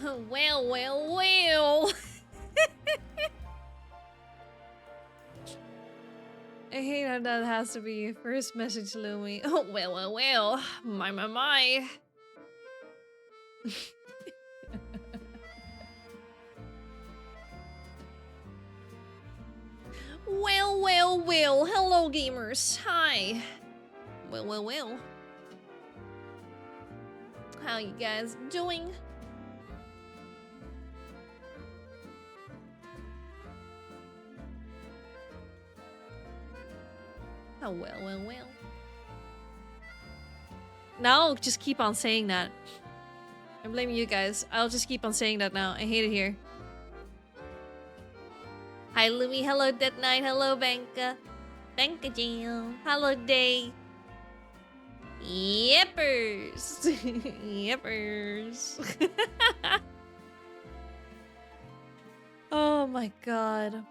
Well, well, well. I hate how that has to be first message, Lumi. Oh, well, well, well. My. Well, well, well. Hello, gamers. Hi. Well, well, well. How you guys doing? Oh, well, well, well. Now, just keep on saying that. I'm blaming you guys. I'll just keep on saying that now. I hate it here. Hi, Louie. Hello, Dead Knight. Hello, Banka. Banka Jam. Hello, Day. Yippers. Yippers. Oh my god.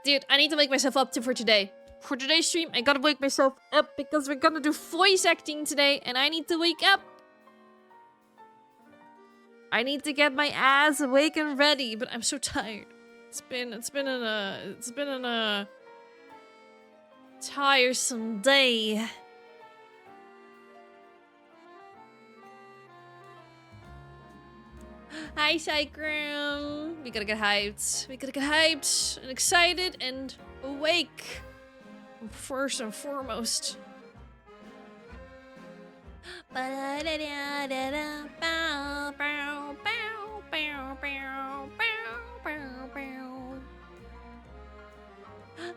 Dude, I need to wake myself up for today. For today's stream, I gotta wake myself up because we're gonna do voice acting today and I need to wake up. I need to get my ass awake and ready, but I'm so tired. It's been a tiresome day. Hi, Cycrum. We gotta get hyped. We gotta get hyped and excited and awake. First and foremost.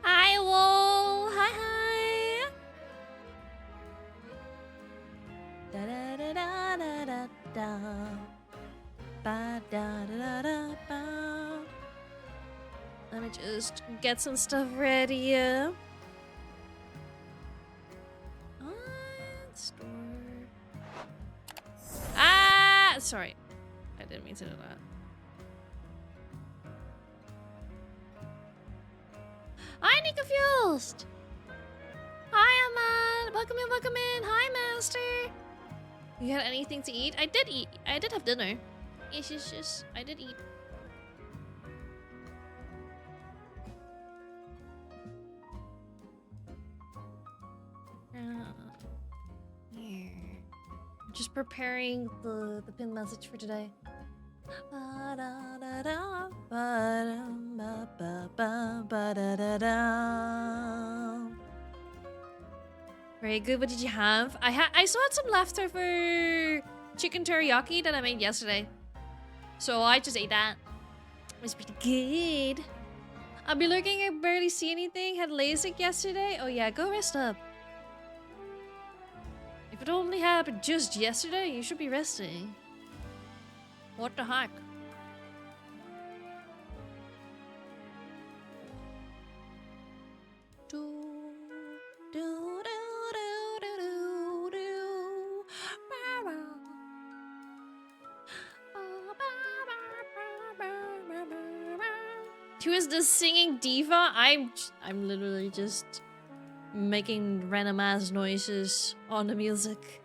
Hi, Wol. Hi, hi. Da da da da da da da. Ba da da da ba. Let me just get some stuff ready. Store. Ah, sorry. I didn't mean to do that. Hi, Confused. Hi, Ahmad. Welcome in, welcome in. Hi, Master. You had anything to eat? I did eat. I did have dinner. Yes. I did eat. Here. Just preparing the pin message for today. Very good. What did you have? I still had some leftover chicken teriyaki that I made yesterday. So I just ate that. It was pretty good. I'll be looking, I barely see anything. Had LASIK yesterday. Oh yeah, go rest up. If it only happened just yesterday, you should be resting. What the heck? Who is the singing diva? I'm literally just making random ass noises on the music.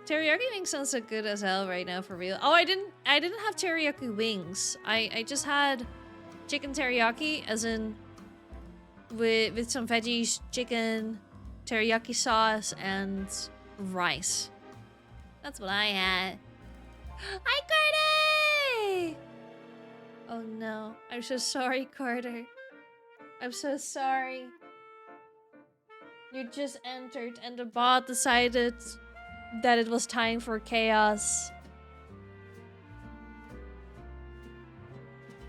Teriyaki wings sounds so good as hell right now, for real. Oh, I didn't have teriyaki wings. I just had chicken teriyaki, as in with some veggies, chicken, teriyaki sauce, and rice. That's what I had. Hi, Carter! Oh no, I'm so sorry, Carter. I'm so sorry. You just entered and the bot decided that it was time for chaos.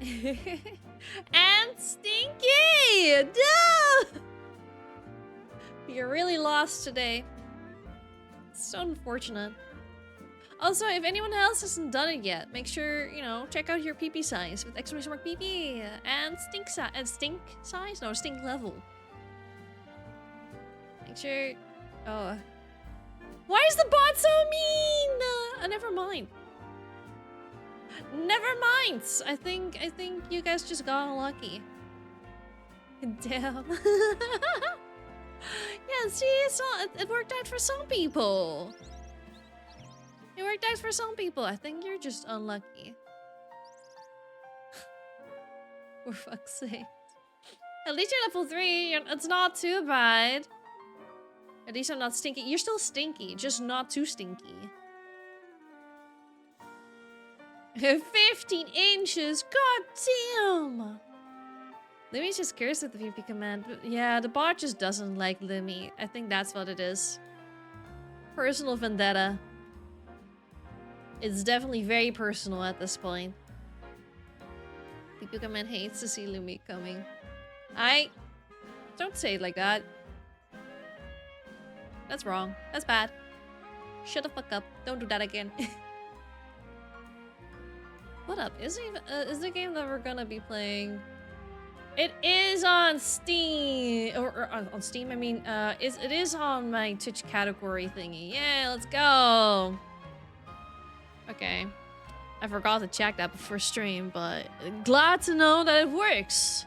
And Stinky! No! You're really lost today. It's so unfortunate. Also, if anyone else hasn't done it yet, make sure, you know, check out your PP size with exclamation mark PP and stink size. Stink size? No, stink level. Make sure. Oh. Why is the bot so mean? Never mind. Never mind. I think you guys just got lucky. Damn. Yeah, see, it worked out for some people. It worked out for some people. I think you're just unlucky. For fuck's sake. At least you're level 3. It's not too bad. At least I'm not stinky. You're still stinky, just not too stinky. 15 inches. God damn. Lumi's just cursed with the VP command. Yeah, the bot just doesn't like Lumi. I think that's what it is. Personal vendetta. It's definitely very personal at this point. VP command hates to see Lumi coming. Don't say it like that. That's wrong. That's bad. Shut the fuck up. Don't do that again. What up? Is the game that we're gonna be playing? It is on Steam, or on Steam. I mean, it is on my Twitch category thingy. Yeah, let's go. Okay, I forgot to check that before stream, but glad to know that it works.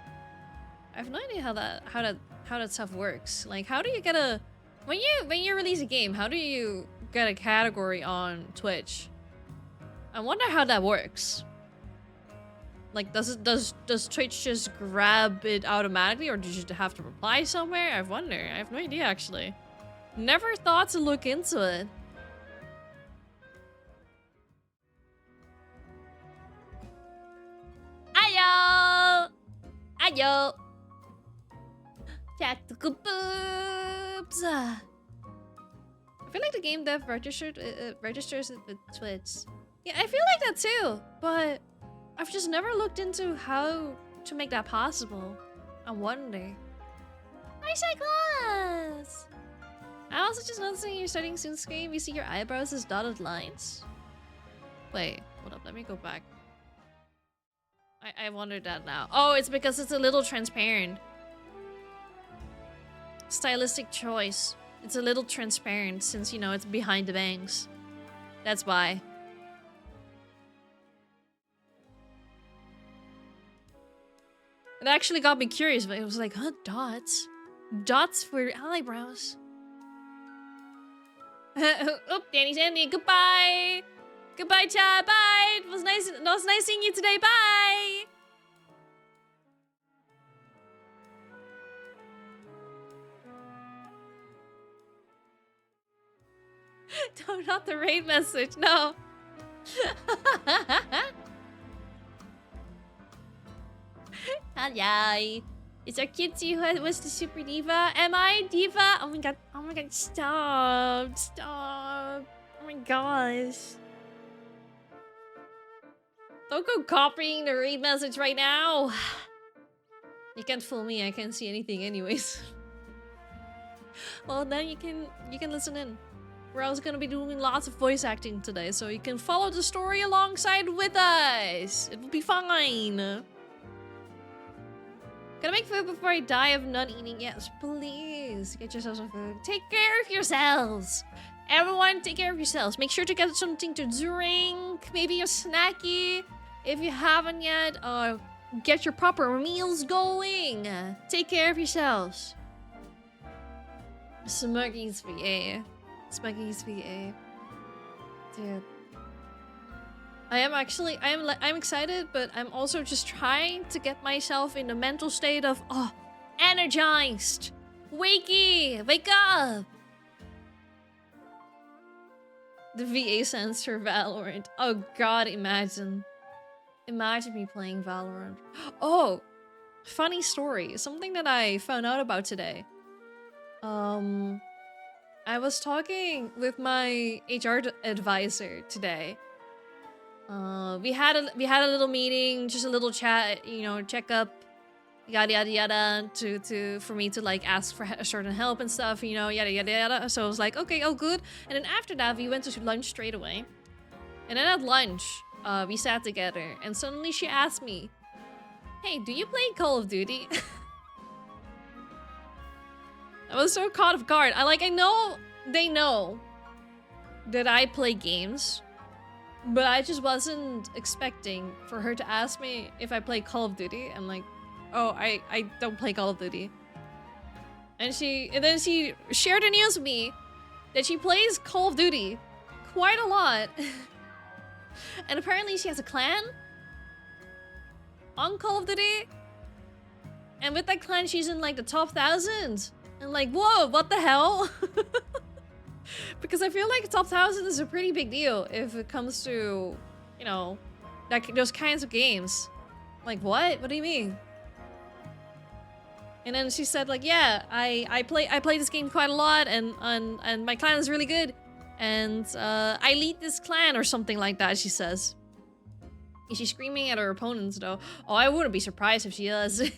I have no idea how that stuff works. Like, how do you get a when you release a game? How do you get a category on Twitch? I wonder how that works. Like, does Twitch just grab it automatically, or do you just have to reply somewhere? I wonder. I have no idea, actually. Never thought to look into it. Ayo! Ayo! Tactical boobs! I feel like the game dev registers it with Twitch. Yeah, I feel like that too, but I've just never looked into how to make that possible. I wonder. Hi, Cyclops! I'm also just noticing you're starting soon screen. We see your eyebrows as dotted lines. Wait, hold up, let me go back. I wondered that now. Oh, it's because it's a little transparent. Stylistic choice. It's a little transparent since, you know, it's behind the bangs. That's why. It actually got me curious, but it was like, huh, dots? Dots for eyebrows. Oop, Danny Sandy, goodbye! Goodbye, chat, bye! It was nice seeing you today, bye! No, not the raid message, no! Hi. Is our Kitsy who was the super diva? Am I diva? Oh my god, stop. Stop. Oh my gosh. Don't go copying the raid message right now. You can't fool me, I can't see anything anyways. Well, then you can listen in. We're also gonna be doing lots of voice acting today, so you can follow the story alongside with us. It will be fine. Gonna make food before I die of not eating. Yes, please. Get yourselves some food. Take care of yourselves. Everyone, take care of yourselves. Make sure to get something to drink. Maybe a snacky. If you haven't yet, get your proper meals going. Take care of yourselves. Smuggies VA. Smuggies VA. Dude. I'm excited, but I'm also just trying to get myself in the mental state of, energized. Wakey, wake up. The VA stands for Valorant. Oh god, imagine me playing Valorant. Oh, funny story. Something that I found out about today. I was talking with my HR advisor today. We had a little meeting, just a little chat, you know, check up, yada yada yada, for me to like ask for a certain help and stuff, you know, yada yada yada. So I was like, okay, oh good. And then after that, we went to lunch straight away. And then at lunch, we sat together, and suddenly she asked me, "Hey, do you play Call of Duty?" I was so caught off guard. I know they know that I play games. But I just wasn't expecting for her to ask me if I play Call of Duty. I'm like, oh, I don't play Call of Duty. And then she shared the news with me that she plays Call of Duty quite a lot. And apparently she has a clan on Call of Duty. And with that clan, she's in like the top 1,000. And like, whoa, what the hell? Because I feel like top 1,000 is a pretty big deal if it comes to, you know, like those kinds of games. Like, what? What do you mean? And then she said, like, yeah, I play this game quite a lot, and my clan is really good, and I lead this clan or something like that. She says. Is she screaming at her opponents though? Oh, I wouldn't be surprised if she does.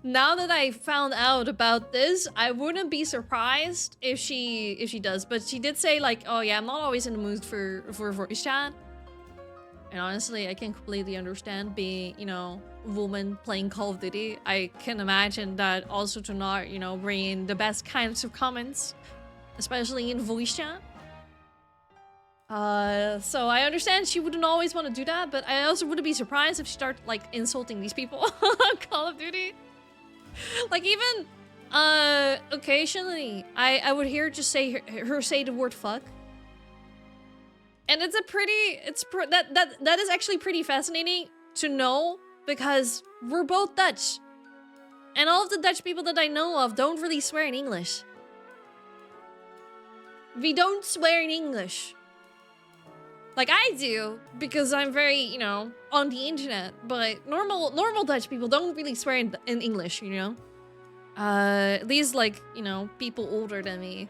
Now that I found out about this, I wouldn't be surprised if she does. But she did say like, oh yeah, I'm not always in the mood for voice chat. And honestly, I can completely understand being, you know, a woman playing Call of Duty. I can imagine that also to not, you know, bring in the best kinds of comments, especially in voice chat. So I understand she wouldn't always want to do that, but I also wouldn't be surprised if she started like insulting these people on Call of Duty. Like even, occasionally I would hear just say her say the word fuck. And it's a pretty, that is actually pretty fascinating to know because we're both Dutch. And all of the Dutch people that I know of don't really swear in English. We don't swear in English. Like I do, because I'm very, you know, on the internet. But normal Dutch people don't really swear in English, you know? At least like, you know, people older than me,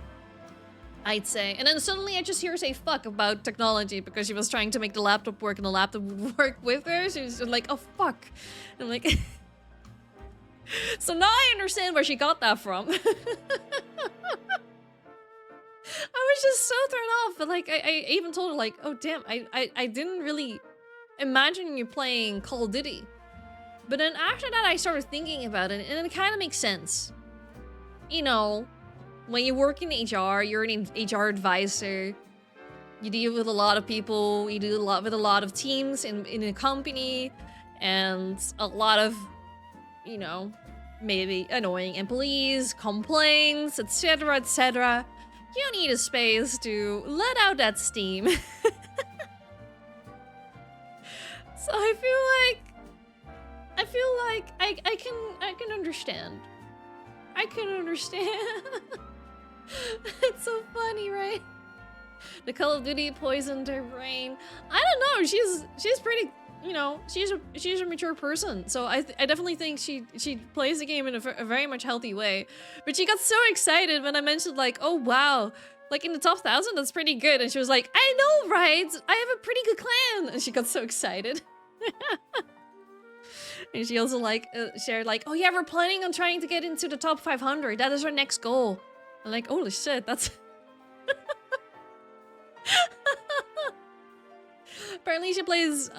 I'd say. And then suddenly I just hear her say fuck about technology because she was trying to make the laptop work and the laptop would work with her. She was like, oh fuck. And I'm like... So now I understand where she got that from. I was just so thrown off, but like I even told her like, oh damn, I didn't really imagine you playing Call of Duty. But then after that I started thinking about it and it kind of makes sense. You know, when you work in HR, you're an HR advisor. You deal with a lot of people, you deal with a lot of teams in a company, and a lot of, you know, maybe annoying employees, complaints, etc, etc. You need a space to let out that steam. So I feel like I can understand. I can understand. It's so funny, right? The Call of Duty poisoned her brain. I don't know. She's pretty, you know, she's a mature person. So I definitely think she plays the game in a very much healthy way. But she got so excited when I mentioned like, oh wow, like in the top 1,000, that's pretty good. And she was like, I know, right? I have a pretty good clan. And she got so excited. And she also like shared like, oh yeah, we're planning on trying to get into the top 500. That is our next goal. I'm like, holy shit, that's... Apparently she plays,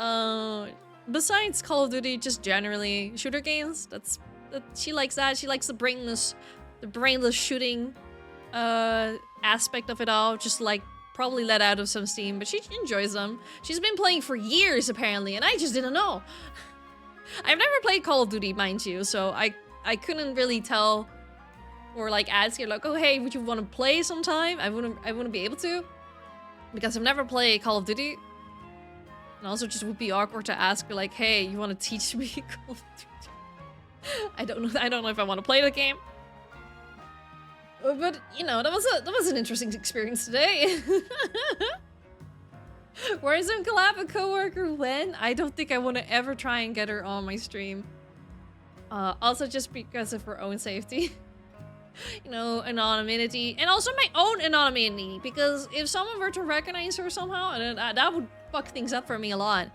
besides Call of Duty, just generally shooter games. She likes that. She likes the brainless shooting aspect of it all. Just like probably let out of some steam, but she enjoys them. She's been playing for years apparently, and I just didn't know. I've never played Call of Duty, mind you, so I couldn't really tell or like ask her like, oh hey, would you want to play sometime? I wouldn't be able to because I've never played Call of Duty. And also just would be awkward to ask her like, hey, you want to teach me Call of Duty? I don't know if I want to play the game. But you know, that was an interesting experience today. Warzone collab a coworker when? I don't think I want to ever try and get her on my stream. Also just because of her own safety. You know, anonymity, and also my own anonymity, because if someone were to recognize her somehow, that would fuck things up for me a lot.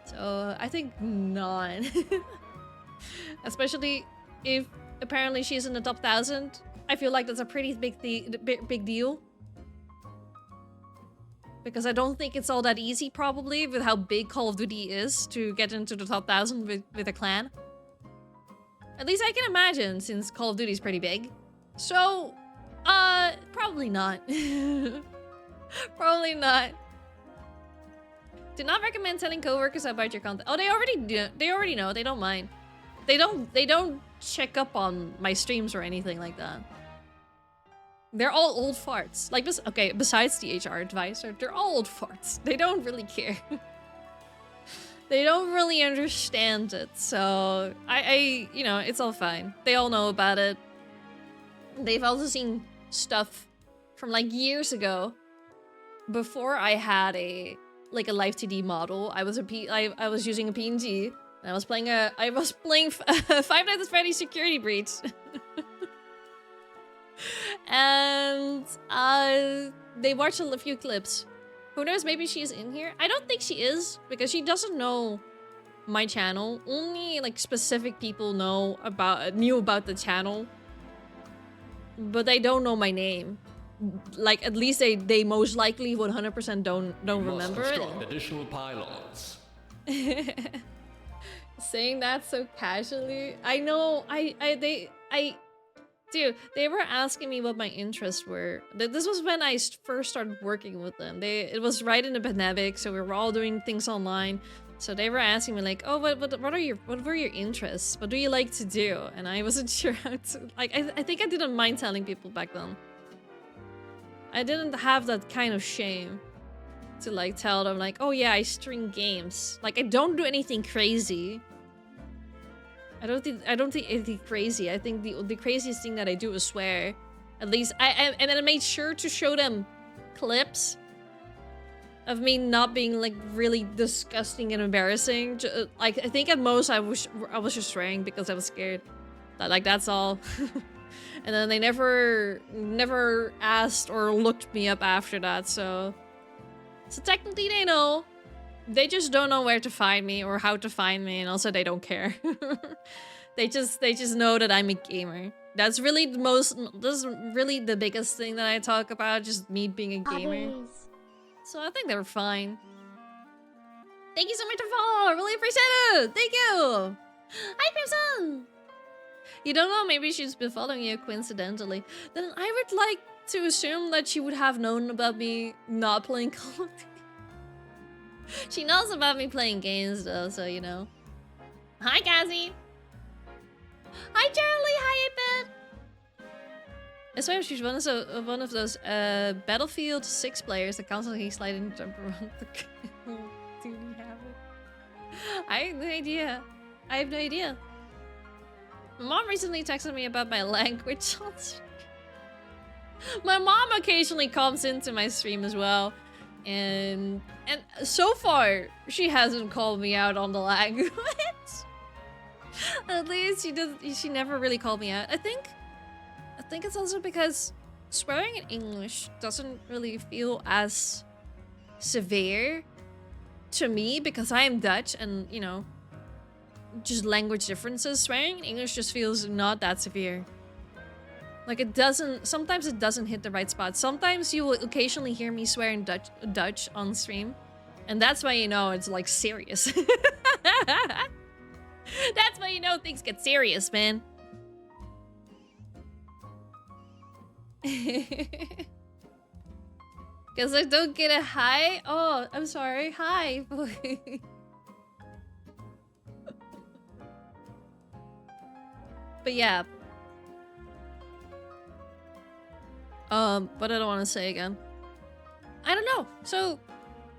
So I think not. Especially if apparently she's in the top 1,000. I feel like that's a pretty big deal. Because I don't think it's all that easy, probably, with how big Call of Duty is to get into the top 1,000 with a clan. At least I can imagine, since Call of Duty is pretty big. So, probably not. Probably not. Do not recommend telling coworkers about your content. Oh, they already do. They already know. They don't mind. They don't check up on my streams or anything like that. They're all old farts. Like, okay, besides the HR advisor, they're all old farts. They don't really care. They don't really understand it. So, you know, it's all fine. They all know about it. They've also seen stuff from like years ago. Before I had a live 2D model, I was using a PNG. And I was playing Five Nights at Freddy's Security Breach. And they watched a few clips. Who knows, maybe she's in here? I don't think she is, because she doesn't know my channel. Only like specific people knew about the channel. But they don't know my name. Like, at least they most likely 100% don't remember it. Additional pylons. Saying that so casually. I know, dude, they were asking me what my interests were. This was when I first started working with them. It was right in the pandemic, so we were all doing things online. So they were asking me like, oh, what were your interests? What do you like to do? And I wasn't sure how to, like, I think I didn't mind telling people back then. I didn't have that kind of shame to like tell them like, oh yeah, I stream games. Like, I don't do anything crazy. I don't think anything crazy. I think the craziest thing that I do is swear. At least and then I made sure to show them clips of me not being like really disgusting and embarrassing. Like, I think at most I was just swearing because I was scared. Like, that's all. And then they never asked or looked me up after that. So technically they know. They just don't know where to find me or how to find me, and also they don't care. They just know that I'm a gamer. That's really the biggest thing that I talk about, just me being a gamer. So I think they're fine. Thank you so much for following. Really appreciate it. Thank you. Hi, Crimson. You don't know, maybe she's been following you coincidentally. Then I would like to assume that she would have known about me not playing Call of Duty. She knows about me playing games though, so you know. Hi, Cassie. Hi, Charlie. Hi, 8-Bit. I swear she's one of those Battlefield 6 players that constantly slide and jump around the Do we have it? I have no idea. I have no idea. My mom recently texted me about my language on stream. My mom occasionally comes into my stream as well. And so far, she hasn't called me out on the language. At least she never really called me out. I think it's also because swearing in English doesn't really feel as severe to me because I am Dutch and, you know, just language differences. Swearing in English just feels not that severe. Like, sometimes it doesn't hit the right spot. Sometimes you will occasionally hear me swear in Dutch on stream. And that's why you know it's like serious. That's why you know things get serious, man. Because I don't get a hi. Oh, I'm sorry. Hi. But yeah. What I don't want to say again. I don't know. So,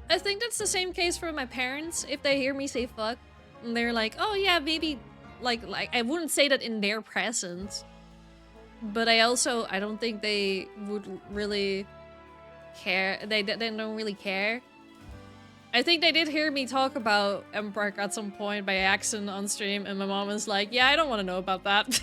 I think that's the same case for my parents. If they hear me say fuck, and they're like, oh yeah, maybe, like I wouldn't say that in their presence. But I don't think they would really care. They don't really care. I think they did hear me talk about Emperor at some point by accident on stream, and my mom was like, yeah, I don't want to know about that.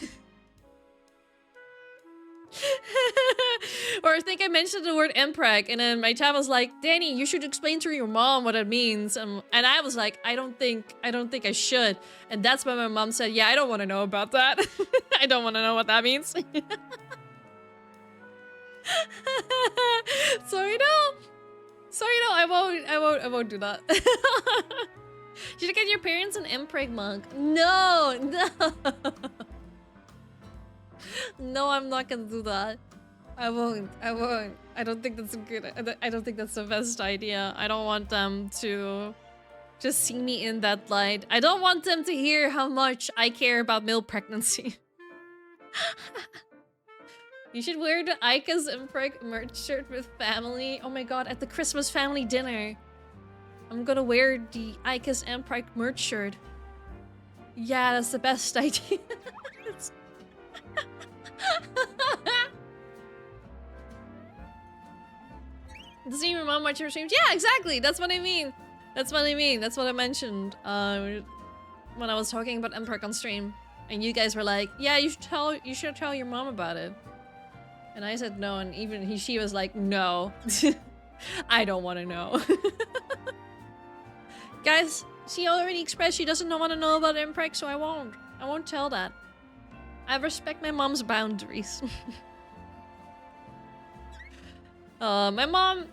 Or I think I mentioned the word Empreg, and then my chat was like, Danny, you should explain to your mom what it means. And I was like, I don't think I should. And that's why my mom said, yeah, I don't want to know about that. I don't want to know what that means. Sorry, no, I won't do that. You should get your parents an Empreg mug. No. No, I'm not gonna do that. I won't. I don't think that's a good. I don't think that's the best idea. I don't want them to just see me in that light. I don't want them to hear how much I care about male pregnancy. You should wear the Ika's Impreg merch shirt with family. Oh my god, at the Christmas family dinner. I'm gonna wear the Ika's Impreg merch shirt. Yeah, that's the best idea. Does your mom watch your streams? Yeah, exactly. That's what I mean. That's what I mean. That's what I mentioned when I was talking about Impreg on stream, and you guys were like, "Yeah, you should tell your mom about it." And I said no, and even she was like, "No, I don't want to know." Guys, she already expressed she doesn't want to know about Impreg, so I won't. I won't tell that. I respect my mom's boundaries. My mom,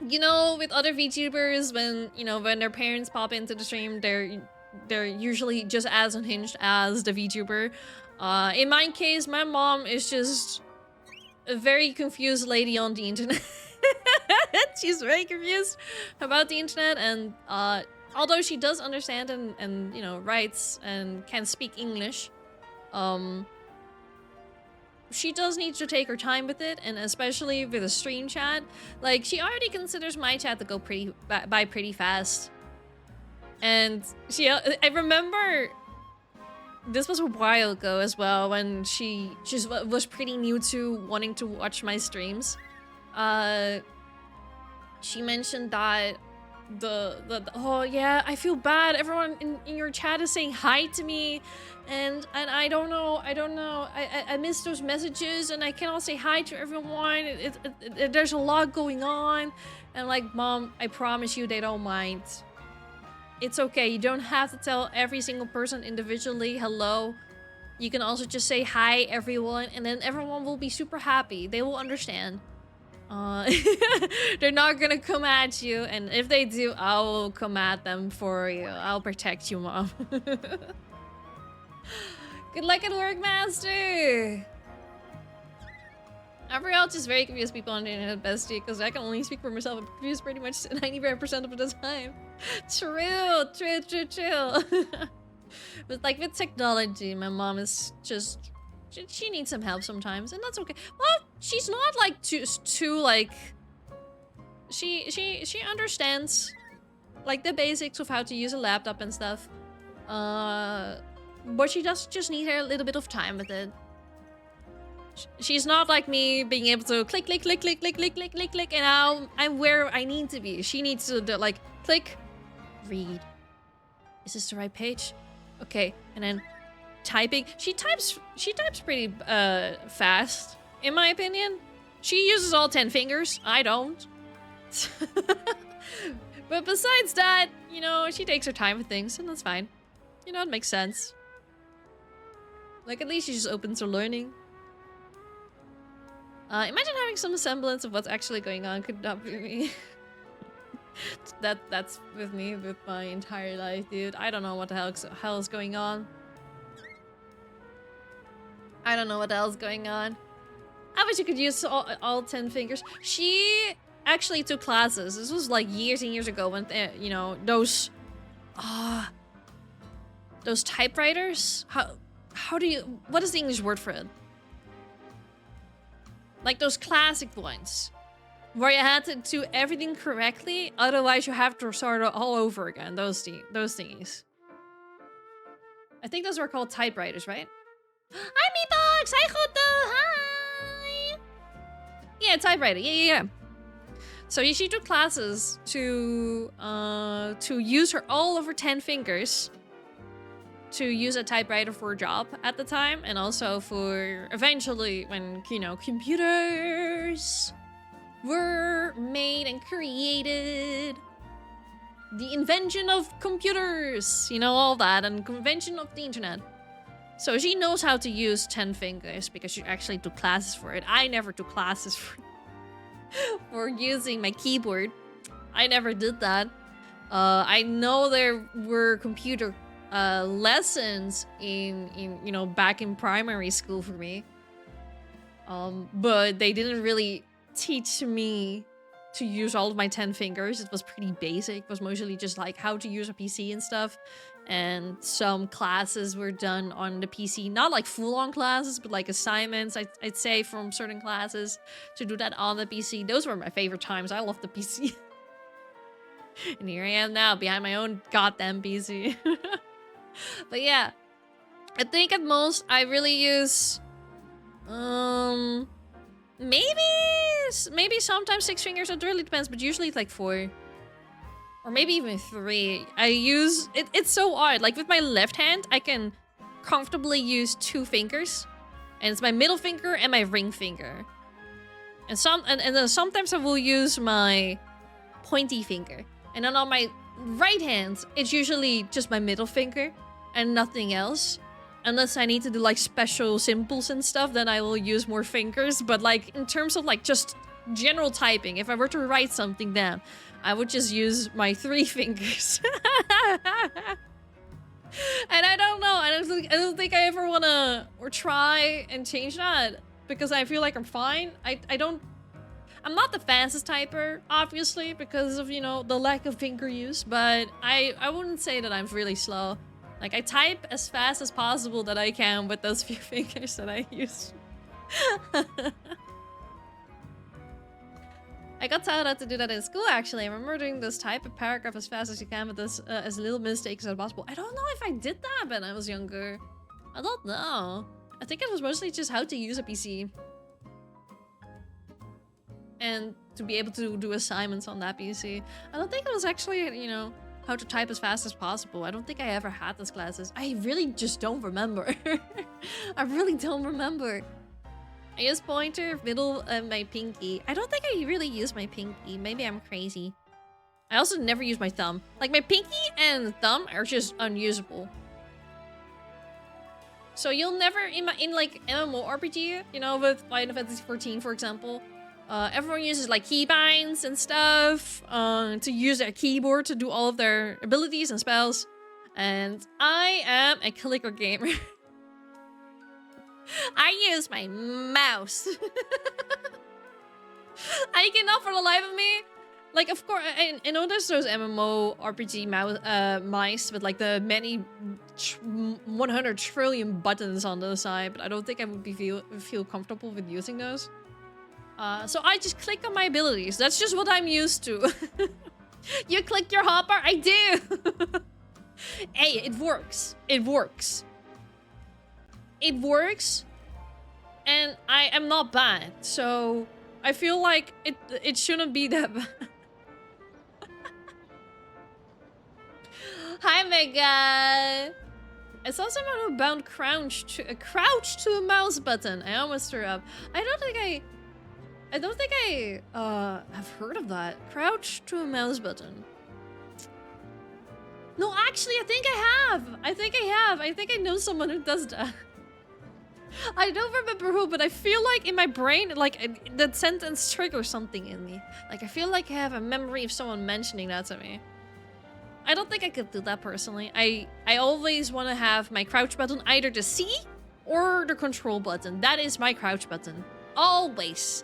you know, with other VTubers, when their parents pop into the stream, they're usually just as unhinged as the VTuber. In my case, my mom is just a very confused lady on the internet. She's very confused about the internet, and although she does understand and you know, writes and can speak English, she does need to take her time with it, and especially with a stream chat. Like, she already considers my chat to go by pretty fast. And I remember this was a while ago as well, when she just was pretty new to wanting to watch my streams. She mentioned that oh yeah, I feel bad. Everyone in your chat is saying hi to me, and I don't know. I miss those messages, and I cannot say hi to everyone. There's a lot going on, and like, Mom, I promise you, they don't mind. It's okay. You don't have to tell every single person individually hello. You can also just say hi, everyone, and then everyone will be super happy. They will understand. They're not gonna come at you, and if they do, I will come at them for you. I'll protect you, Mom. Good luck at work, Master! Everyone just very confused people on the internet, bestie, because I can only speak for myself. I'm confused pretty much 95% of the time. True. But like, with technology, my mom is just... She needs some help sometimes, and that's okay. Well, she's not like too like... She understands like the basics of how to use a laptop and stuff. But she does just need a little bit of time with it. She's not like me, being able to click, and I'm where I need to be. She needs to do, like, click, read. Is this the right page? Okay, and then typing. She types pretty fast, in my opinion. She uses all 10 fingers. I don't. But besides that, you know, she takes her time with things, and that's fine. You know, it makes sense. Like, at least she's just open to learning. Imagine having some semblance of what's actually going on. Could not be me. That's with me with my entire life, dude. I don't know what the hell is going on. I don't know what else is going on. I wish you could use all 10 fingers. She actually took classes. This was like years and years ago when, you know, those typewriters. How do you? What is the English word for it? Like those classic ones, where you had to do everything correctly, otherwise you have to start all over again. Those thingies. I think those were called typewriters, right? Hi, Meatbox! Hi, Joto! Hi! Yeah, typewriter. Yeah. So she took classes to use all of her 10 fingers to use a typewriter for a job at the time, and also for eventually when, you know, computers were made and created. The invention of computers, you know, all that, and convention of the internet. So she knows how to use 10 fingers because she actually took classes for it. I never took classes for using my keyboard. I never did that. I know there were computer lessons in you know, back in primary school for me, but they didn't really teach me to use all of my 10 fingers. It was pretty basic. It was mostly just like how to use a PC and stuff, and some classes were done on the PC. Not like full-on classes, but like assignments, I'd say, from certain classes to do that on the PC. Those were my favorite times. I love the PC. And here I am now, behind my own goddamn PC. But yeah, I think at most I really use... maybe sometimes 6 fingers, it really depends, but usually it's like 4. Or maybe even 3. I use... It's so odd. Like, with my left hand, I can comfortably use 2 fingers. And it's my middle finger and my ring finger. And then sometimes I will use my pointy finger. And then on my right hand, it's usually just my middle finger and nothing else. Unless I need to do, like, special symbols and stuff, then I will use more fingers. But, like, in terms of, like, just general typing, if I were to write something down, I would just use my 3 fingers. And I don't know. I don't think I ever wanna or try and change that because I feel like I'm fine. I'm not the fastest typer, obviously, because of, you know, the lack of finger use, but I wouldn't say that I'm really slow. Like, I type as fast as possible that I can with those few fingers that I use. I got taught how to do that in school, actually. I remember doing this type of paragraph as fast as you can with this, as little mistakes as possible. I don't know if I did that when I was younger. I don't know. I think it was mostly just how to use a PC. And to be able to do assignments on that PC. I don't think it was actually, you know, how to type as fast as possible. I don't think I ever had those classes. I really just don't remember. I really don't remember. I use pointer, middle, and my pinky. I don't think I really use my pinky. Maybe I'm crazy. I also never use my thumb. Like, my pinky and thumb are just unusable. So you'll never, in like MMORPG, you know, with Final Fantasy XIV, for example, everyone uses like keybinds and stuff to use their keyboard to do all of their abilities and spells. And I am a clicker gamer. I use my mouse. I cannot for the life of me. Like, of course, I know there's those MMORPG mice with like the many 100 trillion buttons on the side, but I don't think I would feel comfortable with using those. So I just click on my abilities. That's just what I'm used to. You click your hotbar? I do. Hey, it works. It works. It works, and I am not bad, so I feel like it shouldn't be that bad. Hi, Mega. I saw someone who bound crouch to a mouse button. I almost threw up. I don't think I have heard of that. Crouch to a mouse button. No, actually, I think I have. I think I know someone who does that. I don't remember who, but I feel like in my brain, like, that sentence triggers something in me. Like, I feel like I have a memory of someone mentioning that to me. I don't think I could do that personally. I always want to have my crouch button either the C or the control button. That is my crouch button. Always.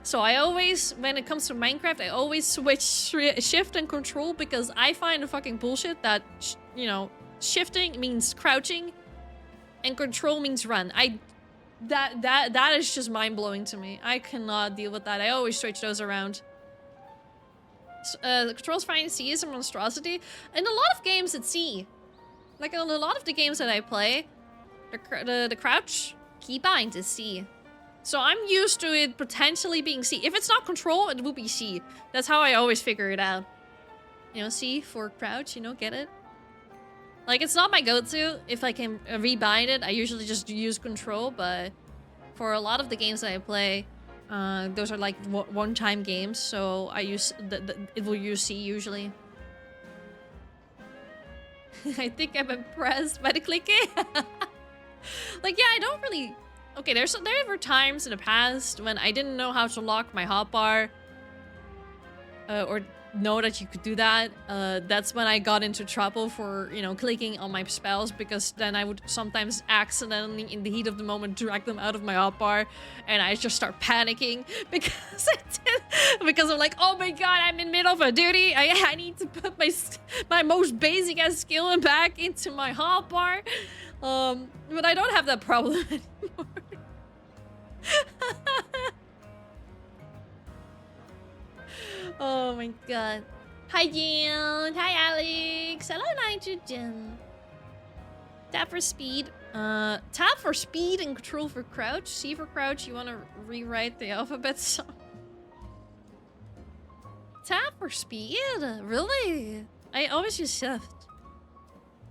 So I always, when it comes to Minecraft, I always switch shift and control because I find the fucking bullshit that, you know, shifting means crouching and control means run. That is just mind-blowing to me. I cannot deal with that. I always switch those around. The controls fine. C is a monstrosity. In a lot of games it's C. Like in a lot of the games that I play, the crouch keybind is C. So I'm used to it potentially being C. If it's not control, it will be C. That's how I always figure it out. You know, C for crouch, you know, get it? Like, it's not my go-to. If I can rebind it, I usually just use control, but for a lot of the games that I play, those are like one-time games, so I use it will use C usually. I think I'm impressed by the clicking. Like, yeah, I don't really... Okay, there were times in the past when I didn't know how to lock my hotbar, or know that you could do that. That's when I got into trouble for, you know, clicking on my spells, because then I would sometimes accidentally, in the heat of the moment, drag them out of my hotbar, and I just start panicking because I because I'm like, oh my god, I'm in middle of a duty. I need to put my most basic ass skill back into my hotbar. But I don't have that problem anymore. Oh my god. Hi Jan. Hi Alex. Hello Nitrogen. Tap for speed. Tap for speed and control for crouch. C for crouch. You want to rewrite the alphabet song? Tap for speed? Really? I always use shift.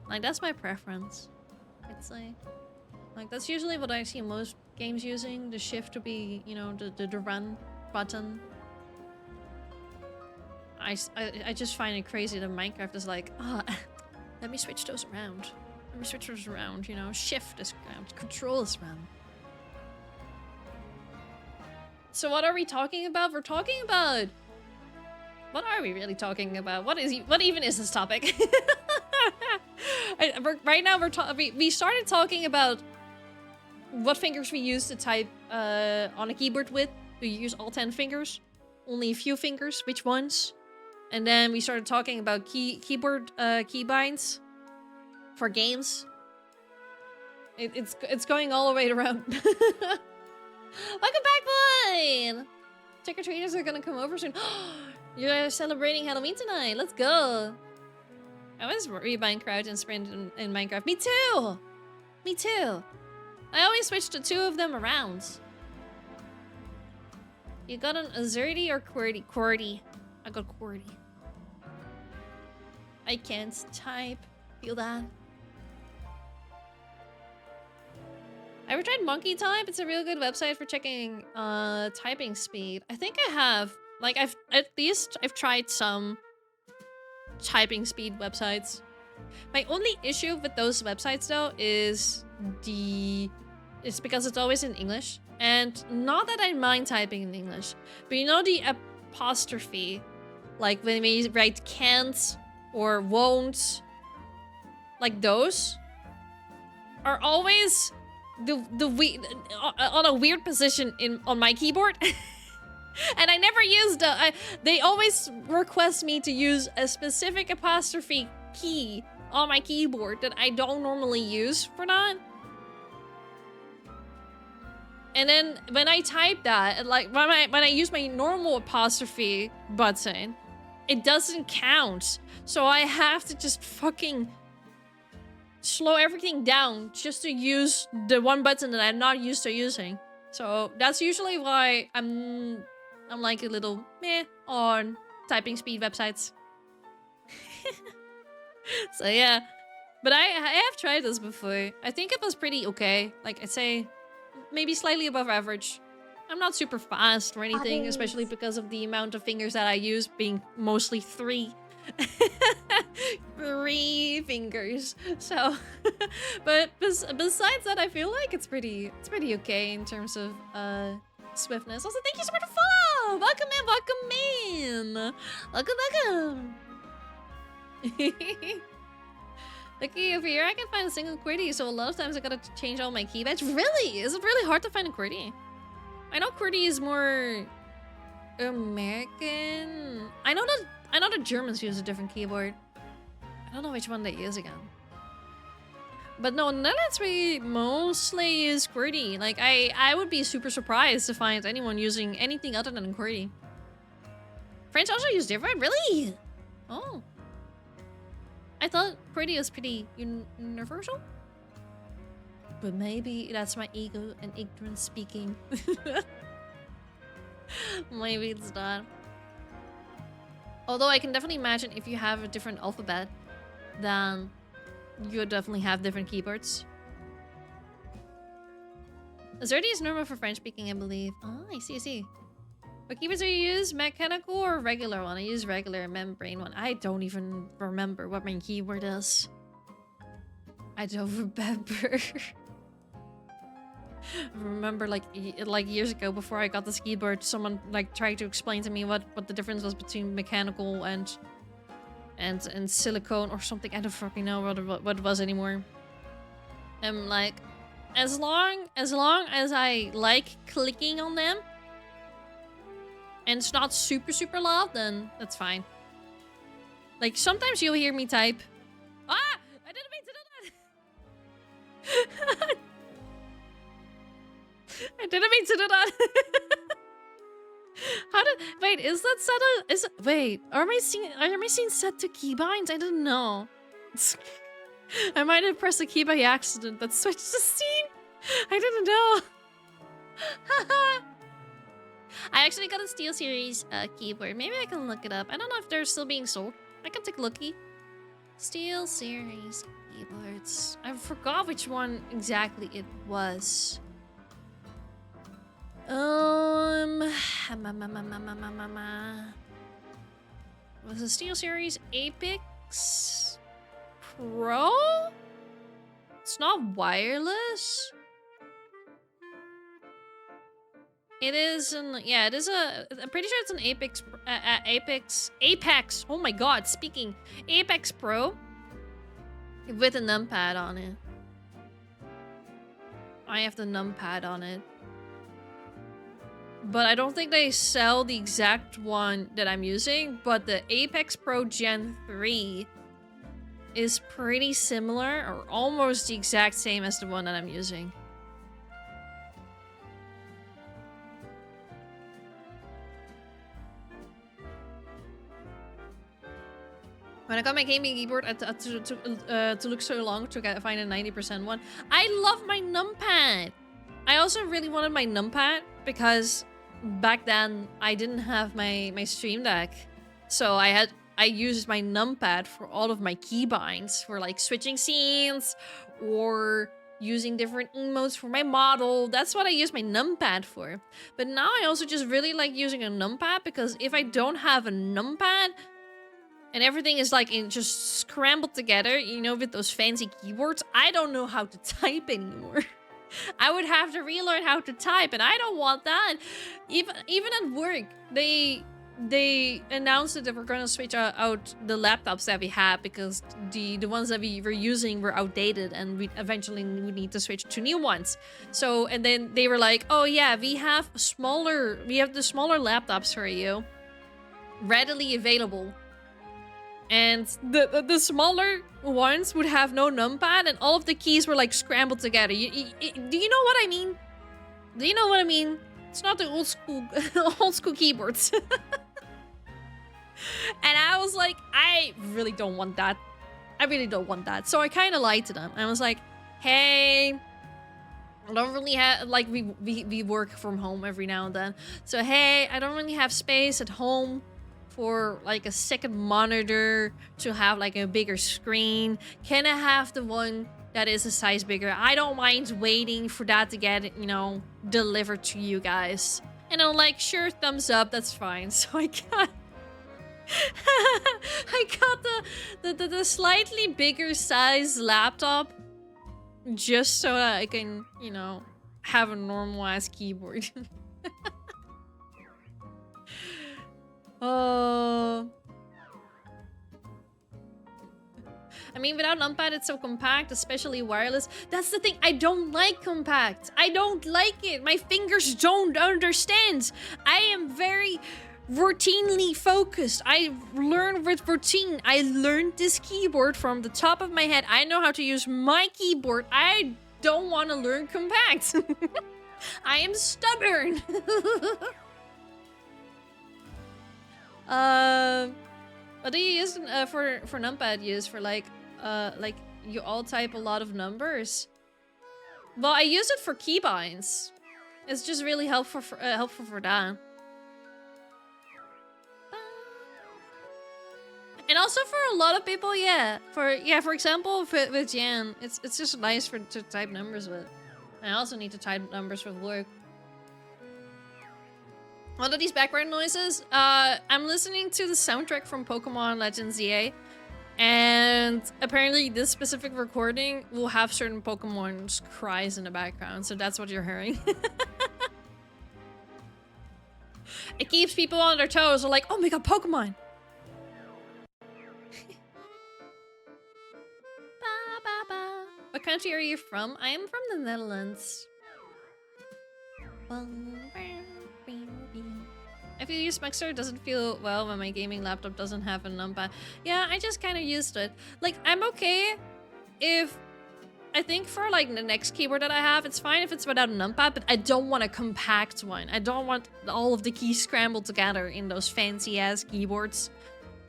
Like, that's my preference. I'd say. Like, that's usually what I see most games using. The shift to be, you know, the run button. I just find it crazy that Minecraft is like, let me switch those around. Let me switch those around, you know. Shift is around. Control is around. So what are we talking about? We're talking about... What are we really talking about? What even is this topic? Right now we started talking about what fingers we use to type on a keyboard with. Do you use all 10 fingers? Only a few fingers? Which ones? And then we started talking about keyboard keybinds for games. It's going all the way around. Welcome back, Blaine! Trick-or-treaters are gonna come over soon. You're celebrating Halloween tonight. Let's go. I was rebuying crouch and sprint in Minecraft. Me too! Me too. I always switch the two of them around. You got an Azerty or QWERTY? QWERTY. I got QWERTY. I can't type. Feel that? Ever tried Monkey Type? It's a real good website for checking typing speed. I think I have. Like, I've tried some typing speed websites. My only issue with those websites though is it's because it's always in English. And not that I mind typing in English, but you know the apostrophe, like when we write can't or won't, like those are always on a weird position on my keyboard. And I never used they always request me to use a specific apostrophe key on my keyboard that I don't normally use for that. And then when I type that, like when I use my normal apostrophe button, it doesn't count. So I have to just fucking slow everything down just to use the one button that I'm not used to using. So that's usually why I'm like a little meh on typing speed websites. So yeah, but I have tried this before. I think it was pretty okay. Like I'd say maybe slightly above average. I'm not super fast or anything, especially because of the amount of fingers that I use being mostly 3. 3 fingers. So, but besides that, I feel like it's pretty okay in terms of swiftness. Also, thank you so much for follow. Welcome in. Welcome. Lucky over here, I can find a single QWERTY, so a lot of times I gotta change all my keybinds. Really? Is it really hard to find a QWERTY? I know QWERTY is more American. I know the Germans use a different keyboard. I don't know which one they use again. But no, in the Netherlands we mostly use QWERTY. Like I would be super surprised to find anyone using anything other than QWERTY. French also use different? Really? Oh. I thought QWERTY was pretty universal. But maybe that's my ego and ignorance speaking. Maybe it's not. Although I can definitely imagine if you have a different alphabet, then you would definitely have different keyboards. Azerty is normal for French speaking, I believe. Oh, I see. What keyboards do you use? Mechanical or regular one? I use regular membrane one. I don't even remember what my keyboard is. I don't remember. I remember like years ago before I got this keyboard, someone like tried to explain to me what the difference was between mechanical and silicone or something. I don't fucking know what it was anymore. Like as long as I like clicking on them, and it's not super, super loud, then that's fine. Like, sometimes you'll hear me type. Ah! I didn't mean to do that! I didn't mean to do that. How did... Wait, is that set a... Is... Wait, are my scenes set to keybinds? I didn't know. I might have pressed a key by accident that switched the scene. I didn't know. I actually got a SteelSeries keyboard. Maybe I can look it up. I don't know if they're still being sold. I can take a looky. SteelSeries keyboards. I forgot which one exactly it was. Was it SteelSeries Apex Pro? It's not wireless. It is an, yeah, it is a, I'm pretty sure it's an Apex, oh my god, speaking, Apex Pro with a numpad on it. I have the numpad on it. But I don't think they sell the exact one that I'm using, but the Apex Pro Gen 3 is pretty similar or almost the exact same as the one that I'm using. When I got my gaming keyboard, I had to look so long to find a 90% one. I love my numpad! I also really wanted my numpad because back then I didn't have my Stream Deck. So I used my numpad for all of my keybinds, for like switching scenes or using different emotes for my model. That's what I use my numpad for. But now I also just really like using a numpad because if I don't have a numpad, and everything is like just scrambled together, you know, with those fancy keyboards, I don't know how to type anymore. I would have to relearn how to type, and I don't want that. Even at work, they announced that we're gonna switch out the laptops that we had because the ones that we were using were outdated, and we eventually would need to switch to new ones. So, and then they were like, "Oh yeah, we have the smaller laptops for you, readily available." And the smaller ones would have no numpad, and all of the keys were like scrambled together. Do you know what I mean? Do you know what I mean? It's not the old school keyboards. And I was like, I really don't want that. I really don't want that. So I kind of lied to them. I was like, hey, I don't really have, like, we work from home every now and then. So hey, I don't really have space at home for like a second monitor to have like a bigger screen. Can I have the one that is a size bigger? I don't mind waiting for that to get, you know, delivered to you guys. And I'm like, sure, thumbs up, that's fine. So I got I got the slightly bigger size laptop just so that I can, you know, have a normal ass keyboard. Oh. I mean, without numpad, it's so compact, especially wireless. That's the thing. I don't like compact. I don't like it. My fingers don't understand. I am very routinely focused. I learn with routine. I learned this keyboard from the top of my head. I know how to use my keyboard. I don't want to learn compact. I am stubborn. What do you use for numpad? Use for like you all type a lot of numbers. Well, I use it for keybinds. It's just really helpful for that. And also for a lot of people, yeah. For example, with Jan, it's just nice to type numbers with. I also need to type numbers with work. What are these background noises? I'm listening to the soundtrack from Pokemon Legends ZA, and apparently this specific recording will have certain Pokemon's cries in the background, so that's what you're hearing. It keeps people on their toes. They're like, oh my god, Pokemon! Ba, ba, ba. What country are you from? I am from the Netherlands. I feel use Mixer doesn't feel well when my gaming laptop doesn't have a numpad. Yeah, I just kind of used it. Like, I'm okay if... I think for like the next keyboard that I have, it's fine if it's without a numpad, but I don't want a compact one. I don't want all of the keys scrambled together in those fancy-ass keyboards.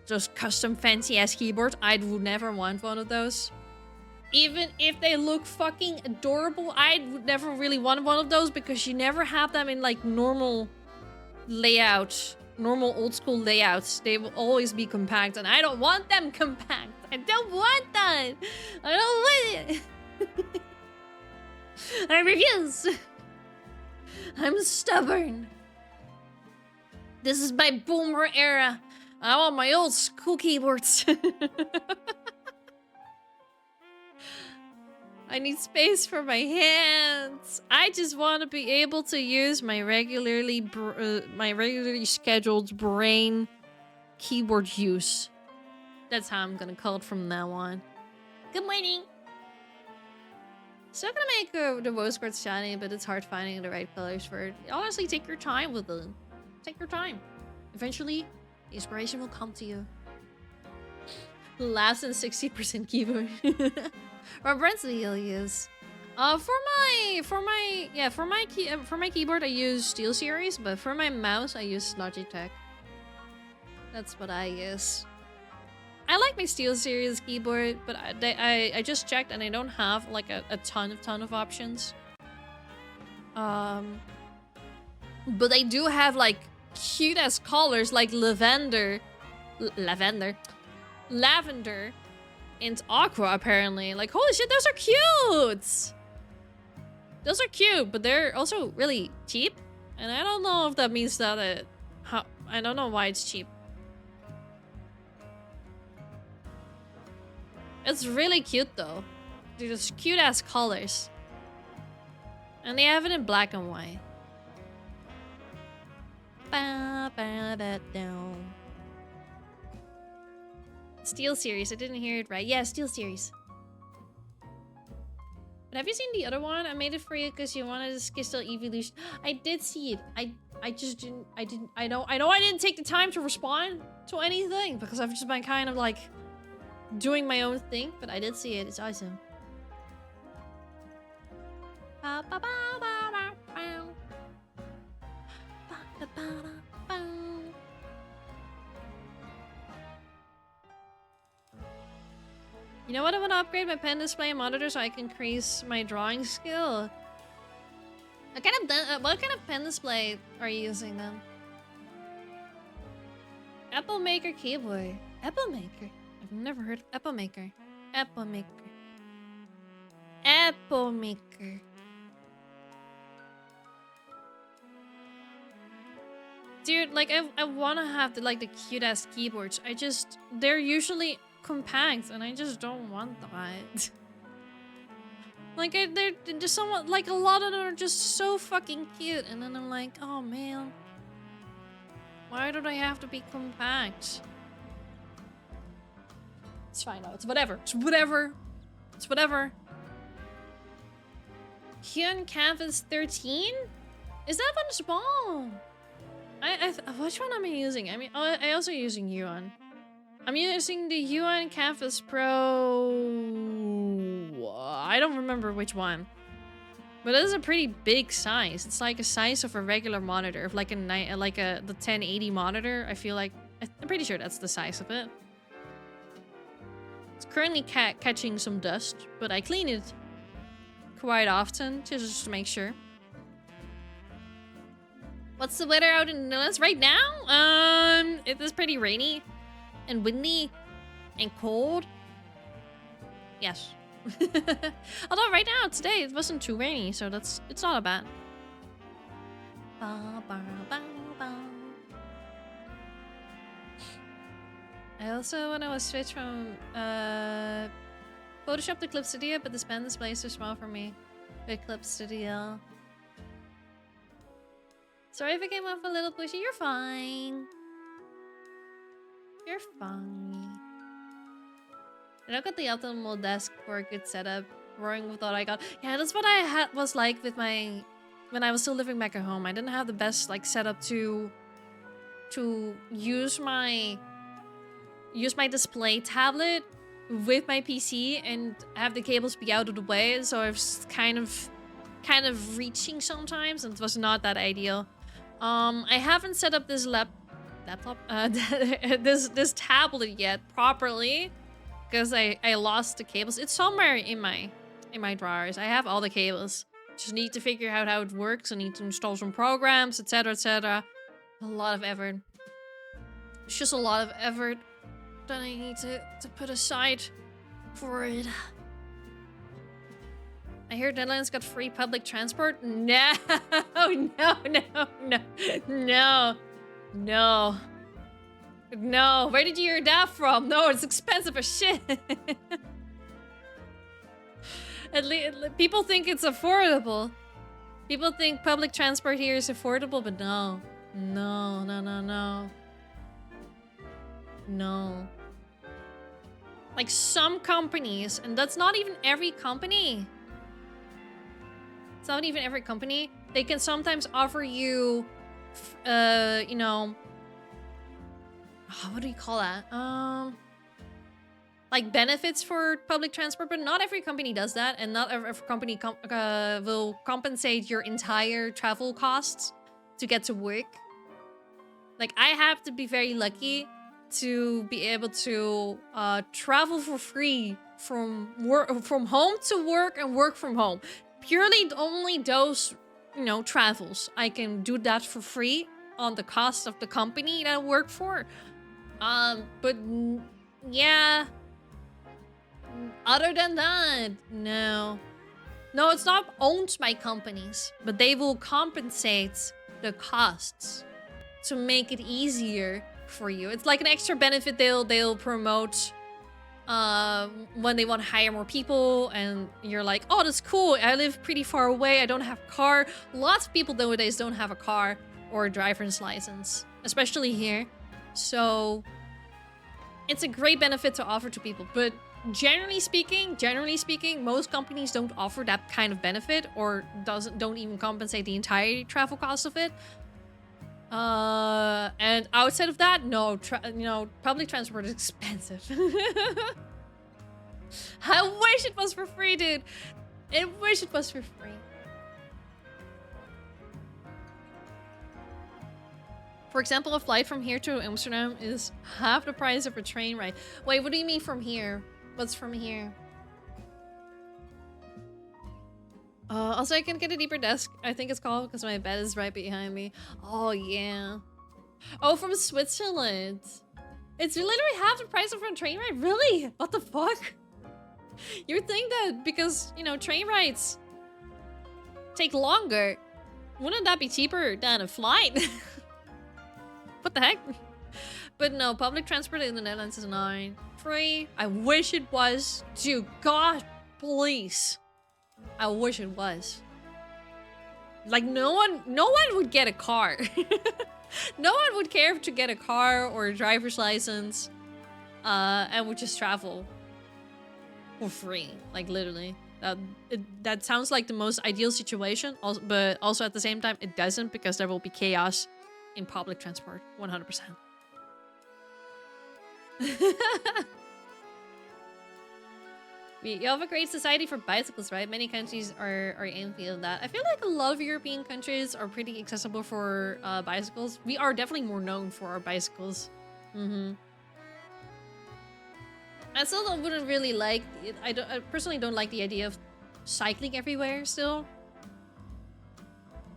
Those custom fancy-ass keyboards. I would never want one of those. Even if they look fucking adorable, I would never really want one of those because you never have them in like normal layout, normal old school layouts. They will always be compact and I don't want them compact. I don't want that. I don't want it. I refuse. I'm stubborn. This is my boomer era. I want my old school keyboards. I need space for my hands. I just want to be able to use my regularly scheduled brain keyboard use. That's how I'm gonna call it from now on. Good morning. Still gonna make the rose quartz shiny, but it's hard finding the right colors for it. Honestly, take your time with it. Take your time. Eventually, the inspiration will come to you. Less than 60% keyboard. What brands do you use? For my keyboard I use SteelSeries, but for my mouse I use Logitech. That's what I use. I like my SteelSeries keyboard, but I just checked and I don't have like a ton of options. But I do have like cute ass colors like lavender, and aqua apparently. Like holy shit, those are cute. Those are cute, but they're also really cheap, and I don't know if that means that I don't know why it's cheap. It's really cute though. They're just cute ass colors. And they have it in black and white. SteelSeries, I didn't hear it right. Yeah, SteelSeries. But have you seen the other one? I made it for you because you wanted this Crystal Evolution. I did see it. I just didn't, I know I didn't take the time to respond to anything because I've just been kind of like doing my own thing, but I did see it. It's awesome. You know what? I want to upgrade my pen display and monitor so I can increase my drawing skill. What kind of pen display are you using then? Apple Maker keyboard. Apple Maker. I've never heard of Apple Maker. Apple Maker. Apple Maker. Dude, like I want to have the cute ass keyboards. They're usually compact and I just don't want that. Like they're just somewhat like a lot of them are just so fucking cute, and then I'm like, oh man, why do they have to be compact? It's fine though. It's whatever. It's whatever. It's whatever. Huon Canvas 13? Is that one small? Which one am I using? I mean, I also using Huon. I'm using the Huon Canvas Pro. I don't remember which one, but it is a pretty big size. It's like a size of a regular monitor, of like the 1080 monitor. I feel like I'm pretty sure that's the size of it. It's currently catching some dust, but I clean it quite often just to make sure. What's the weather out in the Netherlands right now? It is pretty rainy and windy and cold. Yes. Although right now, today, it wasn't too rainy, so it's not bad. I also want to switch from Photoshop to Clip Studio, but this pen display is too small for me with Clip Studio. Sorry if I came off a little pushy. You're fine. You're fine. I don't got the optimal desk for a good setup. Roaring with what I got. Yeah, that's what I was like with my... When I was still living back at home. I didn't have the best like setup to to use my display tablet with my PC and have the cables be out of the way, so I was kind of reaching sometimes, and it was not that ideal. I haven't set up this laptop, this tablet yet properly because I lost the cables. It's somewhere in my drawers. I have all the cables. Just need to figure out how it works. I need to install some programs, etc., etc. A lot of effort. It's just a lot of effort that I need to put aside for it. I hear Netherlands got free public transport. No, no. Where did you hear that from? No, it's expensive as shit. At least people think it's affordable. People think public transport here is affordable, but no. No. Like some companies, and that's not even every company. It's not even every company. They can sometimes offer you, you know, what do you call that? Like benefits for public transport, but not every company does that, and not every company will compensate your entire travel costs to get to work. Like I have to be very lucky to be able to travel for free from home to work and work from home. Purely only those, you know, travels. I can do that for free on the cost of the company that I work for. But yeah. Other than that, no. No, it's not owned by companies, but they will compensate the costs to make it easier for you. It's like an extra benefit they'll promote when they want to hire more people, and you're like, oh, that's cool. I live pretty far away. I don't have a car. Lots of people nowadays don't have a car or a driver's license, especially here. So it's a great benefit to offer to people, but generally speaking, most companies don't offer that kind of benefit, or don't even compensate the entire travel cost of it. And outside of that, no, you know, public transport is expensive. I wish it was for free, dude. I wish it was for free. For example, a flight from here to Amsterdam is half the price of a train ride. Wait, what do you mean from here? What's from here? Also, I can get a deeper desk, I think it's called, because my bed is right behind me. Oh, yeah. Oh, from Switzerland. It's literally half the price of a train ride? Really? What the fuck? You would think that because, you know, train rides take longer. Wouldn't that be cheaper than a flight? What the heck? But no, public transport in the Netherlands is not free. I wish it was. Dude, God, please. I wish it was. Like no one would get a car. No one would care to get a car or a driver's license, and would just travel for free. Like literally, that sounds like the most ideal situation. Also, but also at the same time, it doesn't, because there will be chaos in public transport. 100%. You have a great society for bicycles, right? Many countries are envy of that. I feel like a lot of European countries are pretty accessible for bicycles. We are definitely more known for our bicycles. I still wouldn't really like it. I personally don't like the idea of cycling everywhere still.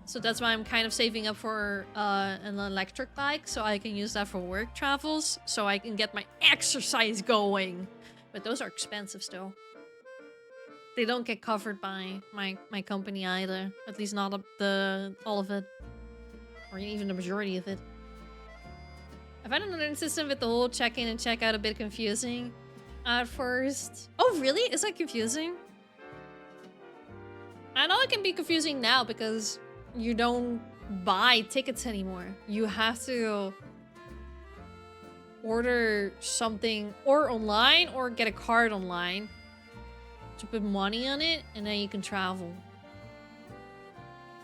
So that's why I'm kind of saving up for an electric bike, so I can use that for work travels, so I can get my exercise going. But those are expensive still. They don't get covered by my company either. At least not all of it. Or even the majority of it. I find another system with the whole check-in and check-out a bit confusing at first. Oh, really? Is that confusing? I know it can be confusing now because you don't buy tickets anymore. You have to order something or online or get a card online to put money on it, and then you can travel.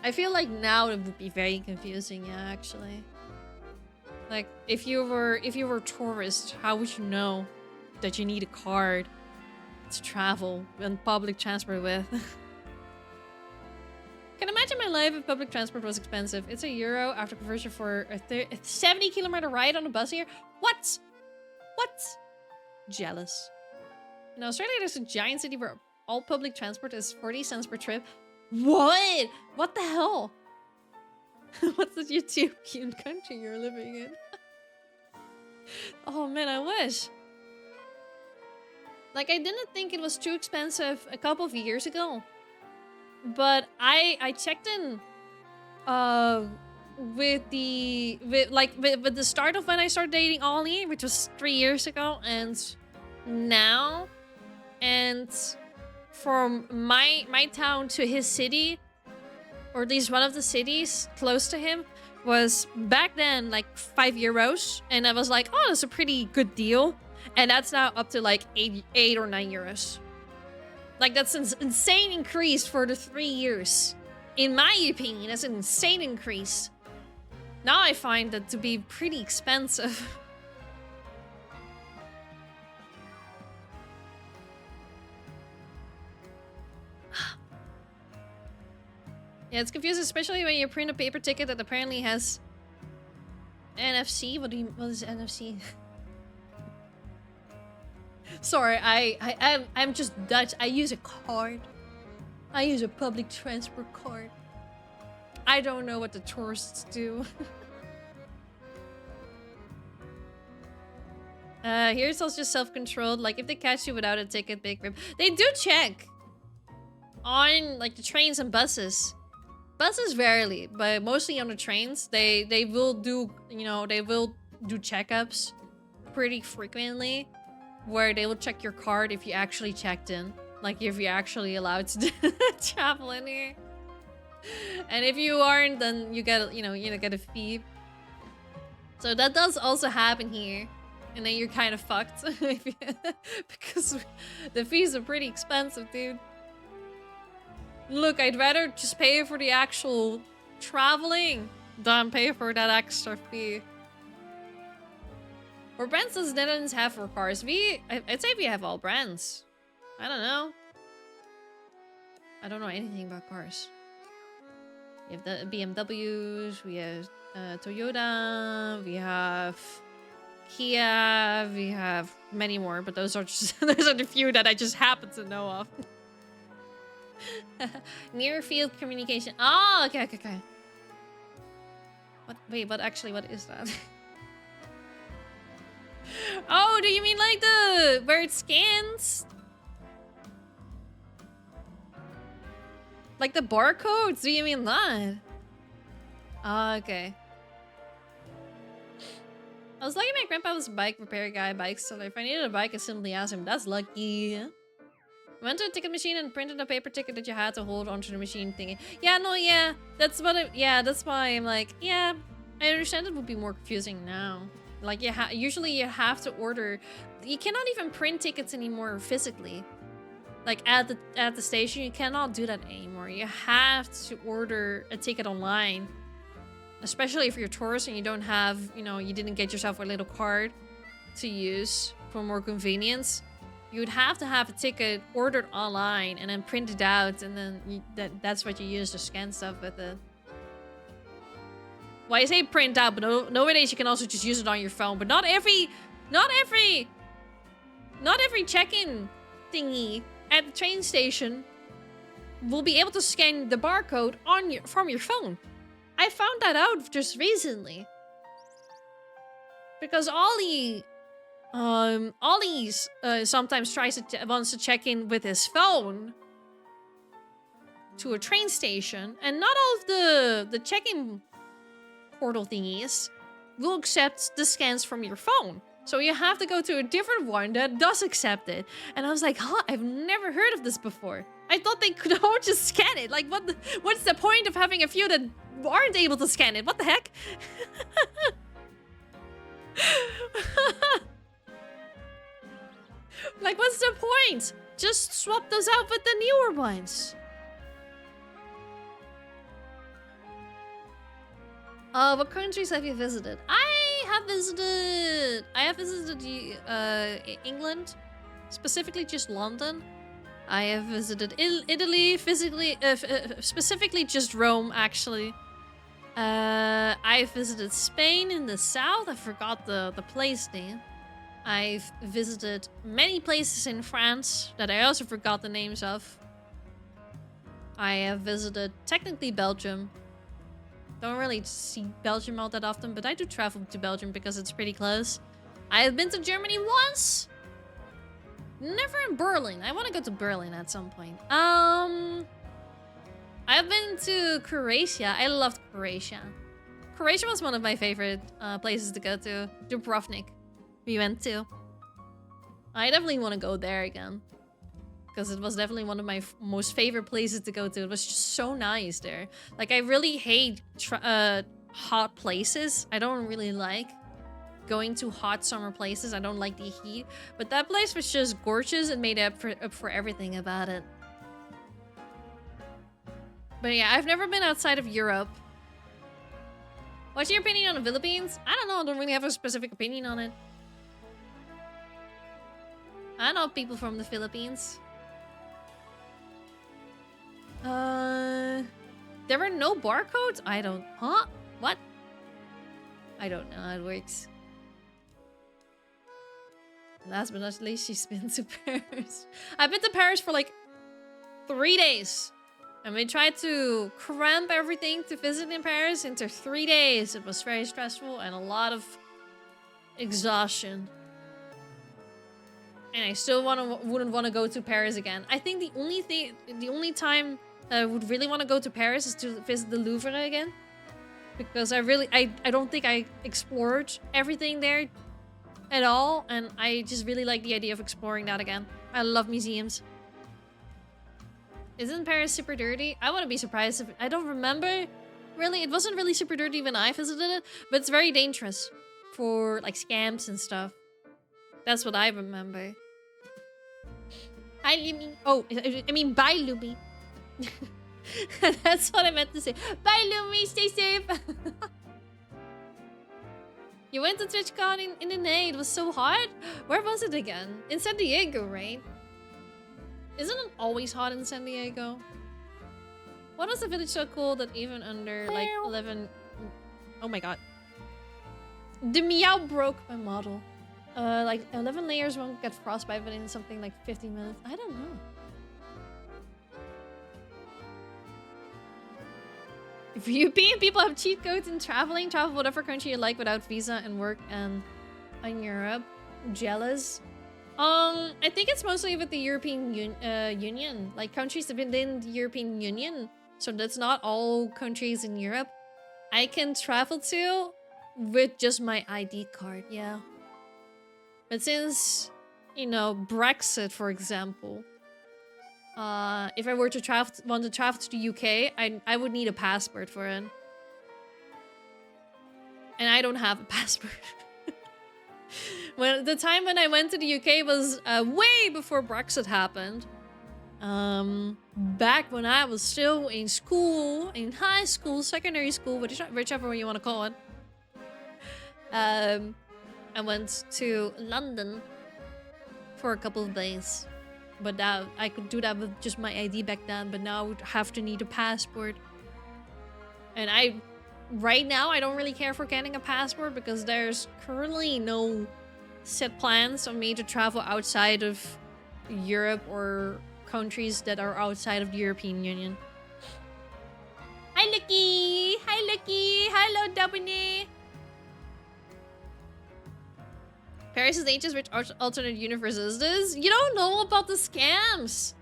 I feel like now it would be very confusing, yeah, actually. Like, if you were a tourist, how would you know that you need a card to travel on public transport with? Can imagine my life if public transport was expensive. It's €1 after conversion for a 70-kilometer ride on a bus here. What? What? Jealous. In Australia, there's a giant city where all public transport is 40 cents per trip. What? What the hell? What's the utopian country you're living in? Oh man, I wish. Like, I didn't think it was too expensive a couple of years ago. But I checked in with the start of when I started dating Ollie, which was 3 years ago, and now, and from my town to his city, or at least one of the cities close to him, was back then like €5, and I was like, oh, that's a pretty good deal, and that's now up to like 8 or 9 euros. Like, that's an insane increase for the 3 years. In my opinion, that's an insane increase. Now I find that to be pretty expensive. Yeah, it's confusing, especially when you print a paper ticket that apparently has NFC. What is NFC? Sorry, I'm just Dutch. I use a card. I use a public transport card. I don't know what the tourists do. Here's also just self-controlled. Like, if they catch you without a ticket, big rip. They do check on like the trains and buses. Buses rarely, but mostly on the trains, they will do, you know, they will do checkups pretty frequently, where they will check your card if you actually checked in, like if you're actually allowed to travel in here. And if you aren't, then you get, you know, get a fee. So that does also happen here, and then you're kind of fucked because the fees are pretty expensive, dude. Look, I'd rather just pay for the actual traveling than pay for that extra fee. What brands does Netherlands have for cars? I'd say we have all brands. I don't know. I don't know anything about cars. We have the BMWs, we have Toyota, we have Kia, we have many more, but those are just those are the few that I just happen to know of. Near field communication. Oh, okay. What? Wait, but actually, what is that? Oh, do you mean like where it scans? Like the barcodes? Do you mean that? Oh, okay. I was lucky my grandpa was a bike repair guy, bike seller. If I needed a bike, I simply asked him. That's lucky. Went to a ticket machine and printed a paper ticket that you had to hold onto the machine thingy. Yeah, no, yeah. That's what that's why I'm like, yeah, I understand it would be more confusing now. Like, usually you have to order. You cannot even print tickets anymore physically. Like at the station, you cannot do that anymore. You have to order a ticket online. Especially if you're a tourist and you don't have, you know, you didn't get yourself a little card to use for more convenience. You would have to have a ticket ordered online and then print it out, and then that's what you use to scan stuff with it. Well, I say print out, but nowadays you can also just use it on your phone. But not every check-in thingy at the train station will be able to scan the barcode from your phone. I found that out just recently. Because Ollie sometimes wants to check in with his phone to a train station, and not all of the check-in portal thingies will accept the scans from your phone. So you have to go to a different one that does accept it. And I was like, huh, I've never heard of this before. I thought they could all just scan it. Like, what's the point of having a few that aren't able to scan it? What the heck? Like, what's the point? Just swap those out with the newer ones. What countries have you visited? I have visited England, specifically just London. I have visited Italy, specifically just Rome, actually. I've visited Spain in the south. I forgot the place name. I've visited many places in France that I also forgot the names of. I have visited technically Belgium. Don't really see Belgium all that often, but I do travel to Belgium because it's pretty close. I have been to Germany once. Never in Berlin. I want to go to Berlin at some point. I've been to Croatia. I loved Croatia. Croatia was one of my favorite places to go to. Dubrovnik, we went to. I definitely want to go there again. Because it was definitely one of my most favorite places to go to. It was just so nice there. Like, I really hate hot places. I don't really like going to hot summer places. I don't like the heat. But that place was just gorgeous and made up for everything about it. But yeah, I've never been outside of Europe. What's your opinion on the Philippines? I don't know. I don't really have a specific opinion on it. I know people from the Philippines. There were no barcodes? I don't... Huh? What? I don't know how it works. Last but not least, she's been to Paris. I've been to Paris for like 3 days. And we tried to cramp everything to visit in Paris into 3 days. It was very stressful and a lot of exhaustion. And I still wouldn't want to go to Paris again. I think the only time that I would really want to go to Paris is to visit the Louvre again. Because I don't think I explored everything there at all. And I just really like the idea of exploring that again. I love museums. Isn't Paris super dirty? I wouldn't be surprised if... I don't remember. Really, it wasn't really super dirty when I visited it. But it's very dangerous for like scams and stuff. That's what I remember. Hi, Lumi. Oh, I mean, bye, Lumi. That's what I meant to say. Bye, Lumi. Stay safe. You went to TwitchCon in the May. It was so hot. Where was it again? In San Diego, right? Isn't it always hot in San Diego? What was the village so cool that even under like 11... Oh my god. The meow broke my model. Like 11 layers won't get frostbite, but in something like 15 minutes. I don't know. If European people have cheat codes in traveling, travel whatever country you like without visa and work and in Europe. Jealous. I think it's mostly with the European Union. Like countries within the European Union. So that's not all countries in Europe. I can travel to with just my ID card, yeah. But since, you know, Brexit, for example, if I were to want to travel to the UK, I would need a passport for it. And I don't have a passport. Well, the time when I went to the UK was way before Brexit happened. Back when I was still in school, in high school, secondary school, whichever way you want to call it. I went to London for a couple of days. But now I could do that with just my ID back then, but now I would have to need a passport. And right now, I don't really care for getting a passport because there's currently no set plans on me to travel outside of Europe or countries that are outside of the European Union. Hi, Lucky! Hi, Lucky! Hello, Dabini! Paris is dangerous. Which alternate universe is this? You don't know about the scams.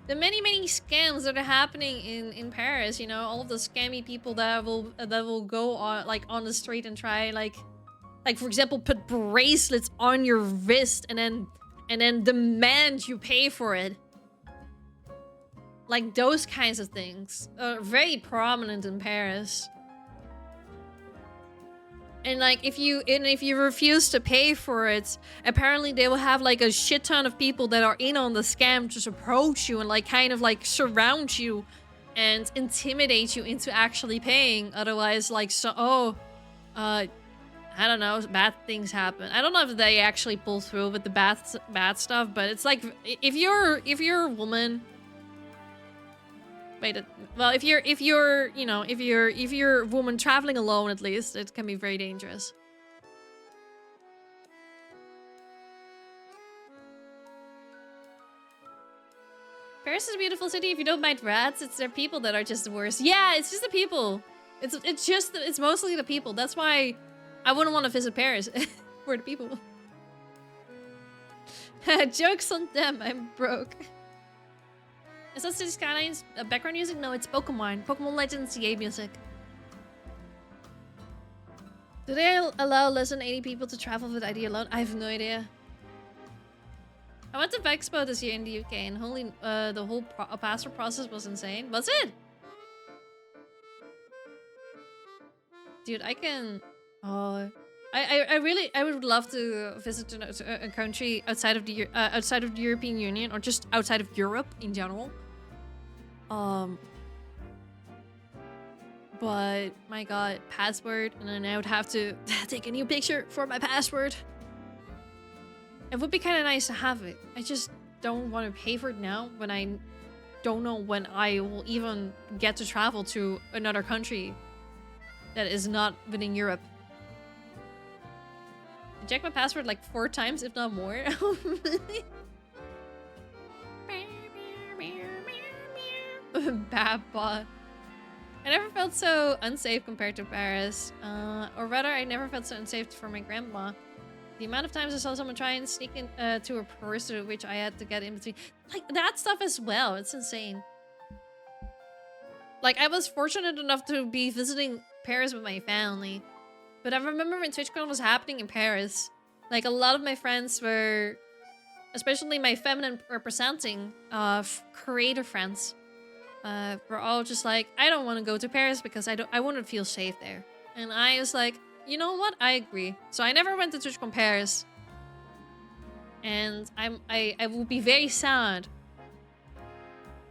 The many scams that are happening in Paris. You know, all of the scammy people that will go on on the street and try like for example put bracelets on your wrist and then demand you pay for it. Like those kinds of things are very prominent in Paris. And like if you refuse to pay for it, apparently they will have like a shit ton of people that are in on the scam just approach you and like kind of like surround you and intimidate you into actually paying. Otherwise, like I don't know, bad things happen. I don't know if they actually pull through with the bad stuff, but it's like if you're a woman. Wait, well, if you're a woman traveling alone, at least it can be very dangerous. Paris is a beautiful city. If you don't mind rats, it's their people that are just the worst. Yeah, it's just the people. It's mostly the people. That's why I wouldn't want to visit Paris for the people. Jokes on them. I'm broke. Is that City Skylines background music? No, it's Pokemon. Pokemon Legends CA music. Do they allow less than 80 people to travel with ID alone? I have no idea. I went to Vexpo this year in the UK and the whole passport process was insane. Was it? Dude, I can... Oh... I would love to visit a country outside of the European Union, or just outside of Europe in general. But my god, passport, and then I would have to take a new picture for my passport. It would be kind of nice to have it. I just don't want to pay for it now when I don't know when I will even get to travel to another country that is not within Europe. I checked my password like 4 times, if not more. Bad bot. I never felt so unsafe compared to Paris. Or rather, I never felt so unsafe for my grandma. The amount of times I saw someone try and sneak in to a purse, which I had to get in between. Like, that stuff as well. It's insane. Like, I was fortunate enough to be visiting Paris with my family. But I remember when TwitchCon was happening in Paris, like, a lot of my friends were, especially my feminine representing creator friends, were all just like, I don't want to go to Paris because I wouldn't feel safe there. And I was like, you know what? I agree. So I never went to TwitchCon Paris. And I will be very sad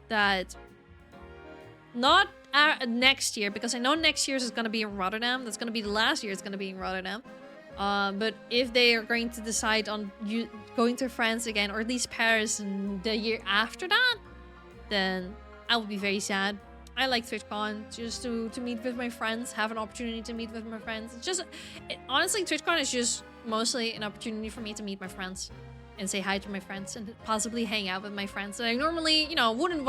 that not next year, because I know next year's is going to be in Rotterdam. That's going to be the last year it's going to be in Rotterdam. But if they are going to decide on going to France again, or at least Paris in the year after that, then I will be very sad. I like TwitchCon just to meet with my friends, have an opportunity to meet with my friends. It's just, honestly, TwitchCon is just mostly an opportunity for me to meet my friends and say hi to my friends and possibly hang out with my friends that I normally, you know, wouldn't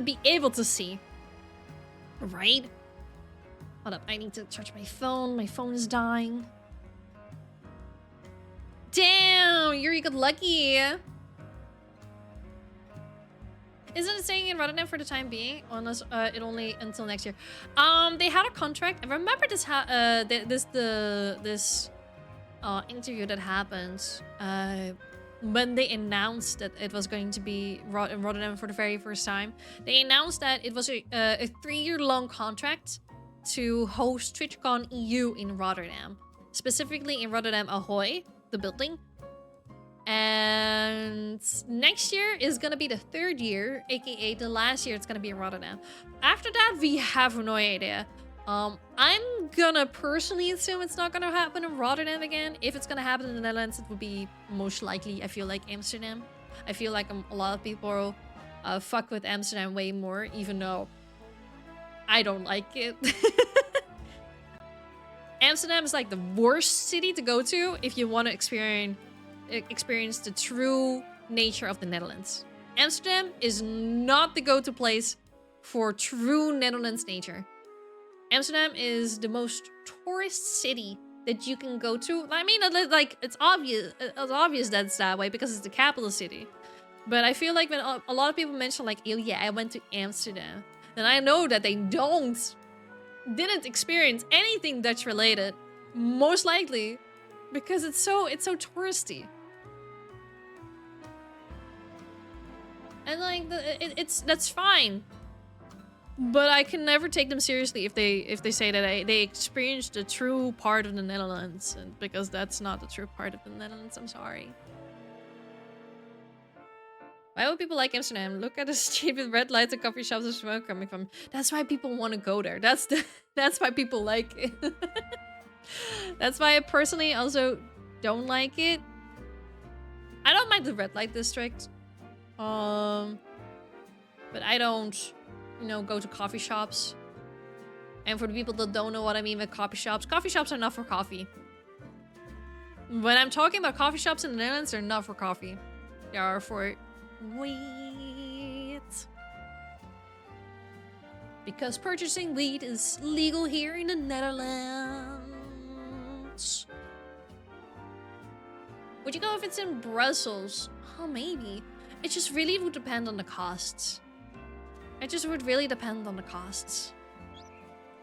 be able to see. Right? Hold up, I need to charge my phone. My phone is dying. Damn, Yuri got lucky. Isn't it staying in Rotterdam for the time being? Unless it only until next year. They had a contract. I remember this interview that happened when they announced that it was going to be in Rotterdam for the very first time. They announced that it was a 3-year-long contract to host TwitchCon EU in Rotterdam, specifically in Rotterdam Ahoy, the building. And next year is gonna be the 3rd year, aka the last year it's gonna be in Rotterdam. After that, we have no idea. I'm gonna personally assume it's not gonna happen in Rotterdam again. If it's gonna happen in the Netherlands, it would be most likely, I feel like, Amsterdam. I feel like a lot of people fuck with Amsterdam way more, even though I don't like it. Amsterdam is like the worst city to go to if you want to experience the true nature of the Netherlands. Amsterdam is not the go-to place for true Netherlands nature. Amsterdam is the most tourist city that you can go to. I mean, like, it's obvious that it's that way because it's the capital city. But I feel like when a lot of people mention, like, oh yeah, I went to Amsterdam, then I know that they didn't experience anything Dutch related, most likely, because it's so touristy. And like, that's fine, but I can never take them seriously if they say that they experienced the true part of the Netherlands, and because that's not the true part of the Netherlands. I'm sorry. Why would people like Amsterdam? Look at the street with red lights and coffee shops and smoke coming from. That's why people want to go there. That's why people like it. That's why I personally also don't like it. I don't mind the red light district. But I don't, go to coffee shops. And for the people that don't know what I mean with coffee shops are not for coffee. When I'm talking about coffee shops in the Netherlands, they're not for coffee. They are for weed. Because purchasing weed is legal here in the Netherlands. Would you go if it's in Brussels? Oh, maybe. It just really would depend on the costs. It just would really depend on the costs.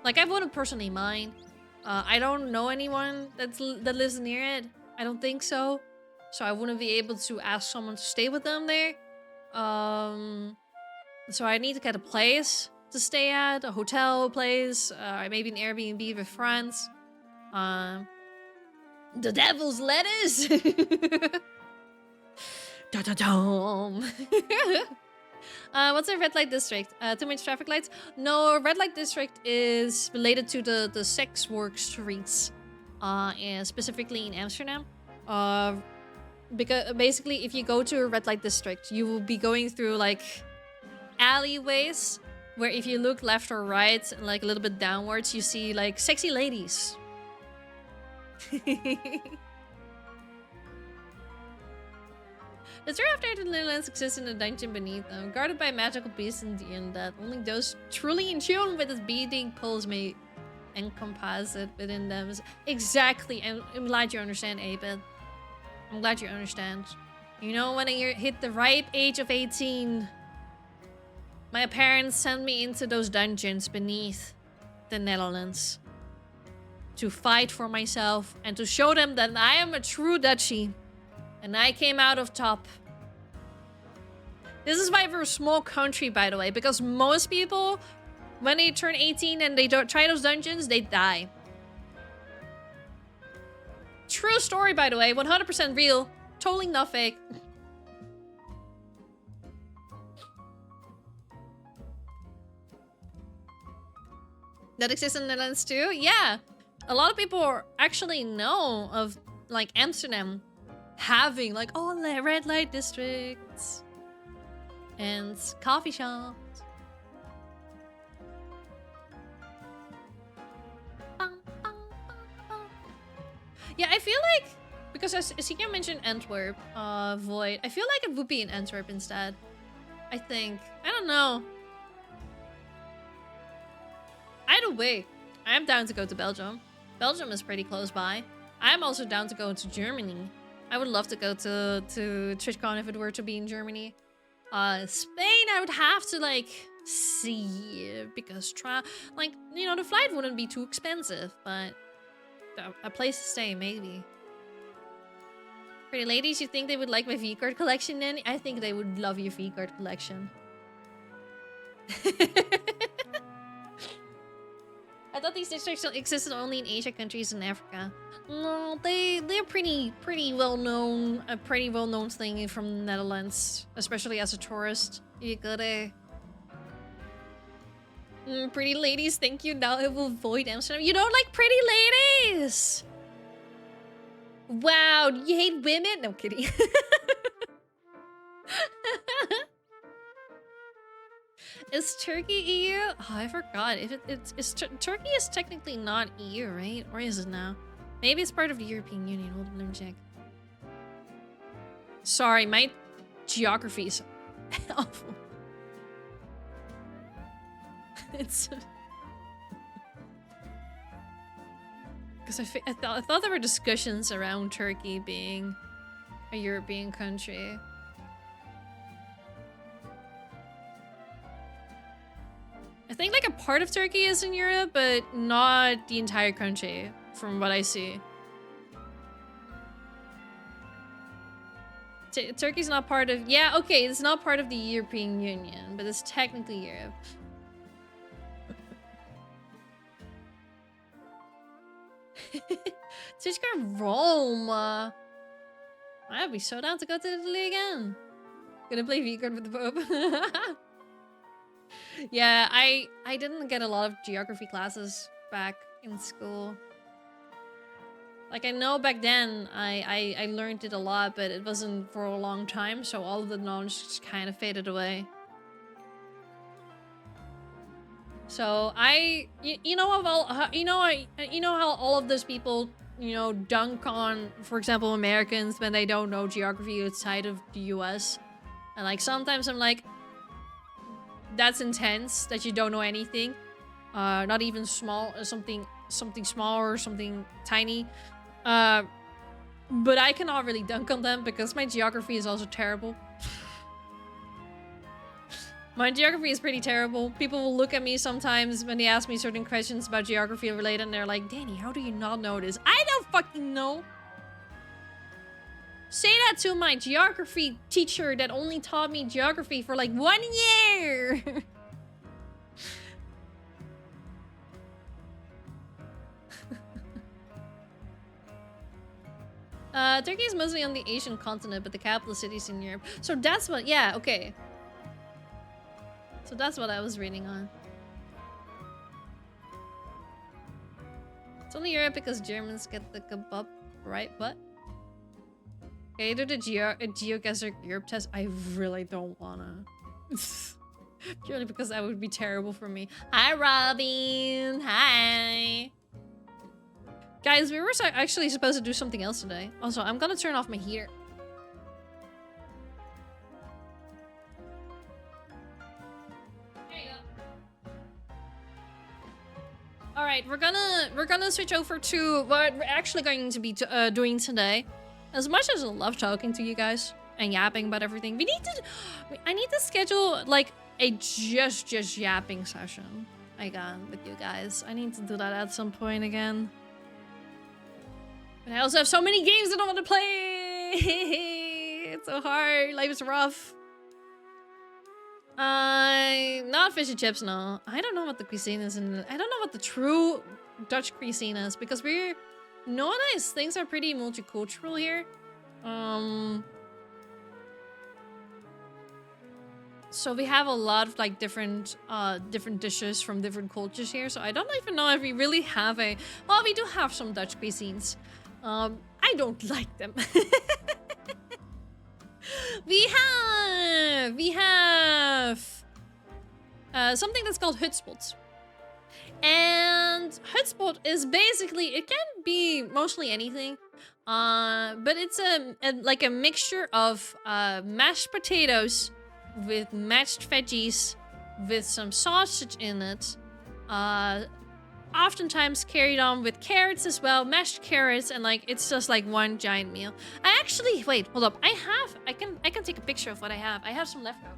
Like, I wouldn't personally mind. I don't know anyone that lives near it. I don't think so. So I wouldn't be able to ask someone to stay with them there. So I need to get a place to stay at, a hotel place, maybe an Airbnb with friends. The devil's lettuce. Da-da-dum. What's a red light district? Too much traffic lights? No, red light district is related to the sex work streets, and specifically in Amsterdam. Because basically, if you go to a red light district, you will be going through like alleyways where if you look left or right, and like a little bit downwards, you see like sexy ladies. The true after the Netherlands exists in a dungeon beneath them, guarded by magical beasts and that only those truly in tune with its beating pulse may encompass it within them. Exactly, and I'm glad you understand, Abed. I'm glad you understand. You know, when I hit the ripe age of 18, my parents sent me into those dungeons beneath the Netherlands to fight for myself and to show them that I am a true Dutchie. And I came out of top. This is why we're a small country, by the way, because most people, when they turn 18 and they don't try those dungeons, they die. True story, by the way, 100% real, totally not fake. That exists in the Netherlands too? Yeah. A lot of people actually know of, like, Amsterdam having, like, oh, red light districts and coffee shops. Yeah, I feel like, because as you mentioned Antwerp, Void, I feel like it would be in Antwerp instead. I think. I don't know. Either way, I am down to go to Belgium. Belgium is pretty close by. I'm also down to go to Germany. I would love to go to TwitchCon if it were to be in Germany. Spain, I would have to, like, see, because, like, you know, the flight wouldn't be too expensive, but a place to stay, maybe. Pretty ladies, you think they would like my V-card collection then? I think they would love your V-card collection. I thought these districts existed only in Asia countries and Africa. No, they're pretty well known, a pretty well known thing from the Netherlands, especially as a tourist. You gotta. Pretty ladies, thank you. Now I will avoid Amsterdam. You don't like pretty ladies? Wow, you hate women? No, kidding. Is Turkey EU? Oh, I forgot. If Turkey is technically not EU, right? Or is it now? Maybe it's part of the European Union. Hold on, let me check. Sorry, my geography is awful. It's because I thought there were discussions around Turkey being a European country. I think like a part of Turkey is in Europe, but not the entire country, from what I see. Turkey's not part of... Yeah, okay, it's not part of the European Union, but it's technically Europe. TwitchCon Rome. I'd be so down to go to Italy again. Gonna play V-card with the Pope. Yeah, I didn't get a lot of geography classes back in school. Like, I know back then I learned it a lot, but it wasn't for a long time, so all of the knowledge just kind of faded away. So you know how all of those people, you know, dunk on, for example, Americans when they don't know geography outside of the US. And like sometimes I'm like, that's intense that you don't know anything. Not even something small or something tiny. But I cannot really dunk on them because my geography is also terrible. My geography is pretty terrible. People will look at me sometimes when they ask me certain questions about geography related and they're like, Danny, how do you not know this? I don't fucking know. Say that to my geography teacher that only taught me geography for like 1 year. Turkey is mostly on the Asian continent, but the capital city's in Europe. So that's what, yeah, okay. So that's what I was reading on. It's only Europe because Germans get the kebab, right? But okay, do the GeoGuessr Europe test. I really don't wanna. Purely because that would be terrible for me. Hi, Robin. Hi. Guys, we were actually supposed to do something else today. Also, I'm gonna turn off my heater. All right, we're gonna switch over to what we're actually going to be doing today. As much as I love talking to you guys and yapping about everything, I need to schedule like a just yapping session again with you guys. I need to do that at some point again. But I also have so many games that I want to play. It's so hard. Life is rough. Not fish and chips, no. I don't know what the cuisine is in I don't know what the true Dutch cuisine is because we're nowadays things are pretty multicultural here. So we have a lot of like different dishes from different cultures here. So I don't even know if we really have well, we do have some Dutch cuisines. I don't like them. We have something that's called hutspot. And hutspot is basically, it can be mostly anything. But it's like a mixture of mashed potatoes with mashed veggies with some sausage in it. Oftentimes carried on with carrots as well, mashed carrots, and like it's just like one giant meal. I actually wait, hold up. I can take a picture of what I have. I have some leftover.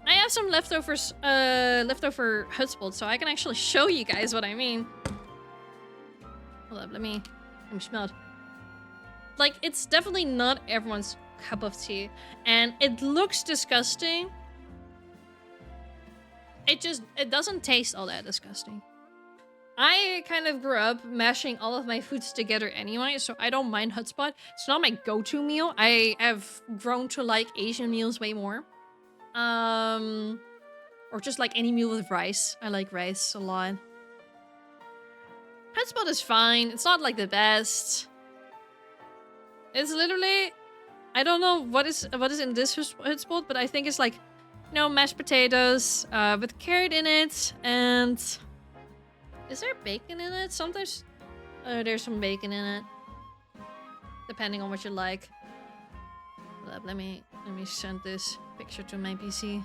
I have some leftovers, leftover hutspot, so I can actually show you guys what I mean. Hold up, let me smell it. Like, it's definitely not everyone's cup of tea, and it looks disgusting. It doesn't taste all that disgusting. I kind of grew up mashing all of my foods together anyway, so I don't mind hutspot. It's not my go-to meal. I have grown to like Asian meals way more. Or just like any meal with rice. I like rice a lot. Hutspot is fine. It's not like the best. It's literally, I don't know what is in this hutspot, but I think it's like, you know, mashed potatoes with carrot in it, and is there bacon in it? Sometimes there's some bacon in it, depending on what you like. Let me send this picture to my PC.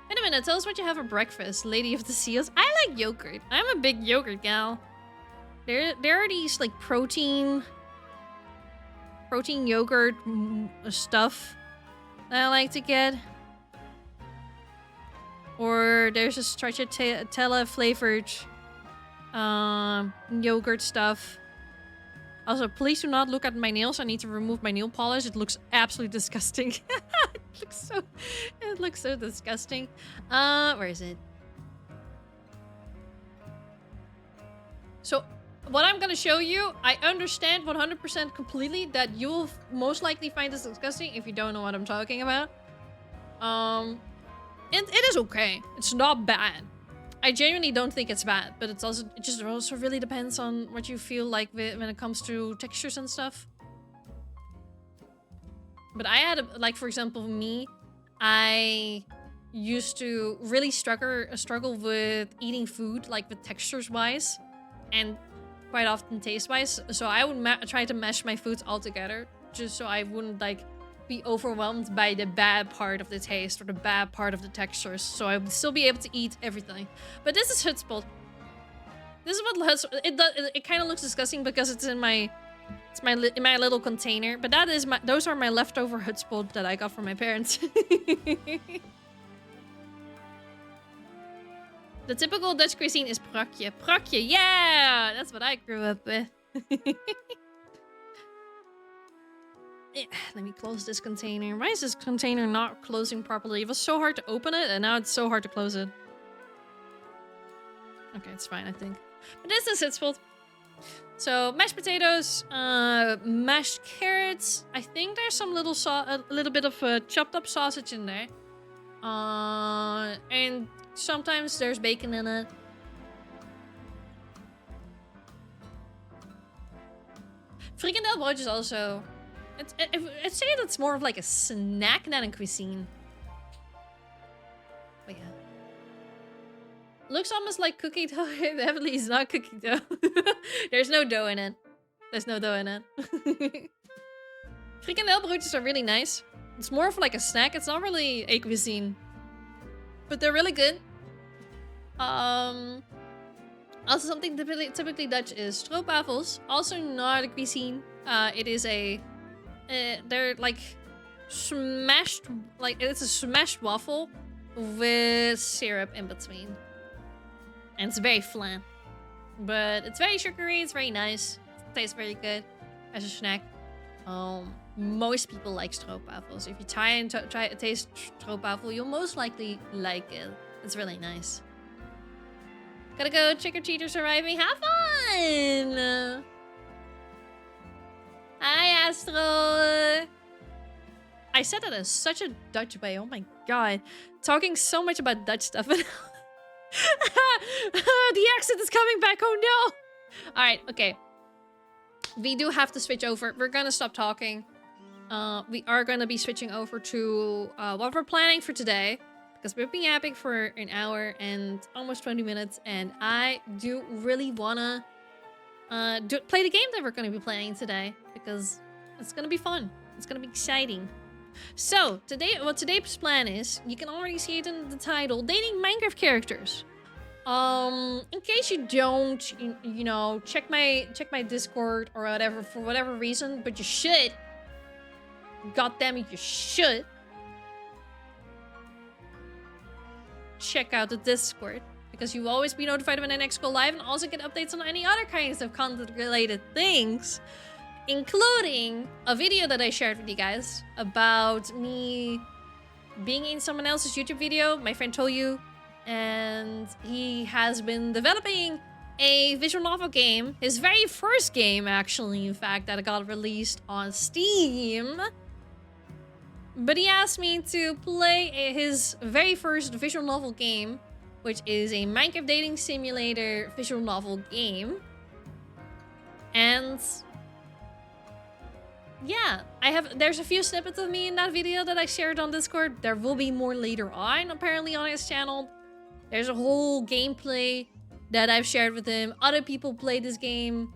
Wait a minute, tell us what you have for breakfast, Lady of the Seals. I like yogurt. I'm a big yogurt gal. There are these like protein yogurt stuff that I like to get. Or there's a stracciatella flavored yogurt stuff. Also, please do not look at my nails. I need to remove my nail polish. It looks absolutely disgusting. It looks so disgusting. Where is it? So what I'm gonna show you, I understand 100% completely that you'll most likely find this disgusting if you don't know what I'm talking about. And it is okay. It's not bad. I genuinely don't think it's bad, but it just also really depends on what you feel like when it comes to textures and stuff. But I had, like, for example, me, I used to really struggle with eating food, like with textures-wise, and quite often taste-wise. So I would try to mash my foods all together, just so I wouldn't, like, be overwhelmed by the bad part of the taste or the bad part of the textures, so I would still be able to eat everything. But this is Hutspot. This is what it kind of looks disgusting because it's in my little container. But that is those are my leftover Hutspot that I got from my parents. The typical Dutch cuisine is prakje. Prakje, yeah, that's what I grew up with. Let me close this container. Why is this container not closing properly? It was so hard to open it, and now it's so hard to close it. Okay, it's fine, I think. But this is its fault. So, mashed potatoes, mashed carrots. I think there's some a little bit of chopped up sausage in there. And sometimes there's bacon in it. Frikandel is also... I'd say that's more of like a snack than a cuisine. But yeah. Looks almost like cookie dough. It definitely is not cookie dough. There's no dough in it. There's no dough in it. Frikandelbroodjes are really nice. It's more of like a snack. It's not really a cuisine. But they're really good. Also something typically Dutch is stroopwafels. Also not a cuisine. It is a... they're like smashed, like it's a smashed waffle with syrup in between. And it's very flan. But it's very sugary, it's very nice. It tastes very good as a snack. Most people like stroopwafels. If you try to taste stroopwafel, you'll most likely like it. It's really nice. Gotta go, trick-or-treaters arriving. Have fun! Hi, Astro! I said that in such a Dutch way. Oh my god. Talking so much about Dutch stuff. The accent is coming back. Oh no! Alright, okay. We do have to switch over. We're gonna stop talking. We are gonna be switching over to what we're planning for today. Because we've been yapping for an hour and almost 20 minutes. And I do really wanna play the game that we're going to be playing today, because it's going to be fun. It's going to be exciting. So, what today's plan is, you can already see it in the title, dating Minecraft characters. In case you don't, you know, check my Discord or whatever for whatever reason, but you should. God damn it, you should. Check out the Discord. Because you will always be notified when I next go live and also get updates on any other kinds of content-related things. Including a video that I shared with you guys about me being in someone else's YouTube video, my friend Toyu. And he has been developing a visual novel game. His very first game, actually, in fact, that got released on Steam. But he asked me to play his very first visual novel game, which is a Minecraft dating simulator visual novel game. And yeah, there's a few snippets of me in that video that I shared on Discord. There will be more later on, apparently, on his channel. There's a whole gameplay that I've shared with him. Other people play this game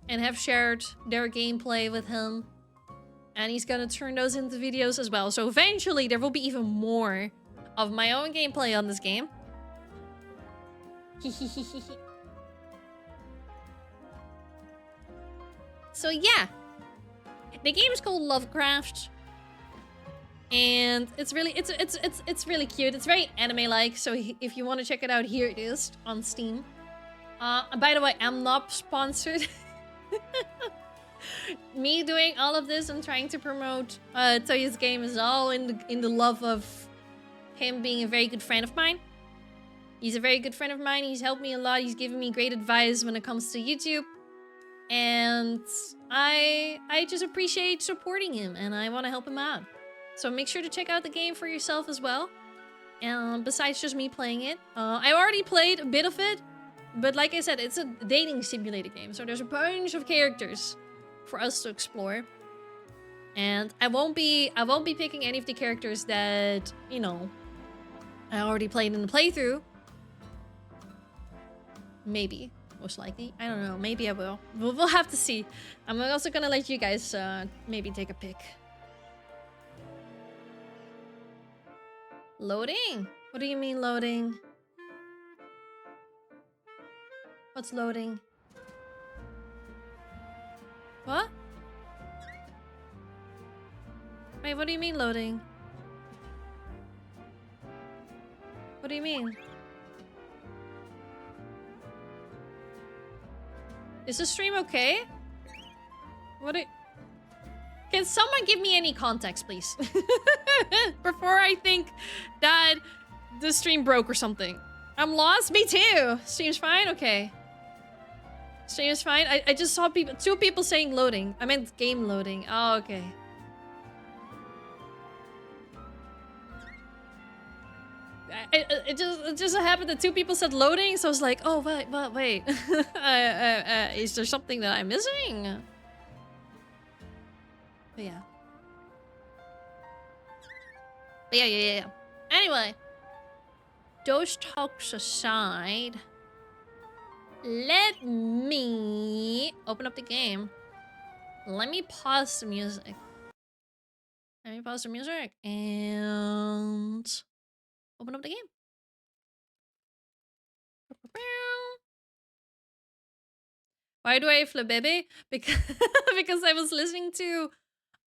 and have shared their gameplay with him. And he's gonna turn those into videos as well. So eventually there will be even more of my own gameplay on this game. So yeah, the game is called Lovecraft, and it's really cute. It's very anime-like. So if you want to check it out, here it is on Steam. By the way, I'm not sponsored. Me doing all of this and trying to promote Toyu's game is all in the love of him being a very good friend of mine. He's a very good friend of mine. He's helped me a lot. He's given me great advice when it comes to YouTube. And I just appreciate supporting him, and I want to help him out. So make sure to check out the game for yourself as well. Besides just me playing it. I already played a bit of it, but like I said, it's a dating simulator game. So there's a bunch of characters for us to explore. And I won't be picking any of the characters that, you know, I already played in the playthrough. Maybe. Most likely. I don't know. Maybe I will. We'll have to see. I'm also gonna let you guys maybe take a pick. Loading? What do you mean loading? What's loading? What? Wait, what do you mean loading? What do you mean? Is the stream okay? Can someone give me any context, please? Before I think that the stream broke or something. I'm lost? Me too! Stream's fine? Okay. Stream is fine? I just saw two people saying loading. I meant game loading. Oh, okay. It just happened that two people said loading, so I was like, oh, wait. Is there something that I'm missing? But yeah. But yeah. Anyway. Those talks aside, let me open up the game. Let me pause the music. Let me pause the music and open up the game. Why do I flip baby? Because because I was listening to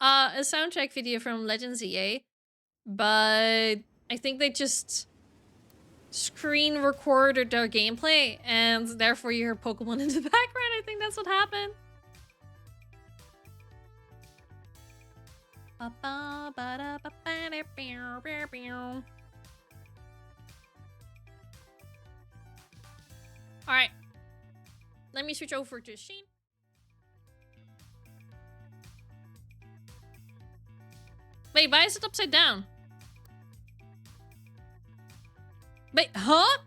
a soundtrack video from Legends EA, but I think they just screen recorded their gameplay, and therefore you hear Pokemon in the background. I think that's what happened. Alright. Let me switch over to Sheen. Wait, why is it upside down? Wait, huh?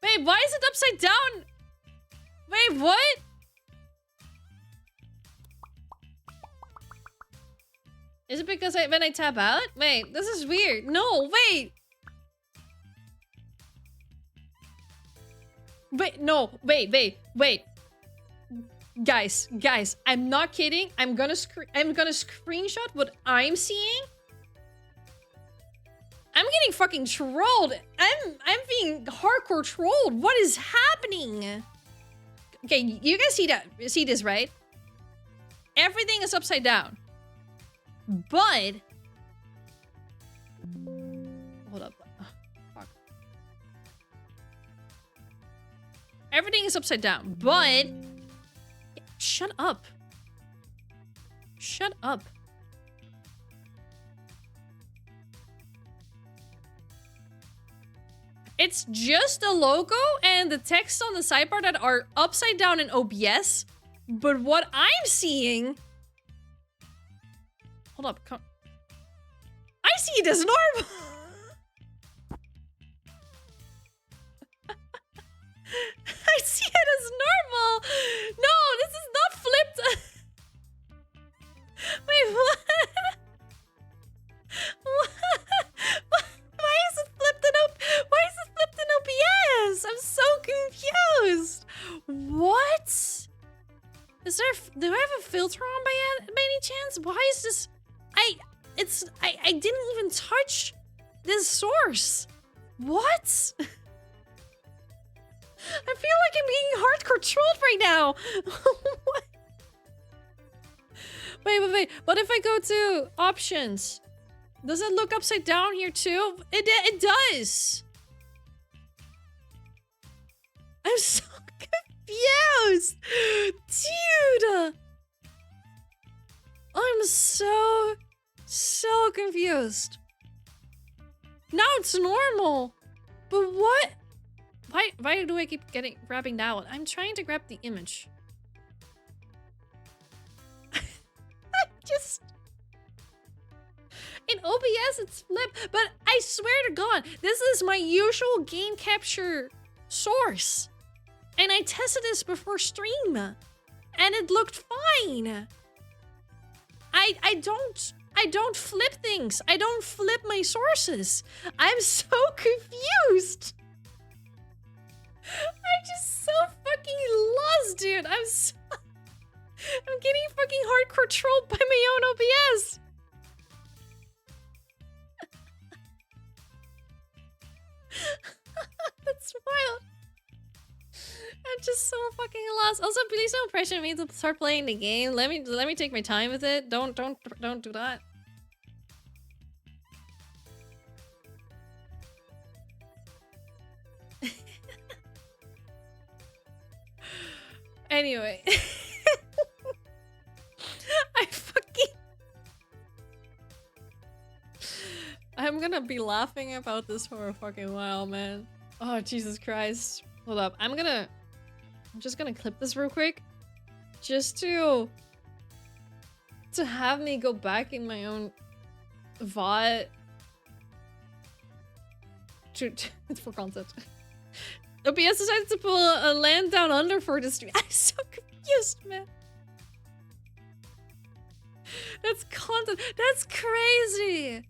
Wait, why is it upside down? Wait, what? Is it because when I tap out? Wait, this is weird. No, wait. Wait, no, wait. Guys, I'm not kidding. I'm gonna screenshot what I'm seeing. I'm getting fucking trolled. I'm being hardcore trolled. What is happening? Okay, you guys see this, right? Everything is upside down. But hold up. Fuck. Everything is upside down, but shut up. Shut up. It's just the logo and the text on the sidebar that are upside down in OBS. But what I'm seeing... Hold up. I see it as normal. I see it as normal. No, this is not flipped. Wait, what? What? Why is it flipped in Why is it flipped in OBS? I'm so confused. What? Do I have a filter on by any chance? Why is this? I didn't even touch this source. What? I feel like I'm being hardcore trolled right now. What? Wait. What if I go to options? Does it look upside down here too? It does. I'm so confused. Dude. I'm so confused. Now it's normal. But what? Why do I keep grabbing that one? I'm trying to grab the image. I just... In OBS, it's flipped. But I swear to God, this is my usual game capture source. And I tested this before stream. And it looked fine. I don't flip things. I don't flip my sources. I'm so confused. I'm just so fucking lost, dude. I'm getting fucking hardcore trolled by my own OBS. That's wild. I'm just so fucking lost. Also, please don't pressure me to start playing the game. Let me take my time with it. Don't do that. Anyway. I'm gonna be laughing about this for a fucking while, man. Oh, Jesus Christ. Hold up. I'm just gonna clip this real quick. Just to have me go back in my own VOD. For content. OBS decided to pull a Land Down Under for the stream. I'm so confused, man. That's content. That's crazy.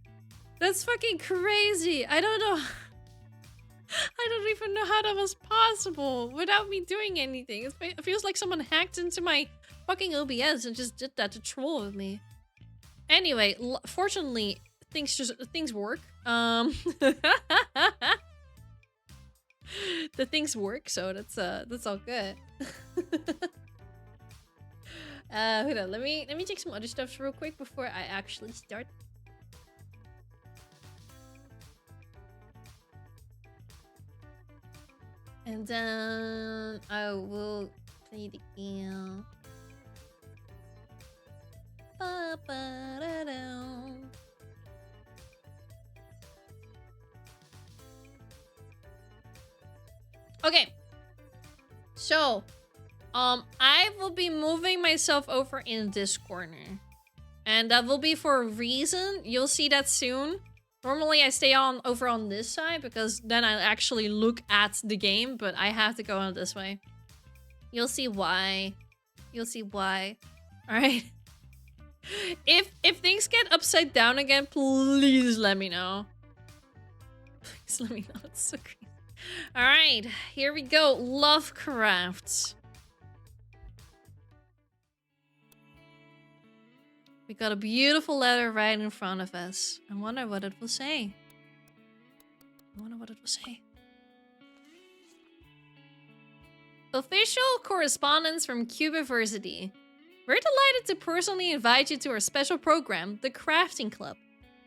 That's fucking crazy. I don't know. I don't even know how that was possible without me doing anything. It feels like someone hacked into my fucking OBS and just did that to troll with me. Anyway, fortunately, things work. The things work, so that's all good. Hold on, let me check some other stuff real quick before I actually start. And then I will play the game. Okay. So, I will be moving myself over in this corner. And that will be for a reason. You'll see that soon. Normally I stay over on this side because then I actually look at the game, but I have to go on this way. You'll see why. You'll see why. Alright. If things get upside down again, please let me know. Please let me know. It's so crazy. Alright, here we go. Lovecraft. We got a beautiful letter right in front of us. I wonder what it will say. Official correspondence from Cubiversity. We're delighted to personally invite you to our special program, the Crafting Club.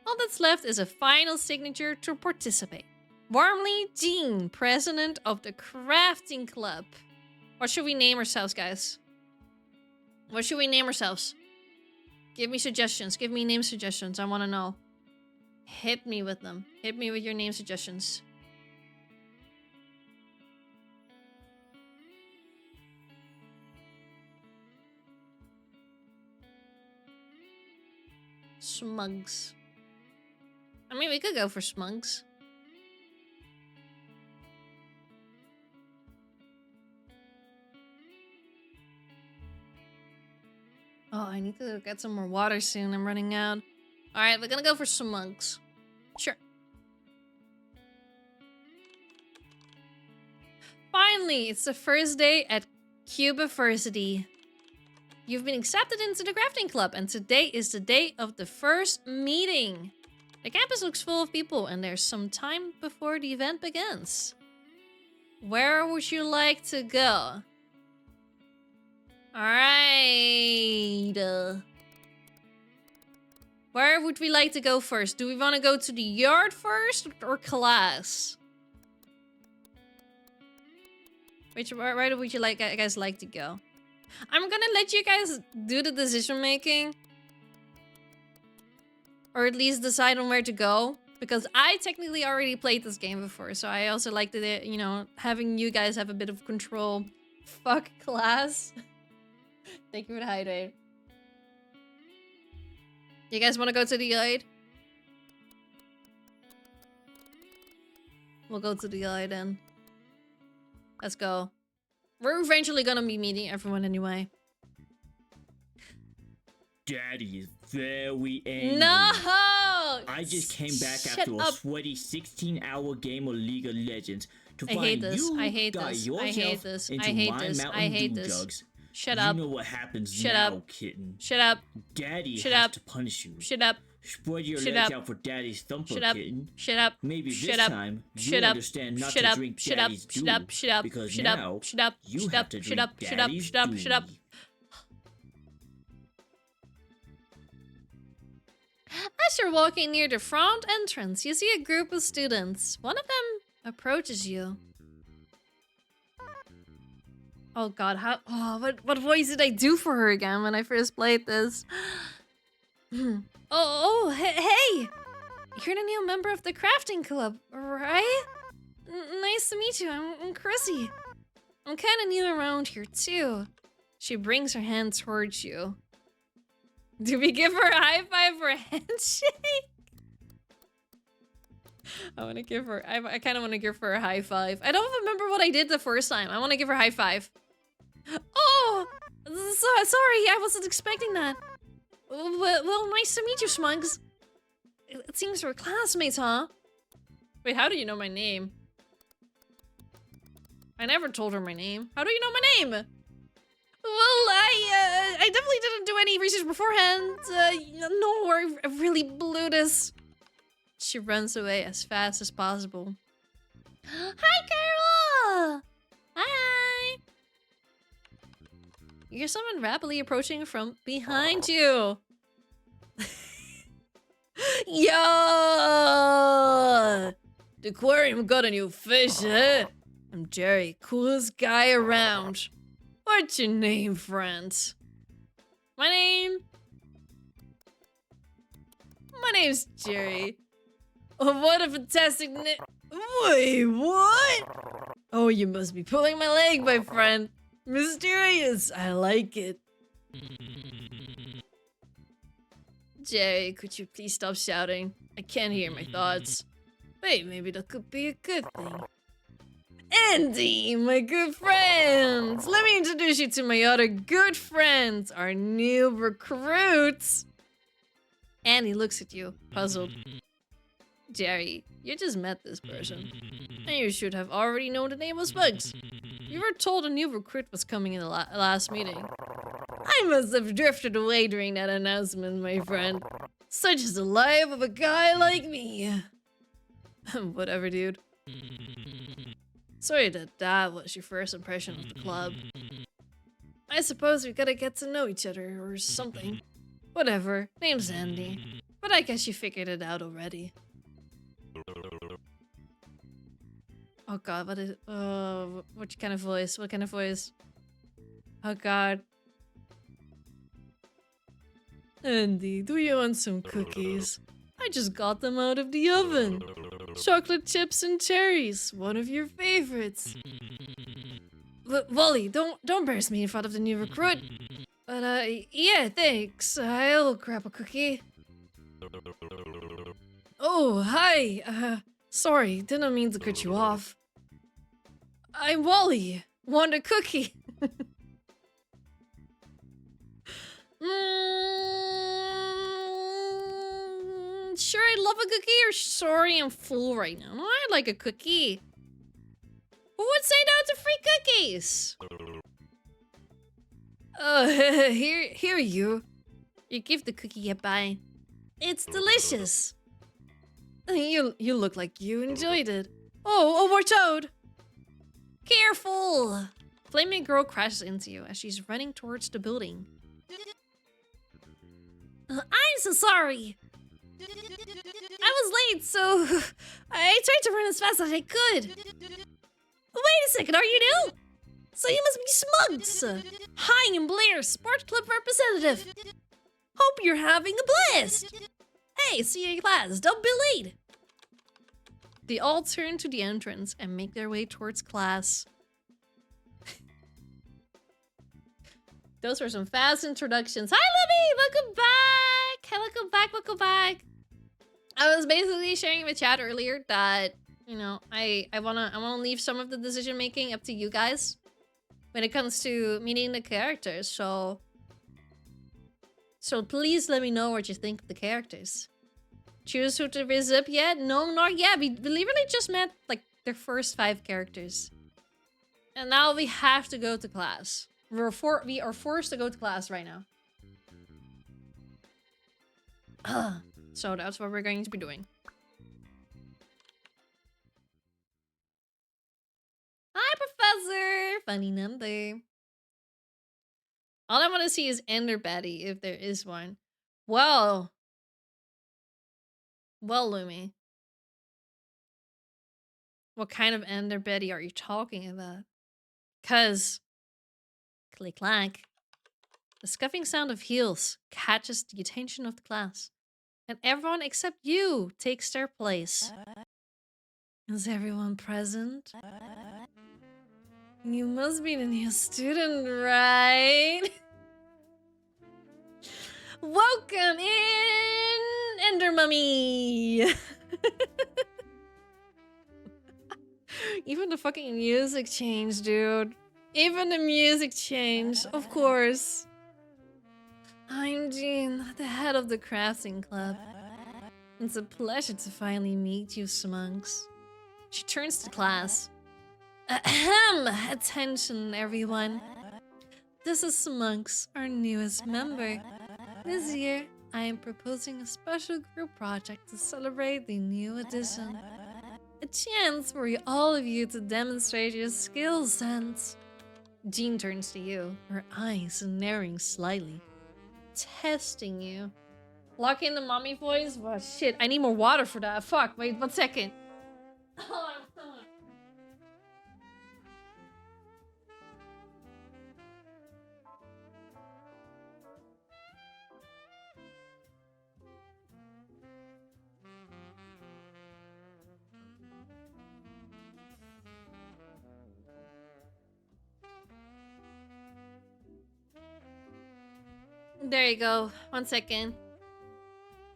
All that's left is a final signature to participate. Warmly, Jean, president of the Crafting Club. What should we name ourselves, guys? What should we name ourselves? Give me suggestions. Give me name suggestions. I want to know. Hit me with them. Hit me with your name suggestions. Smugs. I mean, we could go for Smugs. Oh, I need to get some more water soon. I'm running out. Alright, we're gonna go for Smugs. Sure. Finally, it's the first day at Cubiversity. You've been accepted into the Crafting Club, and today is the day of the first meeting. The campus looks full of people, and there's some time before the event begins. Where would you like to go? Alright. Where would we like to go first? Do we want to go to the yard first or class? Where would you guys like to go? I'm gonna let you guys do the decision making. Or at least decide on where to go. because I technically already played this game before, so I also like the, you know, having you guys have a bit of control. Fuck class. Thank you for the hydrate. You guys want to go to the Ide? We'll go to the Ide then. Let's go. We're eventually gonna be meeting everyone anyway. Daddy is very angry. No! I just came back Shut after a up. sweaty 16-hour game of League of Legends to I find hate this. you I hate got this. yourself I hate this. into I hate my this. Mountain I hate Dew this. jugs. Shut You up. know what happens Shut now, up. kitten. Shut up. Daddy Shut has up. to punish you. Shut up. Spread your Shut legs up. out for Daddy's thumper, Shut up. kitten. Shut up. Maybe Shut this up. time Shut you'll up. understand not Shut to up. drink Shut up. Daddy's Shut up. dew, Shut up. because Shut now up. Shut up. you Shut have up. to Shut drink up. Shut up. Daddy's Shut up. Shut up. dew. As you're walking near the front entrance, you see a group of students. One of them approaches you. Oh god, how— what voice did I do for her again when I first played this? Hey! You're the new member of the crafting club, right? Nice to meet you, I'm Chrissy. I'm kinda new around here too. She brings her hand towards you. Do we give her a high five or a handshake? I want to give her— I kind of want to give her a high five. I don't remember what I did the first time. I want to give her a high five. Oh! Sorry, I wasn't expecting that. Well, nice to meet you, Smugs. It seems we're classmates, huh? Wait, how do you know my name? I never told her my name. How do you know my name? Well, I definitely didn't do any research beforehand. No, I really blew this. She runs away as fast as possible. Hi, Carol! Hi! You're someone rapidly approaching from behind you. Yo! The aquarium got a new fish, eh? I'm Jerry, coolest guy around. What's your name, friend? My name's Jerry. Oh, what a fantastic name. Wait, what? Oh, you must be pulling my leg, my friend. Mysterious, I like it. Jerry, could you please stop shouting? I can't hear my thoughts. Wait, maybe that could be a good thing. Andy, my good friends! Let me introduce you to my other good friends, our new recruits. Andy looks at you, puzzled. Jerry, you just met this person, and you should have already known the name was Bugs. You were told a new recruit was coming in the last meeting. I must have drifted away during that announcement, my friend. Such is the life of a guy like me. Whatever, dude. Sorry that was your first impression of the club. I suppose we gotta get to know each other or something. Whatever, name's Andy. But I guess you figured it out already. Oh god, what is— what kind of voice? What kind of voice? Oh god. Andy, do you want some cookies? I just got them out of the oven. Chocolate chips and cherries, one of your favorites. Wally, don't embarrass me in front of the new recruit. But yeah, thanks. I'll grab a cookie. Oh, hi. Sorry, didn't mean to cut you off. I'm Wally. Want a cookie? Sure, I'd love a cookie, or sorry, I'm full right now. I'd like a cookie. Who would say no to free cookies? Here you. You give the cookie a bite. It's delicious. You look like you enjoyed it. Oh, watch out! Careful! Flaming girl crashes into you as she's running towards the building. I'm so sorry. I was late, so I tried to run as fast as I could. Wait a second, are you new? So you must be Smugs. Hi, I'm Blair, Sports Club representative. Hope you're having a blast. Hey, see you in class. Don't be late. They all turn to the entrance and make their way towards class. Those were some fast introductions. Hi, Libby! Welcome back! Hey, welcome back, welcome back. I was basically sharing in the chat earlier that, you know, I wanna leave some of the decision making up to you guys when it comes to meeting the characters. So please let me know what you think of the characters. Choose who to raise up yet? No, not yet. We literally just met like their first 5 characters. And now we have to go to class. We are forced to go to class right now. So that's what we're going to be doing. Hi, Professor! Funny number. All I want to see is Ender Betty, if there is one. Well, Lumi. What kind of Ender Betty are you talking about? Cause, click clack, the scuffing sound of heels catches the attention of the class, and everyone except you takes their place. Is everyone present? You must be the new student, right? Welcome in, Ender Mummy! Even the fucking music changed, dude. Even the music changed, of course. I'm Jean, the head of the crafting club. It's a pleasure to finally meet you, Smunks. She turns to class. Ahem! Attention, everyone. This is Smunks, our newest member. This year, I am proposing a special group project to celebrate the new addition. A chance for all of you to demonstrate your skills and... Jean turns to you, her eyes narrowing slightly. Testing you. Lock in the mommy voice? What shit, I need more water for that. Fuck, wait 1 second. There you go. 1 second.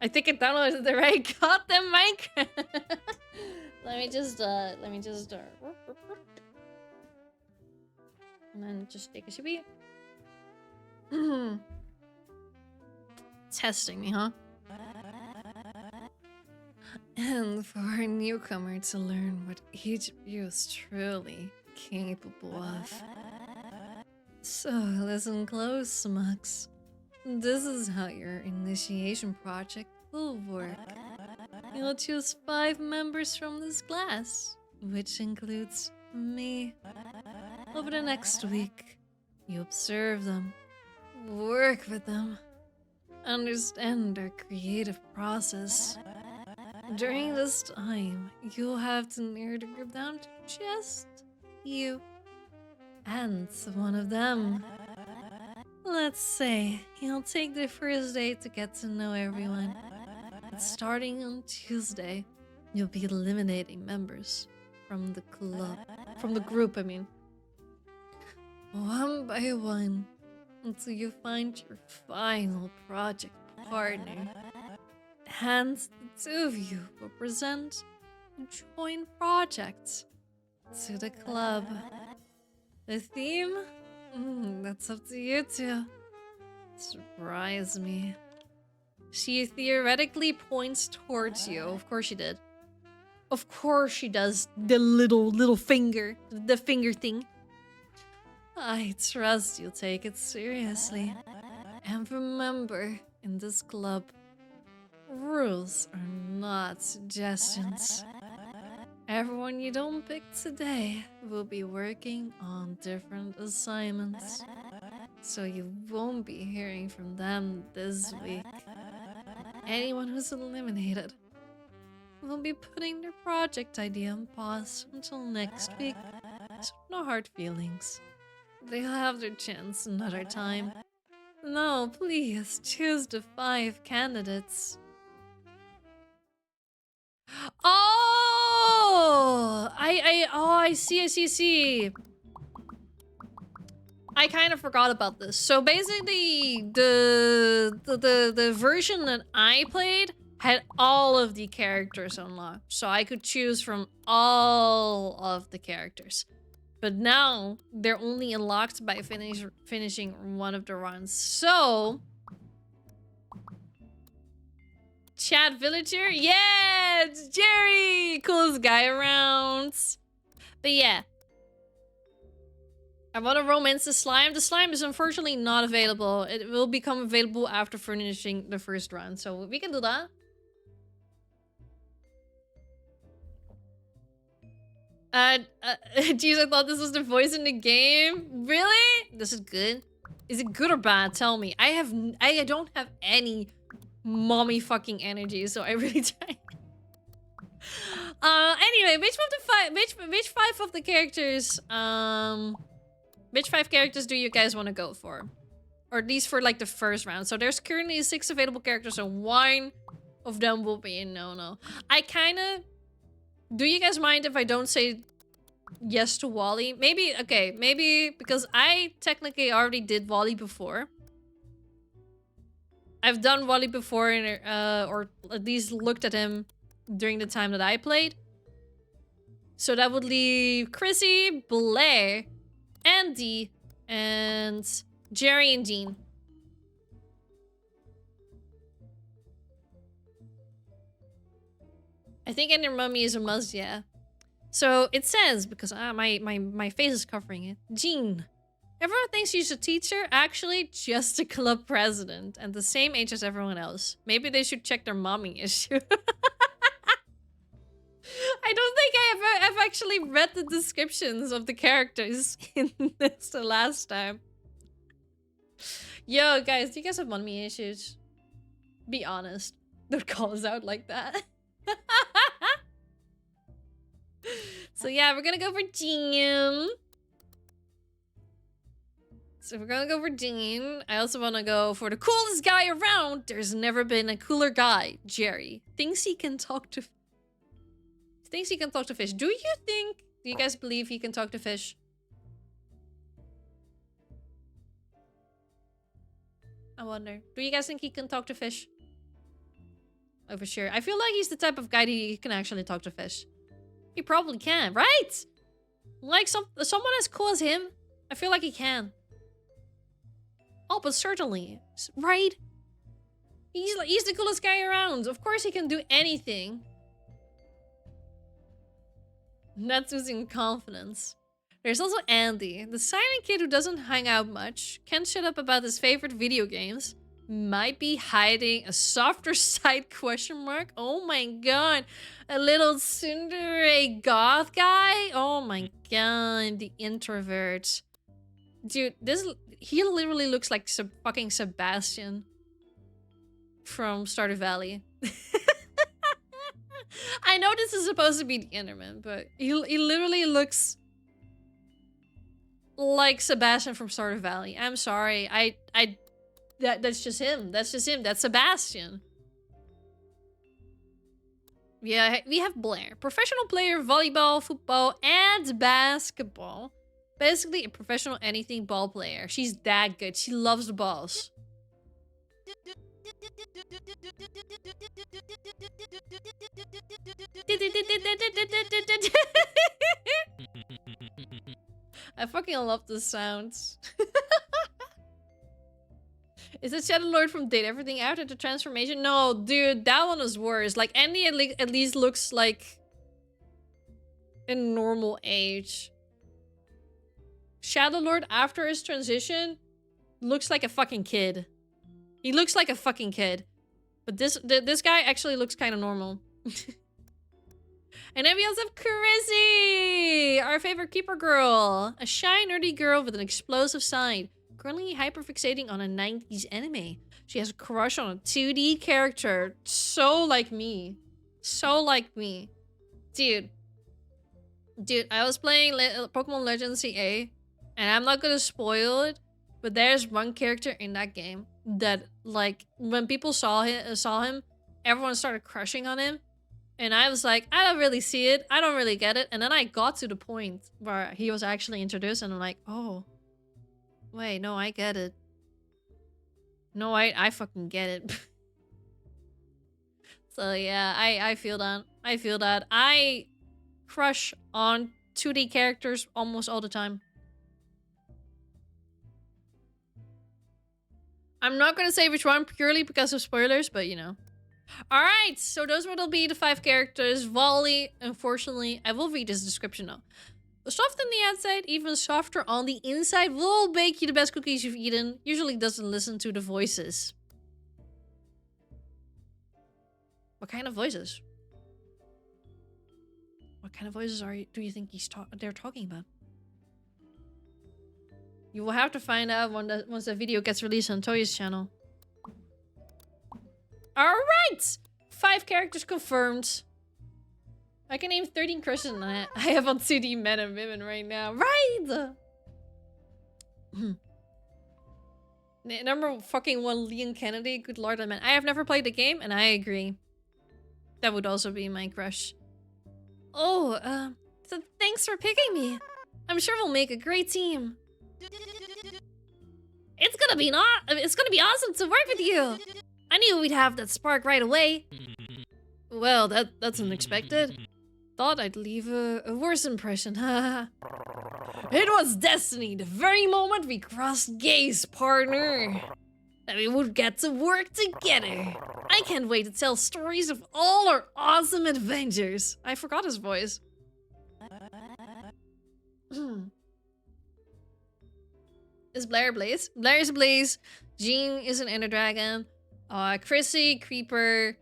I think it downloaded the right goddamn Minecraft. let me just and then just take a shippy. Testing me, huh? And for a newcomer to learn what each of you is truly capable of. So listen close, Smux. This is how your initiation project will work. You'll choose 5 members from this class, which includes me. Over the next week, you observe them, work with them, understand their creative process. During this time, you'll have to narrow the group down to just you and one of them. Let's say you'll take the first day to get to know everyone. But starting on Tuesday, you'll be eliminating members from the group, I mean. One by one, until you find your final project partner. Hence, the 2 of you will present a joint project to the club. The theme? That's up to you two. Surprise me. She theoretically points towards you. Of course she did. Of course she does. The little finger. The finger thing. I trust you'll take it seriously. And remember, in this club, rules are not suggestions. Everyone you don't pick today will be working on different assignments, so you won't be hearing from them this week. Anyone who's eliminated will be putting their project idea on pause until next week, so no hard feelings. They'll have their chance another time. No, please, choose the 5 candidates. Oh! I see. I kind of forgot about this. So basically, the version that I played had all of the characters unlocked. So I could choose from all of the characters. But now, they're only unlocked by finishing one of the runs. So... Chat Villager? Yeah! It's Jerry! Coolest guy around. But yeah. I want to romance the slime. The slime is unfortunately not available. It will become available after finishing the first run. So we can do that. Jeez, I thought this was the voice in the game. Really? This is good. Is it good or bad? Tell me. I don't have any mommy fucking energy, so I really try. Anyway, which five of the characters, which 5 characters do you guys want to go for? Or at least for like the first round. So there's currently 6 available characters, so 1 of them will be a no-no. I kinda... Do you guys mind if I don't say yes to Wally? Maybe, okay, maybe because I technically already did Wally before. I've done Wally before, or at least looked at him during the time that I played. So that would leave Chrissy, Blair, Andy, and Jerry and Dean. I think Ender Mummy is a must, yeah. So it says, because my face is covering it, Jean. Everyone thinks she's a teacher, actually just a club president and the same age as everyone else. Maybe they should check their mommy issue. I don't think I've actually read the descriptions of the characters in this the last time. Yo, guys, do you guys have mommy issues? Be honest. Don't call us out like that. So yeah, we're gonna go for Jean. So we're gonna go for Dean. I also want to go for the coolest guy around. There's never been a cooler guy. Jerry thinks he can talk to... Thinks he can talk to fish. Do you guys believe he can talk to fish? I wonder. Do you guys think he can talk to fish? Oh, for sure. I feel like he's the type of guy that can actually talk to fish. He probably can, right? Like someone as cool as him. I feel like he can. Oh, but certainly, right? He's the coolest guy around. Of course he can do anything. That's losing confidence. There's also Andy, the silent kid who doesn't hang out much, can't shut up about his favorite video games, might be hiding a softer side question mark. Oh my god, a little tsundere goth guy. Oh my god, the introvert. Dude, he literally looks like fucking Sebastian from Stardew Valley. I know this is supposed to be the Enderman, but he literally looks like Sebastian from Stardew Valley. I'm sorry. That's just him. That's just him. That's Sebastian. Yeah, we have Blair. Professional player, volleyball, football, and basketball. Basically a professional anything ball player. She's that good. She loves the balls. I fucking love the sounds. Is it Shadow Lord from Date Everything Out at the transformation? No, dude, that one was worse. Like, Andy at least looks like a normal age. Shadow Lord, after his transition, looks like a fucking kid. He looks like a fucking kid. But this guy actually looks kind of normal. And then we also have Chrissy, our favorite keeper girl. A shy, nerdy girl with an explosive side. Currently hyperfixating on a 90s anime. She has a crush on a 2D character. So like me. So like me. Dude, I was playing Pokemon Legends CA. And I'm not gonna spoil it. But there's one character in that game that, like, when people saw him, everyone started crushing on him. And I was like, I don't really see it. I don't really get it. And then I got to the point where he was actually introduced and I'm like, oh, wait, no, I get it. No, I fucking get it. So yeah, I feel that. I feel that. I crush on 2D characters almost all the time. I'm not gonna say which one purely because of spoilers, but you know. Alright, so those will be the 5 characters. Wally, unfortunately, I will read his description now. Soft on the outside, even softer on the inside, will bake you the best cookies you've eaten. Usually doesn't listen to the voices. What kind of voices? What kind of voices do you think they're talking about? You will have to find out once the video gets released on Toya's channel. Alright! 5 characters confirmed. I can name 13 crushes and I have on 2D men and women right now. Right! Number fucking 1, Leon Kennedy. Good lord, man. I have never played the game and I agree. That would also be my crush. Oh, so thanks for picking me. I'm sure we'll make a great team. It's gonna be awesome to work with you. I knew we'd have that spark right away. Well, that's unexpected. Thought I'd leave a worse impression. It was destiny, the very moment we crossed gaze, partner. That we would get to work together. I can't wait to tell stories of all our awesome adventures. I forgot his voice. Is Blair Blaze? Blair is Blaze. Jean is an Ender Dragon. Chrissy, Creeper.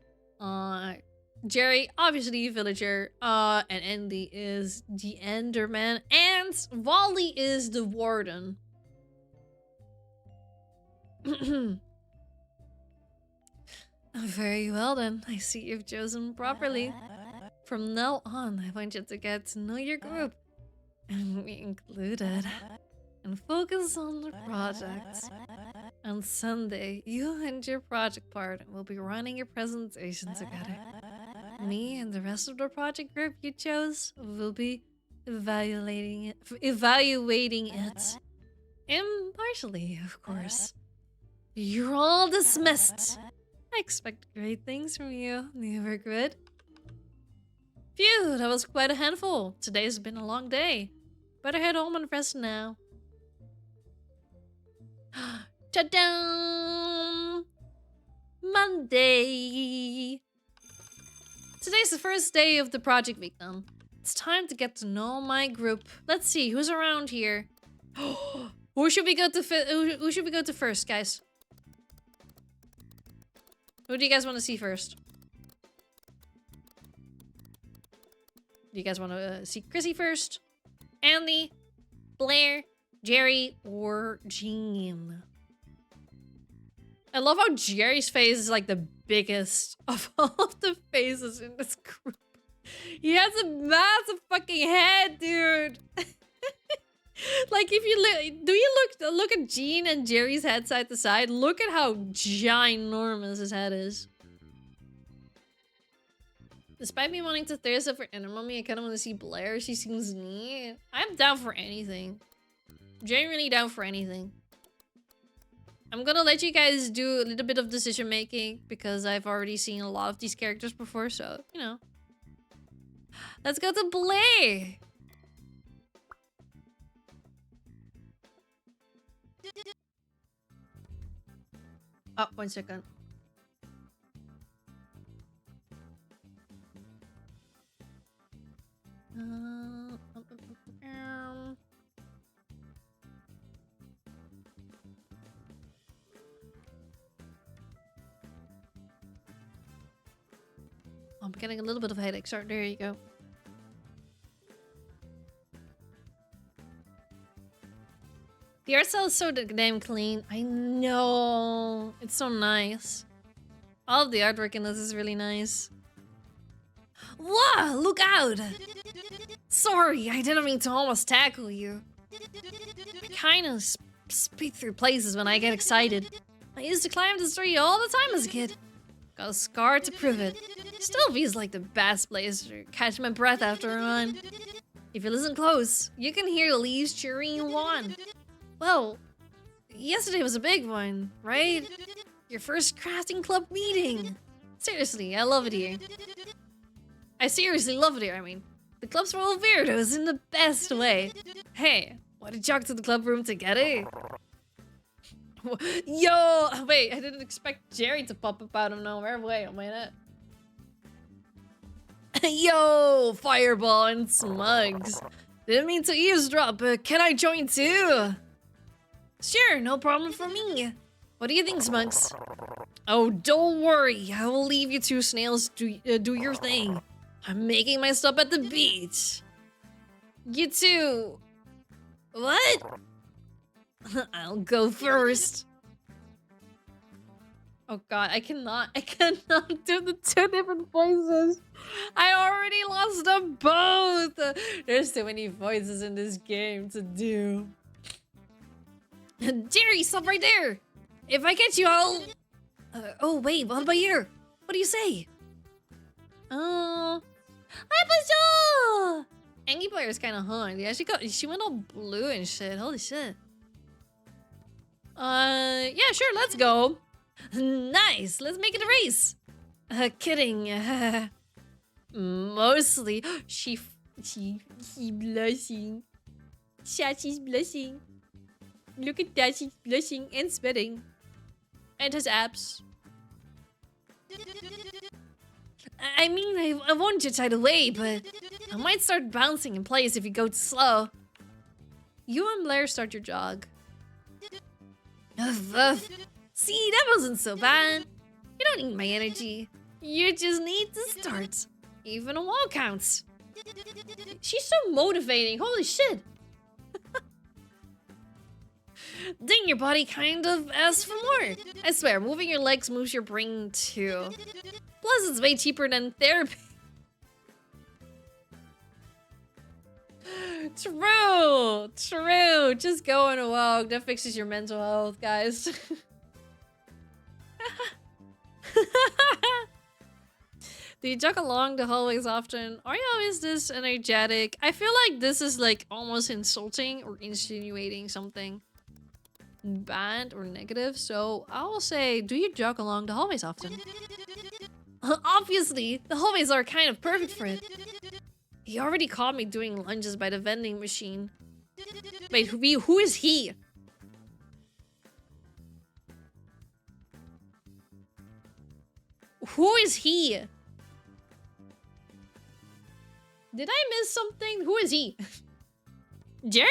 Jerry, obviously Villager. And Andy is the Enderman. And Wally is the Warden. Very well then. I see you've chosen properly. From now on, I want you to get to know your group. And me included. And focus on the project. On Sunday, you and your project partner will be running your presentation together. Me and the rest of the project group you chose will be evaluating it. Impartially, of course. You're all dismissed. I expect great things from you. You were good. Phew, that was quite a handful. Today's been a long day. Better head home and rest now. Ta-da! Monday! Today's the first day of the project week then. It's time to get to know my group. Let's see, who's around here? Who should we go to first, guys? Who do you guys want to see first? Do you guys want to see Chrissy first? Andy, Blair, Jerry, or Jean? I love how Jerry's face is like the biggest of all of the faces in this group. He has a massive fucking head, dude. Like if you look at Jean and Jerry's head side to side, look at how ginormous his head is. Despite me wanting to thirst up for Ender Mummy, I kind of want to see Blair. She seems neat. I'm down for anything. Genuinely down for anything. I'm gonna let you guys do a little bit of decision making because I've already seen a lot of these characters before, so, you know. Let's go to Blair! Oh, 1 second. I'm getting a little bit of a headache. Sorry, there you go. The art style is so damn clean. I know. It's so nice. All of the artwork in this is really nice. Whoa! Look out! Sorry, I didn't mean to almost tackle you. I kind of speed through places when I get excited. I used to climb this tree all the time as a kid. Got a scar to prove it. Still feels like the best place to catch my breath after a run. If you listen close, you can hear the leaves cheering you on. Well, yesterday was a big one, right? Your first crafting club meeting. Seriously, I love it here. I seriously love it here, I mean. The club's full of weirdos in the best way. Hey, want to jog to the club room together? Yo! Wait, I didn't expect Jerry to pop up out of nowhere. Wait a minute. Yo! Fireball and Smugs. Didn't mean to eavesdrop, but can I join too? Sure, no problem for me. What do you think, Smugs? Oh, don't worry. I will leave you two snails do your thing. I'm making my stop at the beach. You two. What? I'll go first. Oh god, I cannot do the two different voices. I already lost them both. There's so many voices in this game to do. Jerry, stop right there. If I catch you, I'll... oh wait, what about here? What do you say? Oh... Angie player is kind of hard. Yeah, she went all blue and shit. Holy shit. Yeah, sure, let's go. Nice, let's make it a race. Kidding. Mostly. He blushing. Chachi's blushing. Look at that, she's blushing and sweating. And has abs. I mean, I won't judge either way, but I might start bouncing in place if you go too slow. You and Blair start your jog. See, that wasn't so bad. You don't need my energy. You just need to start. Even a wall counts. She's so motivating. Holy shit. Dang, your body kind of asks for more. I swear, moving your legs moves your brain too. Plus, it's way cheaper than therapy. True, true. Just go on a walk. That fixes your mental health, guys. Do you jog along the hallways often? Are you always this energetic? I feel like this is like almost insulting or insinuating something bad or negative. So I'll say, do you jog along the hallways often? Obviously, the hallways are kind of perfect for it. He already caught me doing lunges by the vending machine. Wait, who is he? Who is he? Did I miss something? Who is he? Jerry?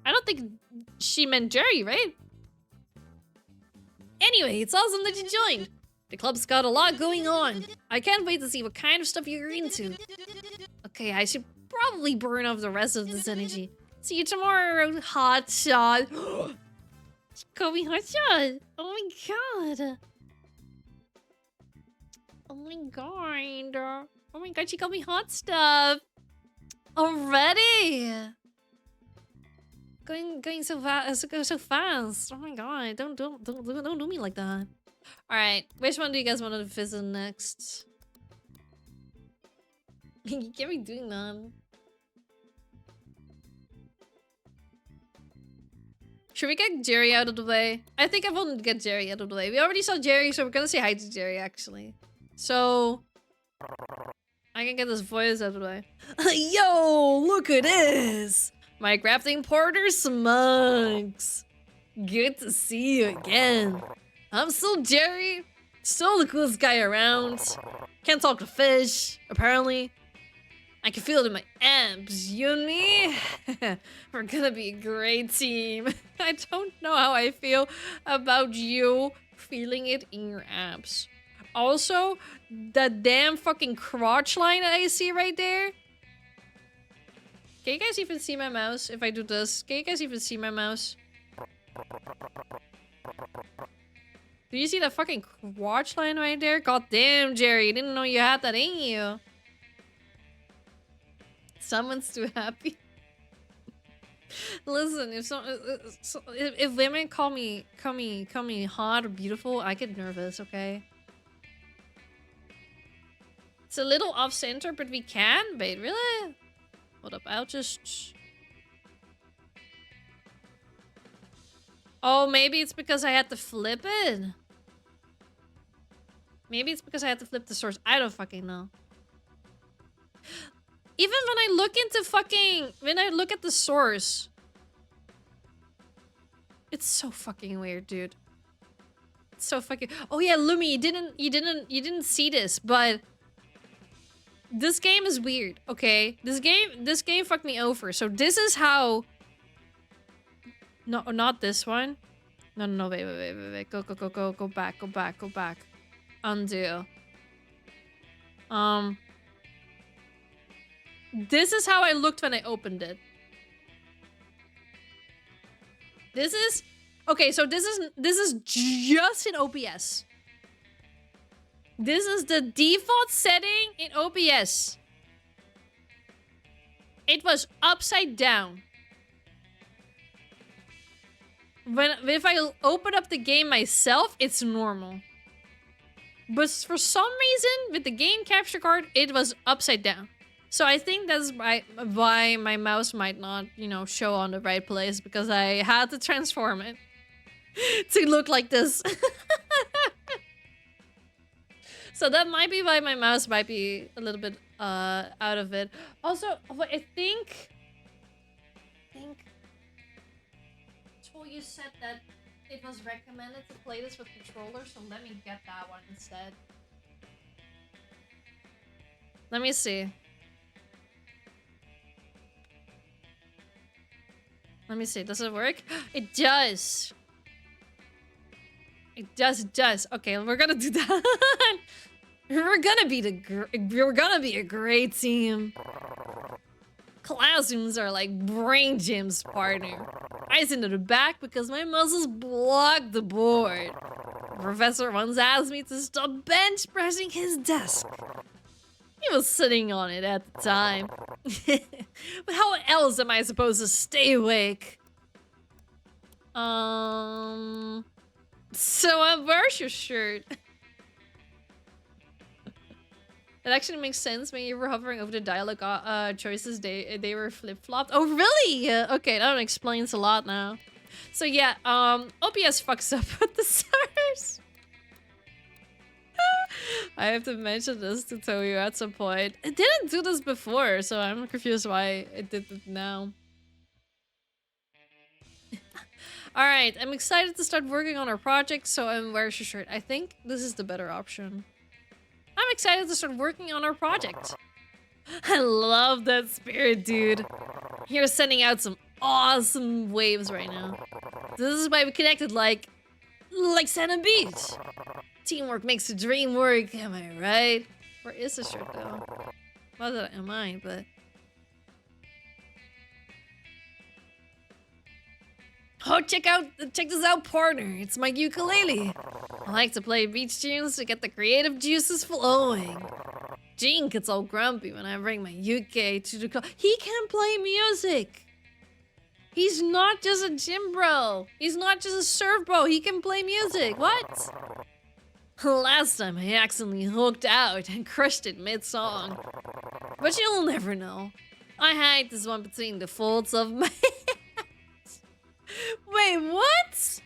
I don't think she meant Jerry, right? Anyway, it's awesome that you joined. The club's got a lot going on. I can't wait to see what kind of stuff you're into. Okay, I should probably burn off the rest of this energy. See you tomorrow, hotshot. Kobe hotshot. Oh my god. Oh my god. Oh my god, she got me hot stuff. Already. Going so fast, so fast. Oh my god, don't do me like that. All right, which one do you guys want to visit next? You can't be doing that. Should we get Jerry out of the way? I think I want to get Jerry out of the way. We already saw Jerry, so we're gonna say hi to Jerry actually. So I can get this voice out of the way. Yo, look at this! My crafting partner Smugs. Good to see you again. I'm still Jerry, still the coolest guy around. Can't talk to fish, apparently. I can feel it in my abs. You and me? We're gonna be a great team. I don't know how I feel about you feeling it in your abs. Also, that damn fucking crotch line that I see right there. Can you guys even see my mouse if I do this? Can you guys even see my mouse? Do you see that fucking crotch line right there? God damn, Jerry. Didn't know you had that in you. Someone's too happy. Listen, if women call me hot or beautiful, I get nervous, okay? It's a little off-center, but we can. Wait, really? Hold up, I'll just... Oh, maybe it's because I had to flip it. Maybe it's because I had to flip the source. I don't fucking know. Even when I look into fucking... When I look at the source... It's so fucking weird, dude. It's so fucking... Oh yeah, Lumi, you didn't see this, but... This game is weird, okay? This game fucked me over. So this is how... No, not this one. No, wait. Go back. Undo. This is how I looked when I opened it. This is... Okay, so this is just in OBS. This is the default setting in OBS. It was upside down. If I open up the game myself, it's normal. But for some reason, with the game capture card, it was upside down. So I think that's why my mouse might not, you know, show on the right place, because I had to transform it to look like this. So that might be why my mouse might be a little bit out of it. Also, I think you said that it was recommended to play this with controllers, so let me get that one instead. Let me see. Does it work? It does. It does. Okay, we're gonna do that. We're gonna be a great team. Classrooms are like brain gyms, partner. I sit in the back because my muscles block the board. The professor once asked me to stop bench pressing his desk. He was sitting on it at the time. But how else am I supposed to stay awake? So where's your shirt? That actually makes sense. When you were hovering over the dialogue choices, they were flip-flopped. Oh, really? Okay, that explains a lot now. So yeah, OBS fucks up with the stars. I have to mention this to Toyo at some point. It didn't do this before, so I'm confused why it did it now. Alright, I'm excited to start working on our project, so where's your shirt? I think this is the better option. I'm excited to start working on our project. I love that spirit, dude. You're sending out some awesome waves right now. This is why we connected like Santa Beach. Teamwork makes the dream work, am I right? Where is the shirt though? Not that I mind, but... Oh, check this out, partner. It's my ukulele. I like to play beach tunes to get the creative juices flowing. Gene gets all grumpy when I bring my uke to the club. He can play music. He's not just a gym bro. He's not just a surf bro. He can play music. What? Last time I accidentally hooked out and crushed it mid-song. But you'll never know. I hide this one between the folds of my... Wait, what?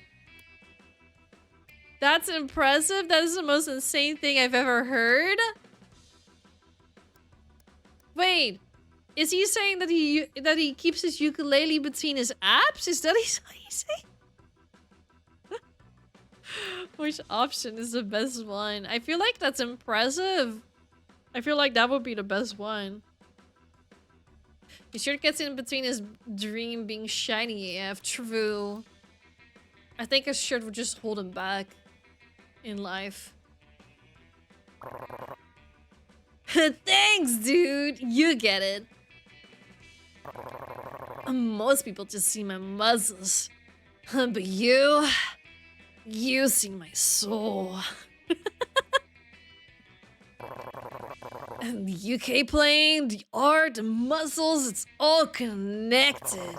That's impressive. That is the most insane thing I've ever heard. Wait, is he saying that he keeps his ukulele between his abs? Is that what he's saying? Which option is the best one? I feel like that's impressive. I feel like that would be the best one. His shirt gets in between his dream being shiny AF. True. I think his shirt would just hold him back in life. Thanks, dude. You get it. Most people just see my muscles. But you see my soul. And the UK playing, the art, the muscles, it's all connected.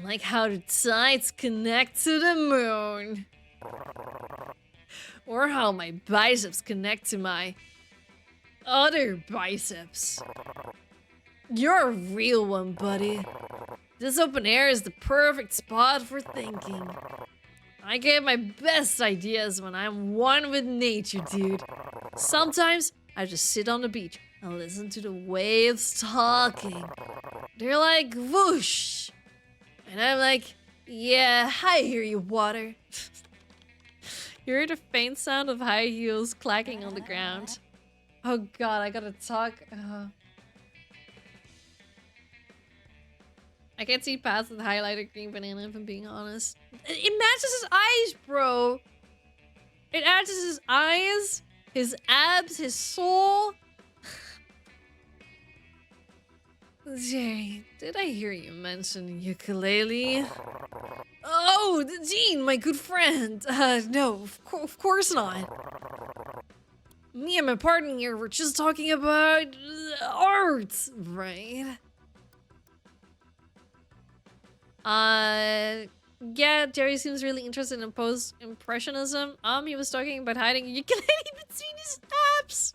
Like how the tides connect to the moon. Or how my biceps connect to my... other biceps. You're a real one, buddy. This open air is the perfect spot for thinking. I get my best ideas when I'm one with nature, dude. Sometimes I just sit on the beach and listen to the waves talking. They're like whoosh. And I'm like, yeah, I hear you, water. You hear the faint sound of high heels clacking on the ground. Oh god, I gotta talk. I can't see past the highlighted green banana if I'm being honest. It matches his eyes, bro. It matches his eyes, his abs, his soul. Jerry, did I hear you mention ukulele? Oh, Dean, my good friend. No, of course not. Me and my partner here were just talking about art, right? Yeah, Jerry seems really interested in post-impressionism. He was talking about hiding a ukulele between his abs.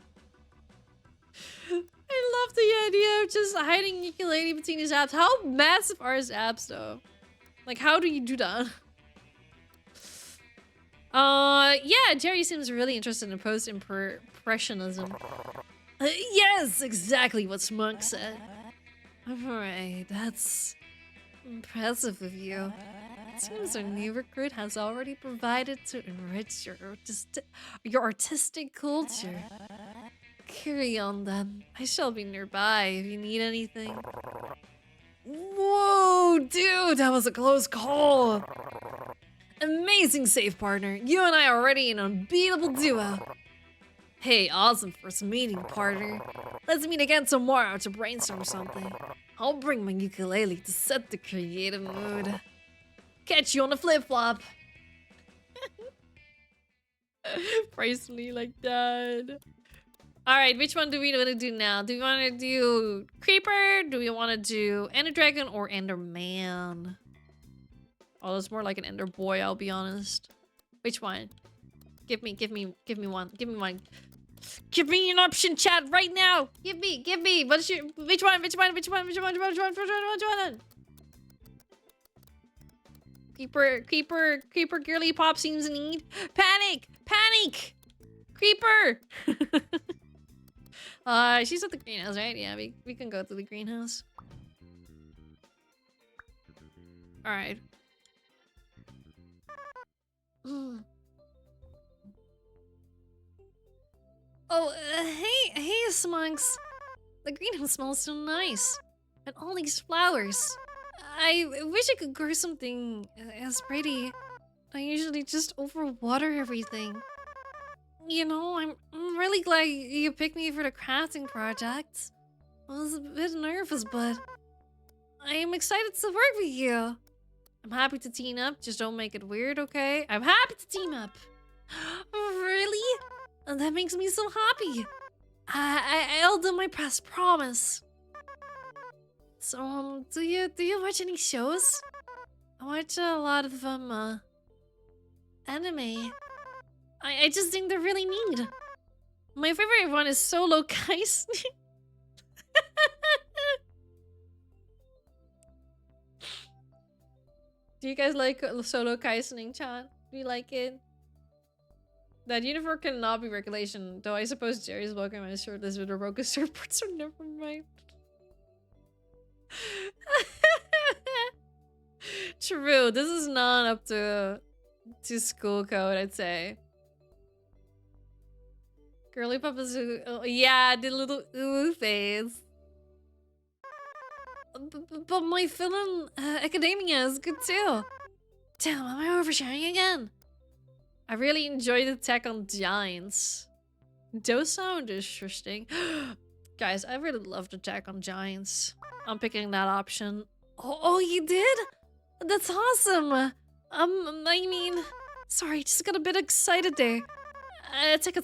I love the idea of just hiding ukulele between his abs. How massive are his abs, though? Like, how do you do that? Yeah, Jerry seems really interested in post-impressionism. Yes, exactly what Smunk said. Alright, that's impressive of you. It seems our new recruit has already provided to enrich your artistic culture. Carry on then. I shall be nearby if you need anything. Whoa, dude, that was a close call. Amazing save, partner. You and I are already an unbeatable duo. Hey, awesome first meeting, partner. Let's meet again tomorrow to brainstorm something. I'll bring my ukulele to set the creative mood. Catch you on the flip-flop. Praise me like that. Alright, which one do we want to do now? Do we want to do Creeper? Do we want to do Ender Dragon or Ender Man? Oh, it's more like an Ender Boy, I'll be honest. Which one? Give me one. Give me one. Give me an option, chat, right now. Give me. What's your? Which one? Creeper, girly pop seems in need. Panic! Creeper! She's at the greenhouse, right? Yeah, we can go to the greenhouse. Alright. Oh, hey, Smunks. The greenhouse smells so nice. And all these flowers. I wish I could grow something as pretty. I usually just overwater everything. You know, I'm really glad you picked me for the crafting project. I was a bit nervous, but I am excited to work with you. I'm happy to team up, just don't make it weird, okay? I'm happy to team up. Really? That makes me so happy. I'll do my best, promise. So, do you watch any shows? I watch a lot of, anime. I just think they're really neat. My favorite one is Solo Guys. Do you guys like Solo Kaisening chat? Do you like it? That uniform cannot be regulation, though I suppose Jerry's welcome on his shortlist with Oroka surfboard, so never mind. True, this is not up to school code, I'd say. Girly Papa's yeah, the little ooh face. But my film academia is good too. Damn, am I oversharing again? I really enjoyed Attack on Giants. Those sound interesting. Guys, I really loved Attack on Giants. I'm picking that option. Oh, you did? That's awesome. I mean, sorry, just got a bit excited there. Attack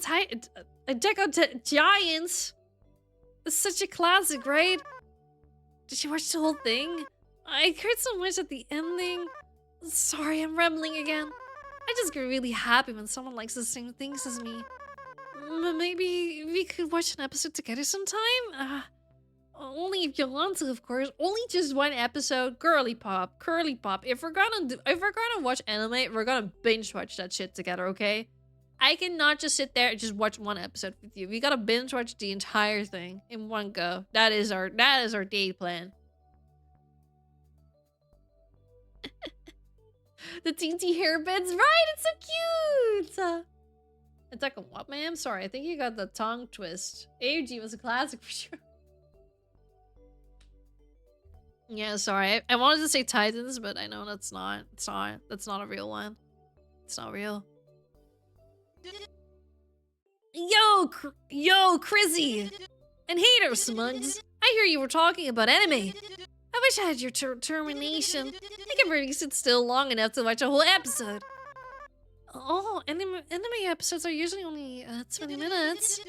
on Giants. It's such a classic, right? Did you watch the whole thing? I heard so much at the ending. Sorry, I'm rambling again. I just get really happy when someone likes the same things as me. Maybe we could watch an episode together sometime? Only if you want to, of course. Only just one episode. Girly pop, curly pop. If we're gonna watch anime, we're gonna binge watch that shit together, okay? I cannot just sit there and just watch one episode with you. We gotta binge watch the entire thing in one go. That is our day plan. The teensy hairbits, right? It's so cute. It's like a what, ma'am? Sorry, I think you got the tongue twist. AUG was a classic for sure. Yeah, sorry. I wanted to say Titans, but I know that's not. It's not. That's not a real one. It's not real. Yo, Crizzy! And Hater Smugs! I hear you were talking about anime. I wish I had your determination. I can barely sit still long enough to watch a whole episode. Oh, anime episodes are usually only 20 minutes.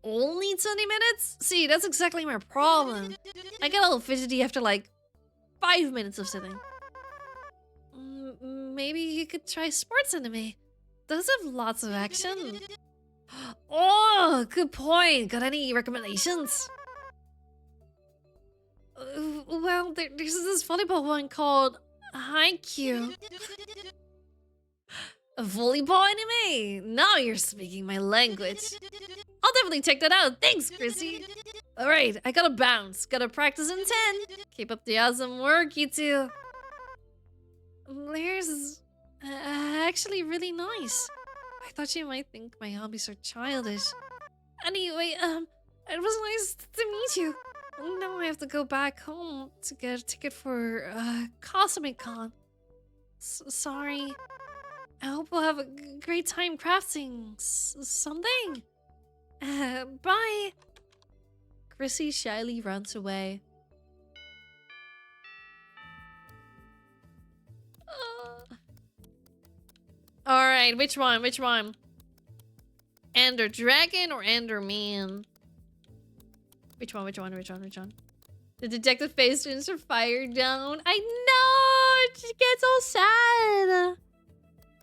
Only 20 minutes? See, that's exactly my problem. I get a little fidgety after like 5 minutes of sitting. Maybe you could try sports anime. Those have lots of action. Oh, good point. Got any recommendations? Well, there's this volleyball one called Haikyuu. A volleyball anime? Now you're speaking my language. I'll definitely check that out. Thanks, Chrissy. Alright, I gotta bounce. Gotta practice in 10. Keep up the awesome work, you two. Blair's actually really nice. I thought you might think my hobbies are childish. Anyway, it was nice to meet you. Now I have to go back home to get a ticket for Cosmic-Con. Sorry. I hope we'll have a great time crafting something. Bye. Chrissy shyly runs away. Alright, which one? Which one? Ender Dragon or Ender Man? Which one? Which one? Which one? Which one? The detective face turns her fire down. I know! She gets all sad.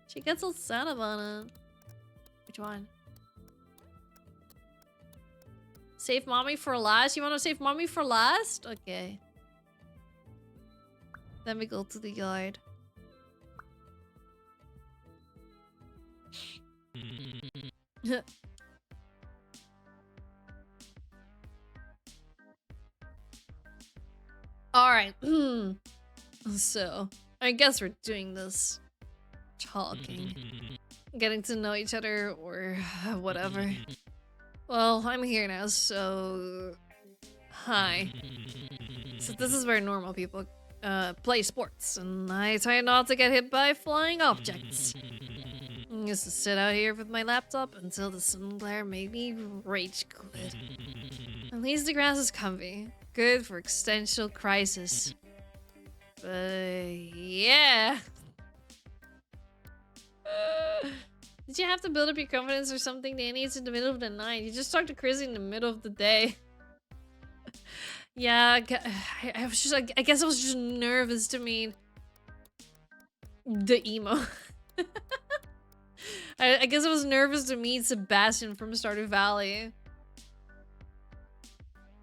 She gets all sad about it. Which one? Save mommy for last? You want to save mommy for last? Okay. Then we go to the yard. Alright. So, I guess we're doing this. Talking. Getting to know each other or whatever. Well, I'm here now, so... Hi. So this is where normal people play sports, and I try not to get hit by flying objects. I used to sit out here with my laptop until the sun glare made me rage quit. At least the grass is comfy. Good for existential crisis. But yeah. Did you have to build up your confidence or something, Danny? It's in the middle of the night. You just talked to Chrissy in the middle of the day. Yeah, I was just, I guess I was just nervous to meet the emo. I guess I was nervous to meet Sebastian from Stardew Valley.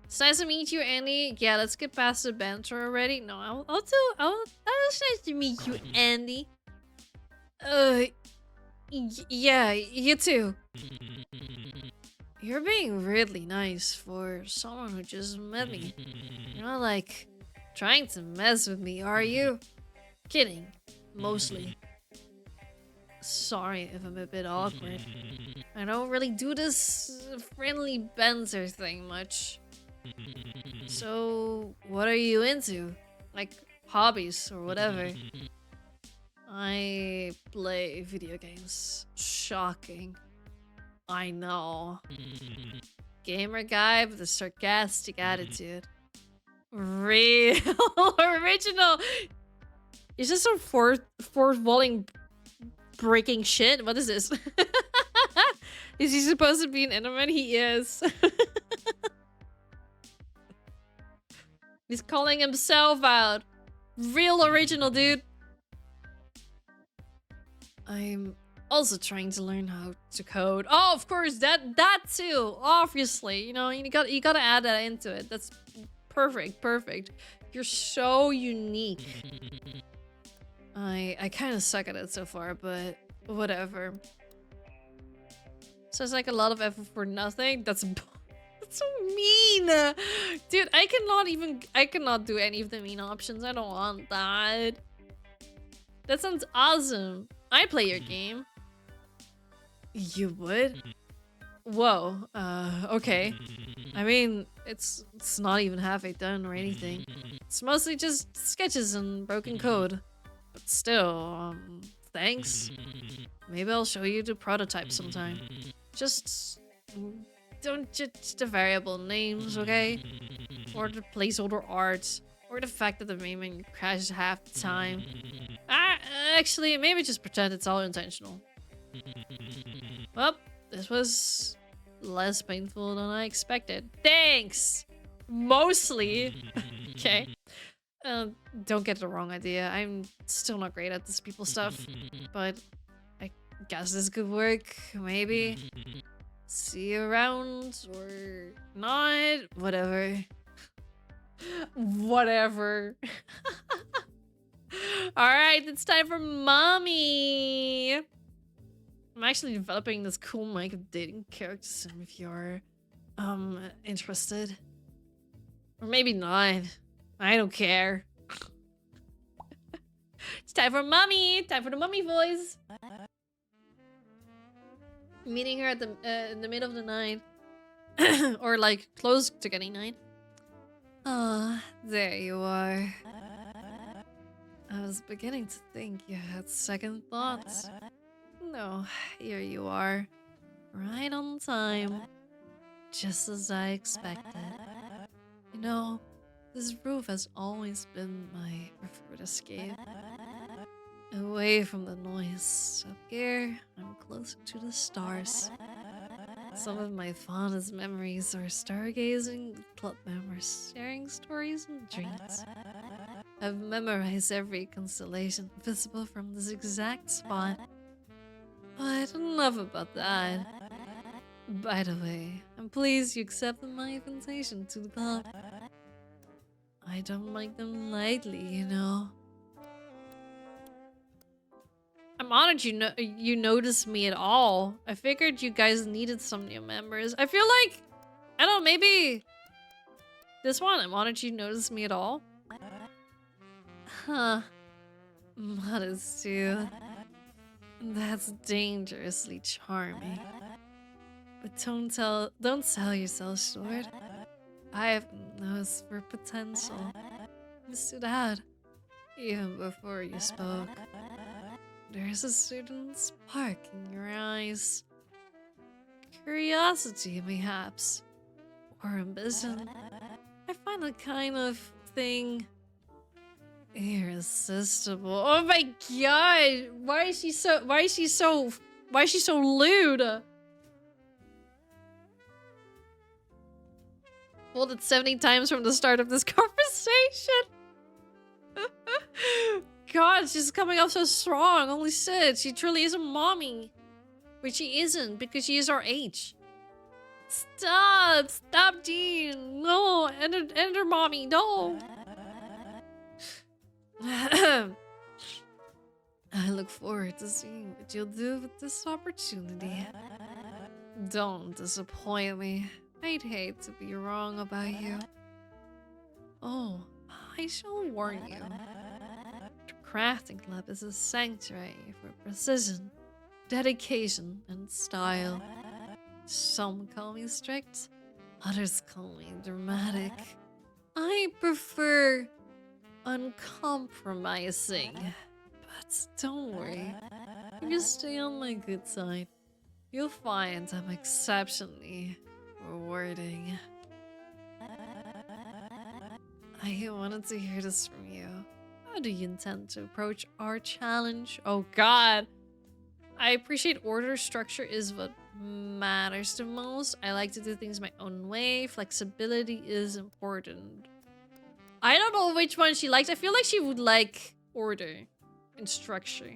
It's nice to meet you, Andy. Yeah, let's get past the banter already. No, it's nice to meet you, Andy. Yeah, you too. You're being really nice for someone who just met me. You're not like trying to mess with me, are you? Kidding, mostly. Sorry if I'm a bit awkward. I don't really do this friendly banter thing much. So, what are you into? Like, hobbies or whatever? I play video games. Shocking. I know. Gamer guy with a sarcastic attitude. Real original. Is this some fourth walling breaking shit? What is this? Is he supposed to be an Enderman? He is. He's calling himself out. Real original, dude. Also trying to learn how to code. Oh, of course, that too. Obviously, you know, you gotta add that into it. That's perfect. You're so unique. I kind of suck at it so far, but whatever. So it's like a lot of effort for nothing. That's so mean, dude. I cannot do any of the mean options. I don't want that. That sounds awesome. I play your game. You would? Whoa. Okay. I mean, it's not even halfway done or anything. It's mostly just sketches and broken code. But still, thanks. Maybe I'll show you the prototype sometime. Just don't judge the variable names, okay? Or the placeholder art. Or the fact that the meme crashes half the time. Actually, maybe just pretend it's all intentional. Well, this was less painful than I expected. Thanks! Mostly. Okay. Don't get the wrong idea. I'm still not great at this people stuff. But I guess this could work, maybe. See you around, or not. Whatever. Whatever. Alright, it's time for mommy. I'm actually developing this cool mic of dating characters if you're interested. Or maybe not. I don't care. It's time for mommy! Time for the mommy voice! Meeting her at the in the middle of the night. Or like close to getting night. Ah, there you are. I was beginning to think you had second thoughts. No, here you are. Right on time. Just as I expected. You know, this roof has always been my preferred escape. Away from the noise. Up here, I'm closer to the stars. Some of my fondest memories are stargazing with club members, sharing stories and dreams. I've memorized every constellation visible from this exact spot. But enough about that. By the way, I'm pleased you accepted my invitation to the club. I don't like them lightly, you know. I'm honored you noticed me at all. I figured you guys needed some new members. I feel like, I don't know, maybe this one, I'm honored you noticed me at all. Huh. Modest too. That's dangerously charming. But don't sell yourself short. I have nose for potential. You stood out, even before you spoke. There's a certain spark in your eyes. Curiosity, perhaps. Or ambition. I find that kind of thing irresistible. Oh my god! Why is she so lewd? Pulled it 70 times from the start of this conversation. God, she's coming off so strong. Holy shit, she truly is a mommy. But she isn't, because she is our age. Stop! Stop, Dean! No! Enter mommy, no! I look forward to seeing what you'll do with this opportunity. Don't disappoint me. I'd hate to be wrong about you. Oh, I shall warn you. The crafting club is a sanctuary for precision, dedication, and style. Some call me strict, others call me dramatic. I prefer uncompromising. But don't worry, if you stay on my good side, you'll find I'm exceptionally rewarding. I wanted to hear this from you. How do you intend to approach our challenge? Oh god. I appreciate order. Structure is what matters the most. I like to do things my own way. Flexibility is important. I don't know which one she likes. I feel like she would like order and structure.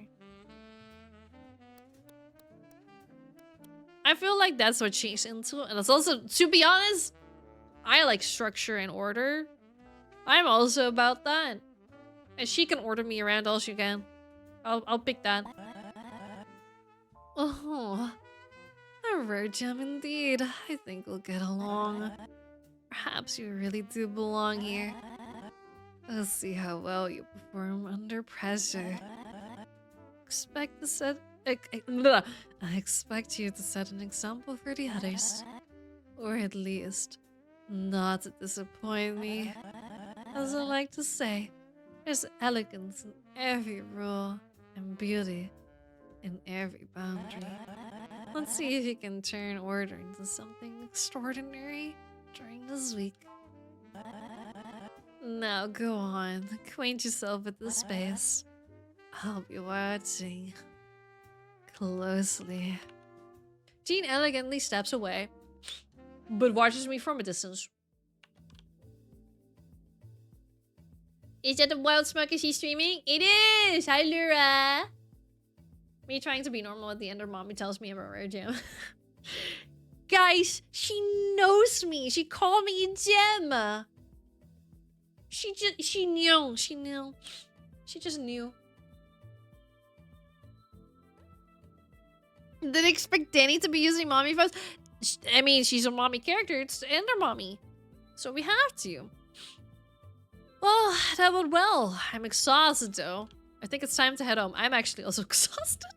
I feel like that's what she's into. And it's also, to be honest, I like structure and order. I'm also about that. And she can order me around all she can. I'll pick that. Oh, a rare gem indeed. I think we'll get along. Perhaps you really do belong here. Let's see how well you perform under pressure. Expect to set. I expect you to set an example for the others. Or at least, not to disappoint me. As I like to say, there's elegance in every rule and beauty in every boundary. Let's see if you can turn order into something extraordinary during this week. Now go on, acquaint yourself with the space. I'll be watching closely. Jean elegantly steps away, but watches me from a distance. Is that the Wild Smoke? Is he streaming? It is! Hi, Lura! Me trying to be normal at the end of mommy tells me about Rare Gem. Guys, she knows me. She called me a gem. She knew. She knew. She just knew. Didn't expect Danny to be using mommy voice. I mean, she's a mommy character. It's Ender Mommy. So we have to. Well, that went well. I'm exhausted though. I think it's time to head home. I'm actually also exhausted.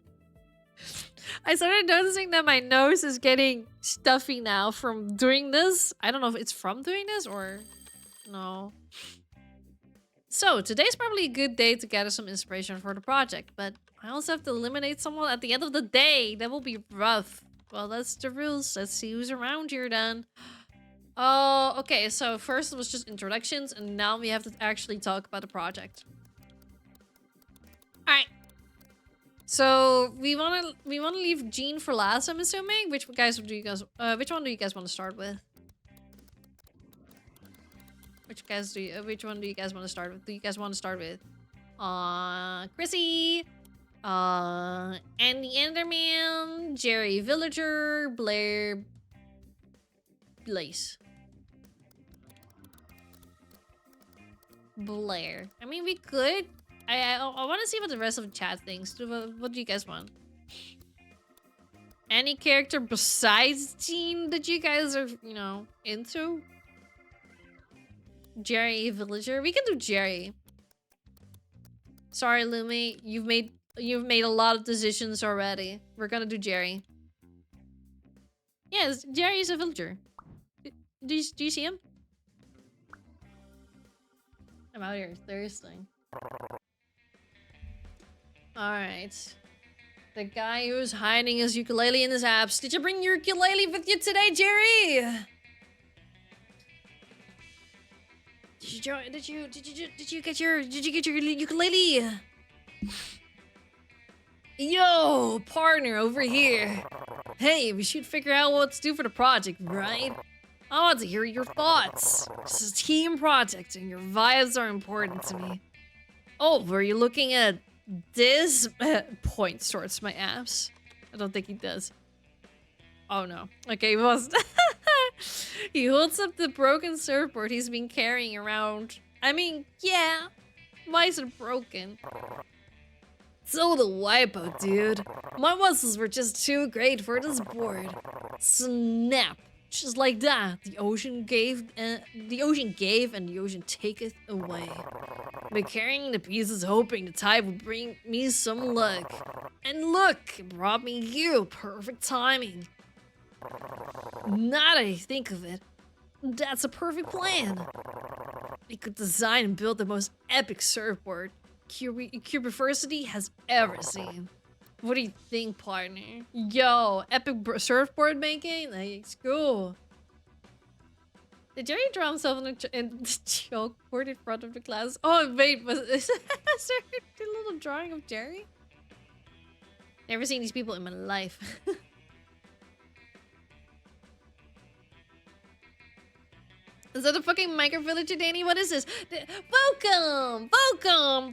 I started noticing that my nose is getting stuffy now from doing this. I don't know if it's from doing this or no. So today's probably a good day to gather some inspiration for the project, but I also have to eliminate someone at the end of the day. That will be rough. Well, that's the rules. Let's see who's around here then. Oh, okay. So first it was just introductions, and now we have to actually talk about the project. All right. So we wanna leave Jean for last, I'm assuming. Which one do you guys want to start with? Which one do you guys want to start with? Do you guys want to start with Chrissy, Andy Enderman, Jerry Villager, Blair Blaze. Blair. I mean, we could. I want to see what the rest of the chat thinks. What do you guys want? Any character besides Jean that you guys are, you know, into? Jerry Villager. We can do Jerry. Sorry, Lumi. You've made a lot of decisions already. We're gonna do Jerry. Yes, Jerry is a villager. Do you see him? I'm out here thirsting. Alright. The guy who's hiding his ukulele in his apps. Did you bring your ukulele with you today, Jerry? Did you get your ukulele? Yo, partner over here. Hey, we should figure out what to do for the project, right? I want to hear your thoughts. This is a team project and your vibes are important to me. Oh, were you looking at this? Point sorts my apps. I don't think he does. Oh no. Okay, he must. He holds up the broken surfboard he's been carrying around. I mean, yeah. Why is it broken? So the wipeout, dude. My muscles were just too great for this board. Snap. Just like that, the ocean gave and the ocean taketh away. But carrying the pieces, hoping the tide would bring me some luck. And look, it brought me you. Perfect timing. Now that I think of it, that's a perfect plan. We could design and build the most epic surfboard Cubiversity has ever seen. What do you think, partner? Yo, epic surfboard making? Let's go. Did Jerry draw himself in the choke board in front of the class? Oh, wait, is there a little drawing of Jerry? Never seen these people in my life. Is that a fucking Minecraft villager, Danny? What is this? Welcome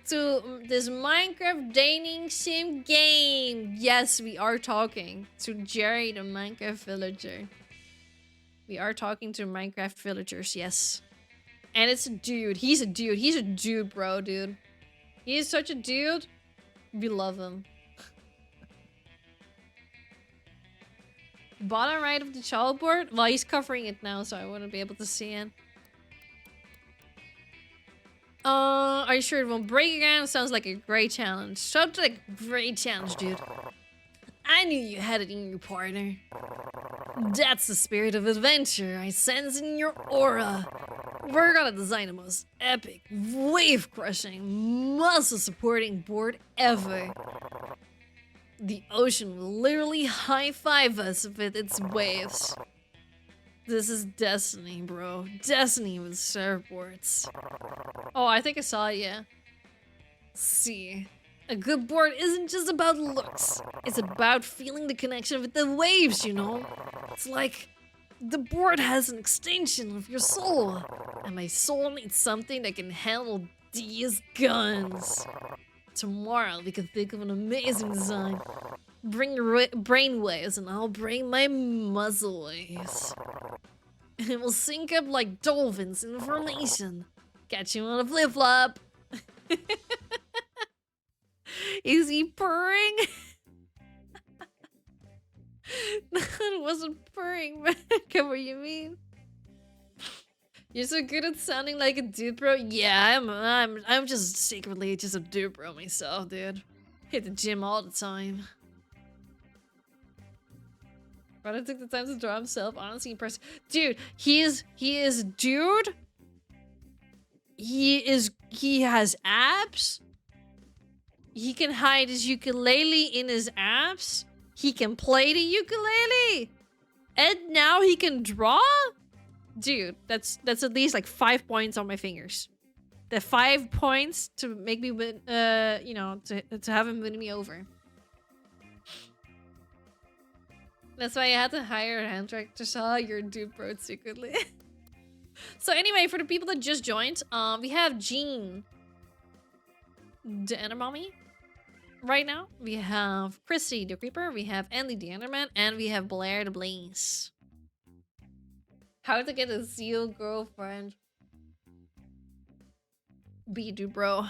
to this Minecraft dating sim game. Yes, we are talking to Jerry, the Minecraft villager. We are talking to Minecraft villagers, yes. And it's a dude. He's a dude. He's a dude, bro, dude. He is such a dude. We love him. Bottom right of the child board? Well, he's covering it now, so I wouldn't be able to see it. Are you sure it won't break again? Sounds like a great challenge. Sounds like a great challenge, dude. I knew you had it in you, partner. That's the spirit of adventure I sense in your aura. We're gonna design the most epic, wave-crushing, muscle-supporting board ever. The ocean will literally high-five us with its waves. This is destiny, bro. Destiny with surfboards. Oh, I think I saw it, yeah. See, a good board isn't just about looks. It's about feeling the connection with the waves, you know? It's like the board has an extension of your soul. And my soul needs something that can handle these guns. Tomorrow we can think of an amazing design. Bring your brain waves and I'll bring my muzzle waves. And it will sync up like dolphins in formation. Catch you on a flip-flop. Is he purring? No, it wasn't purring, but I get what you mean. You're so good at sounding like a dude, bro. Yeah, I'm just secretly just a dude, bro, myself, dude. Hit the gym all the time. Brother took the time to draw himself. Honestly, impressive. Dude, he is dude. He has abs. He can hide his ukulele in his abs. He can play the ukulele. And now he can draw? Dude, that's at least like 5 points on my fingers. The 5 points to make me win, you know, to have him win me over. That's why I had to hire a hand director. So you're a dude, bro, secretly. So anyway, for the people that just joined, we have Jean, the Endermommy. Right now, we have Chrissy, the Creeper. We have Andy, the Enderman, and we have Blair, the Blaze. How to get a Seal girlfriend? Be dude, bro.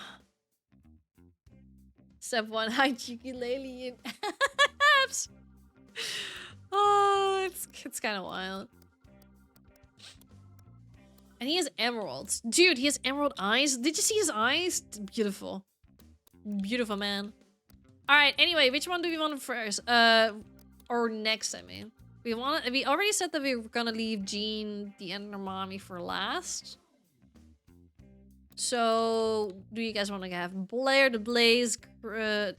Step 1, hide ukulele in apps. Oh, it's kind of wild. And he has emeralds. Dude, he has emerald eyes. Did you see his eyes? Beautiful. Beautiful, man. Alright, anyway, which one do we want first? Or next, I mean. We already said that we were gonna leave Jean, the Endermommy, for last. So, do you guys want to have Blair, the Blaze,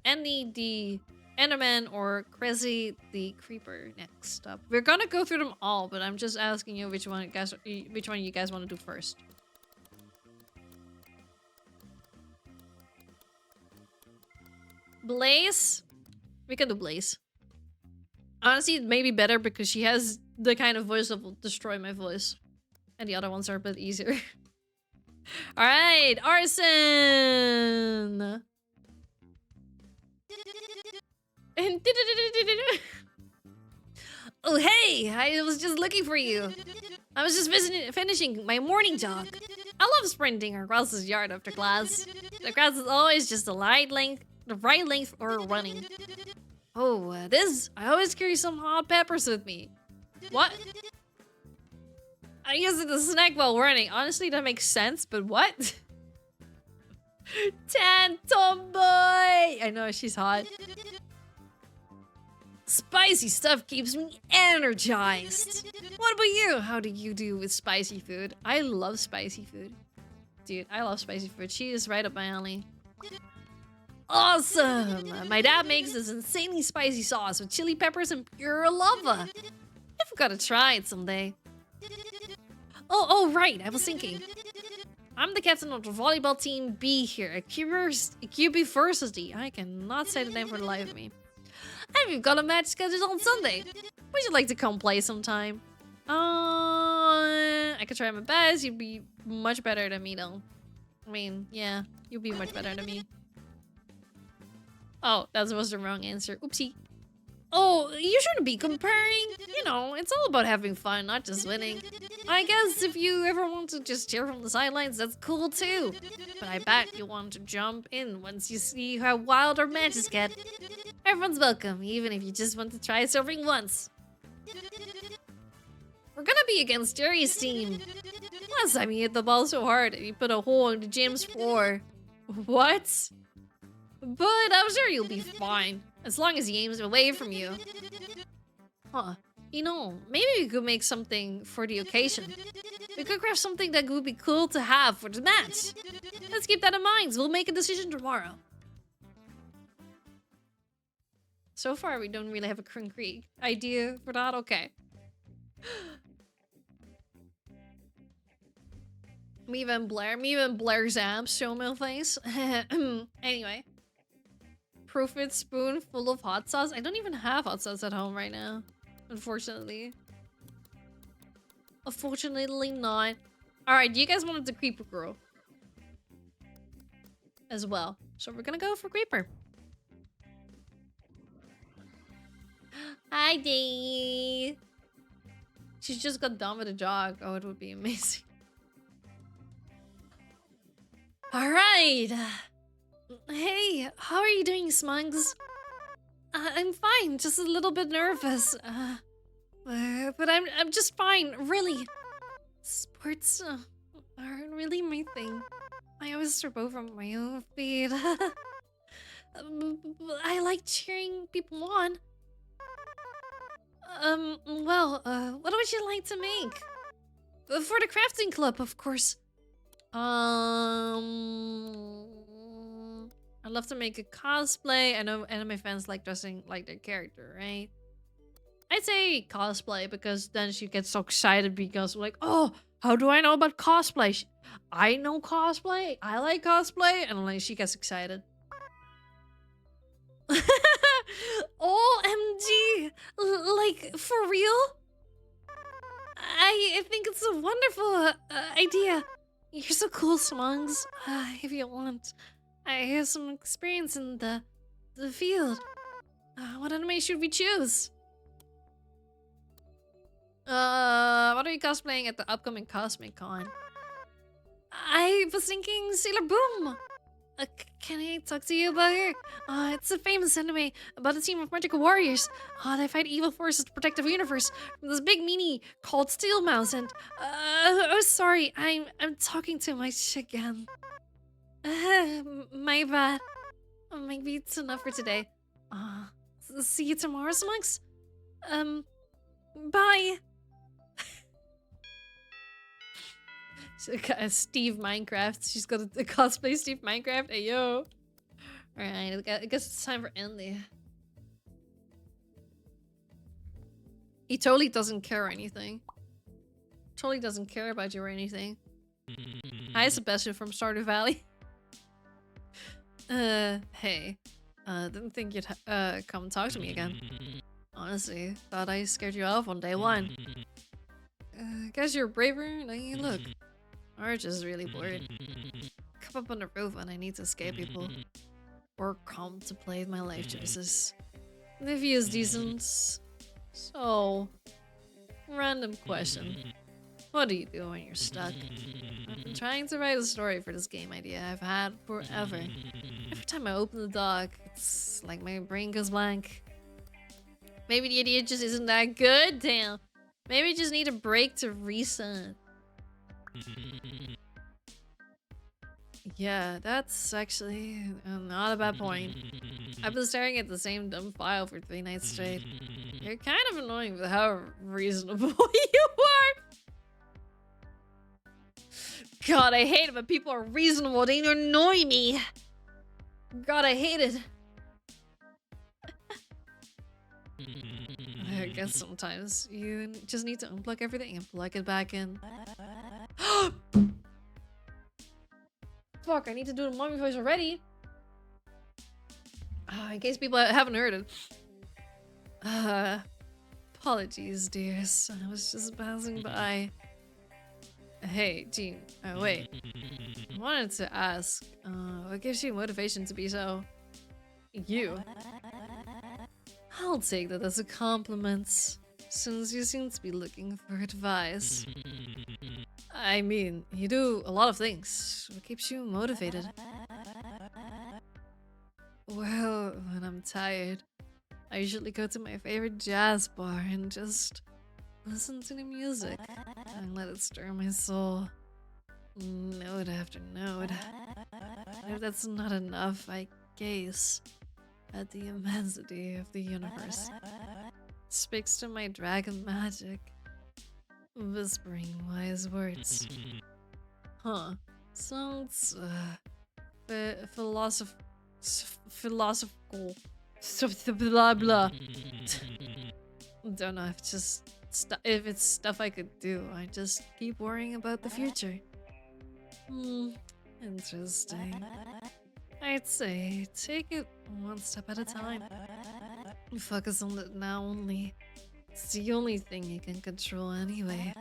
Andy, the Enderman, or Chrissy, the Creeper next up? We're gonna go through them all, but I'm just asking you which one you guys want to do first. Blaze? We can do Blaze. Honestly, it may be better because she has the kind of voice that will destroy my voice. And the other ones are a bit easier. Alright, Arson! Oh, hey! I was just looking for you. I was just finishing my morning jog. I love sprinting across this yard after class. The grass is always just the right length for running. Oh, I always carry some hot peppers with me. What? I use it to snack while running. Honestly, that makes sense, but what? Tan tomboy! I know, she's hot. Spicy stuff keeps me energized. What about you? How do you do with spicy food? I love spicy food. Dude, I love spicy food. She is right up my alley. Awesome! My dad makes this insanely spicy sauce with chili peppers and pure lava. I've got to try it someday. Oh, right. I was thinking. I'm the captain of the volleyball team B here at QB Varsity. I cannot say the name for the life of me. And we've got a match scheduled on Sunday. Would you like to come play sometime? I I could try my best. You'd be much better than me, though. I mean, yeah, you'd be much better than me. Oh, that was the wrong answer. Oopsie. Oh, you shouldn't be comparing. You know, it's all about having fun, not just winning. I guess if you ever want to just cheer from the sidelines, that's cool too. But I bet you want to jump in once you see how wild our matches get. Everyone's welcome, even if you just want to try serving once. We're gonna be against Jerry's team. Last time he hit the ball so hard, he put a hole in the gym's floor. What? But I'm sure you'll be fine, as long as he aims away from you. Huh. You know, maybe we could make something for the occasion. We could craft something that would be cool to have for the match. Let's keep that in mind. We'll make a decision tomorrow. So far, we don't really have a concrete idea for that. Okay. Me and Blair's abs show my face. Anyway. Profit spoon full of hot sauce. I don't even have hot sauce at home right now. Unfortunately. Unfortunately not. Alright, you guys wanted the Creeper Girl. As well. So we're gonna go for Creeper. Hi, Dee. She's just got done with a jog. Oh, it would be amazing. Alright. Hey, how are you doing, Smugs? I'm fine, just a little bit nervous. But I'm just fine, really. Sports aren't really my thing. I always trip over my own feet. I like cheering people on. Well, what would you like to make? For the crafting club, of course. I'd love to make a cosplay. I know anime fans like dressing like their character, right? I'd say cosplay because then she gets so excited because like, oh, how do I know about cosplay? I know cosplay. I like cosplay. And like she gets excited. OMG! Like, for real? I think it's a wonderful idea. You're so cool, Smugs. If you want, I have some experience in the field. What anime should we choose? What are you cosplaying at the upcoming Cosmic Con? I was thinking Sailor Boom. Can I talk to you about her? It's a famous anime about a team of magical warriors. They fight evil forces to protect the universe from this big meanie called Steel Mouse. And oh, sorry, I'm talking too much again. My bad. Maybe it's enough for today. See you tomorrow, Smugs. Bye. Steve Minecraft. She's got a cosplay Steve Minecraft. Hey, yo. Alright, I guess it's time for Andy. He totally doesn't care or anything. Totally doesn't care about you or anything. Hi, Sebastian from Stardew Valley. Hey. Didn't think you'd come talk to me again. Honestly, thought I scared you off on day one. Guess you're braver than you look. Arch is really bored. Come up on the roof and I need to escape people. Or contemplate my life choices. The view is decent. So, random question. What do you do when you're stuck? I've been trying to write a story for this game idea I've had forever. Every time I open the dock, it's like my brain goes blank. Maybe the idea just isn't that good, damn. Maybe I just need a break to reset. Yeah, that's actually not a bad point. I've been staring at the same dumb file for 3 nights straight. You're kind of annoying with how reasonable you are. God, I hate it when people are reasonable. They annoy me. God, I hate it. I guess sometimes you just need to unplug everything and plug it back in. Fuck, I need to do the mommy voice already. In case people haven't heard it. Apologies, dears. I was just passing by. Hey, Jean. Wait. I wanted to ask, what gives you motivation to be so... you? I'll take that as a compliment, since you seem to be looking for advice. I mean, you do a lot of things. What keeps you motivated? Well, when I'm tired, I usually go to my favorite jazz bar and just listen to the music and let it stir my soul. Note after note. If that's not enough, I gaze at the immensity of the universe. It speaks to my dragon magic, whispering wise words. Huh. Sounds, philosophical. Blah blah. Don't know if it's just if it's stuff I could do. I just keep worrying about the future. Interesting. I'd say take it one step at a time. Focus on it now only. It's the only thing you can control anyway.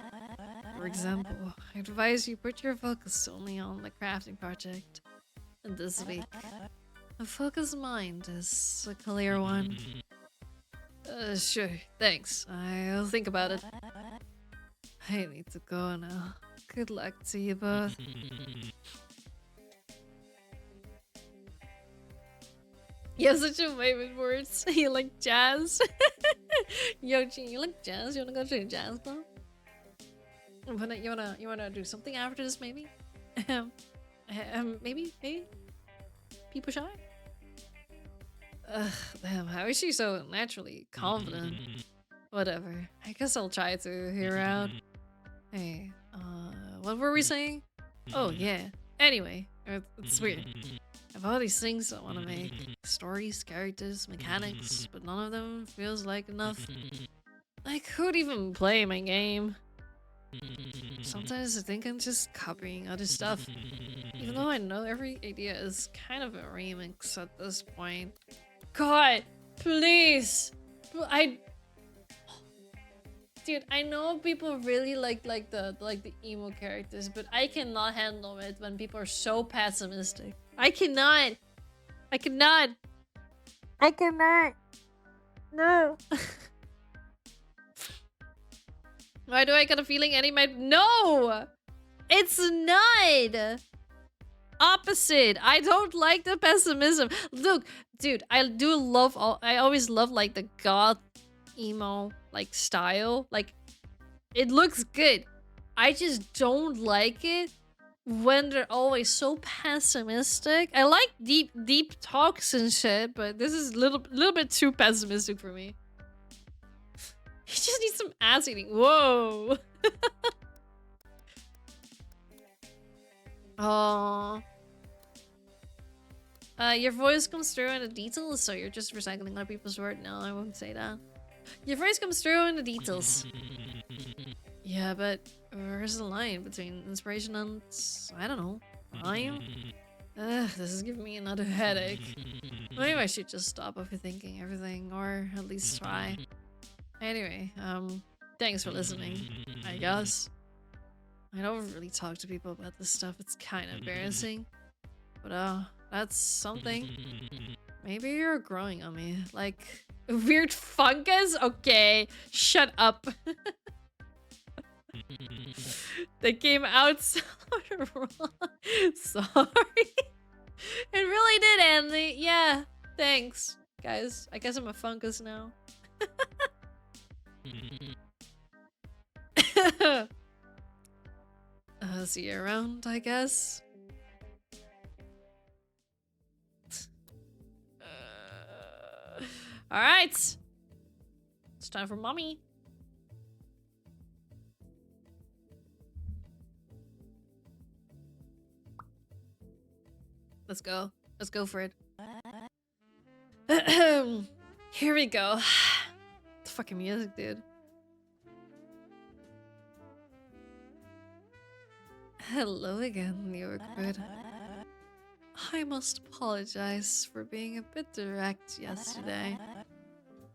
For example, I advise you put your focus only on the crafting project. And this week, a focused mind is a clear one. Sure, thanks. I'll think about it. I need to go now. Good luck to you both. You have such a way with words. You like jazz? Yo, Jean, you like jazz? You wanna go to a jazz club? You wanna do something after this, maybe? Maybe? People shy? Ugh, damn, how is she so naturally confident? Whatever. I guess I'll try to hear her out. Hey, what were we saying? Oh, yeah. Anyway, it's weird. I have all these things I want to make. Stories, characters, mechanics, but none of them feels like enough. I could even play my game. Sometimes I think I'm just copying other stuff. Even though I know every idea is kind of a remix at this point. God, please! Dude, I know people really like the emo characters, but I cannot handle it when people are so pessimistic. I cannot. No. Why do I get a feeling Annie might— No! It's not! Opposite. I don't like the pessimism. Look, dude, I always love like the goth emo like style. Like, it looks good. I just don't like it when they're always so pessimistic. I like deep talks and shit, but this is a little bit too pessimistic for me. He just needs some ass eating. Whoa. Oh. Your voice comes through in the details, so you're just recycling other people's word? No, I won't say that. Your voice comes through in the details. Yeah, but where's the line between inspiration and, I don't know, rhyme? This is giving me another headache. Maybe I should just stop overthinking everything, or at least try. Anyway, thanks for listening, I guess. I don't really talk to people about this stuff, it's kind of embarrassing. But, that's something. Maybe you're growing on me. Like, a weird fungus? Okay, shut up. They came out so wrong. Sorry. It really did, Andy. Yeah, thanks, guys. I guess I'm a fungus now. See you around, I guess. All right, it's time for mommy. Let's go. Let's go for it. Here we go. The fucking music, dude. Hello again, New York Grid. I must apologize for being a bit direct yesterday.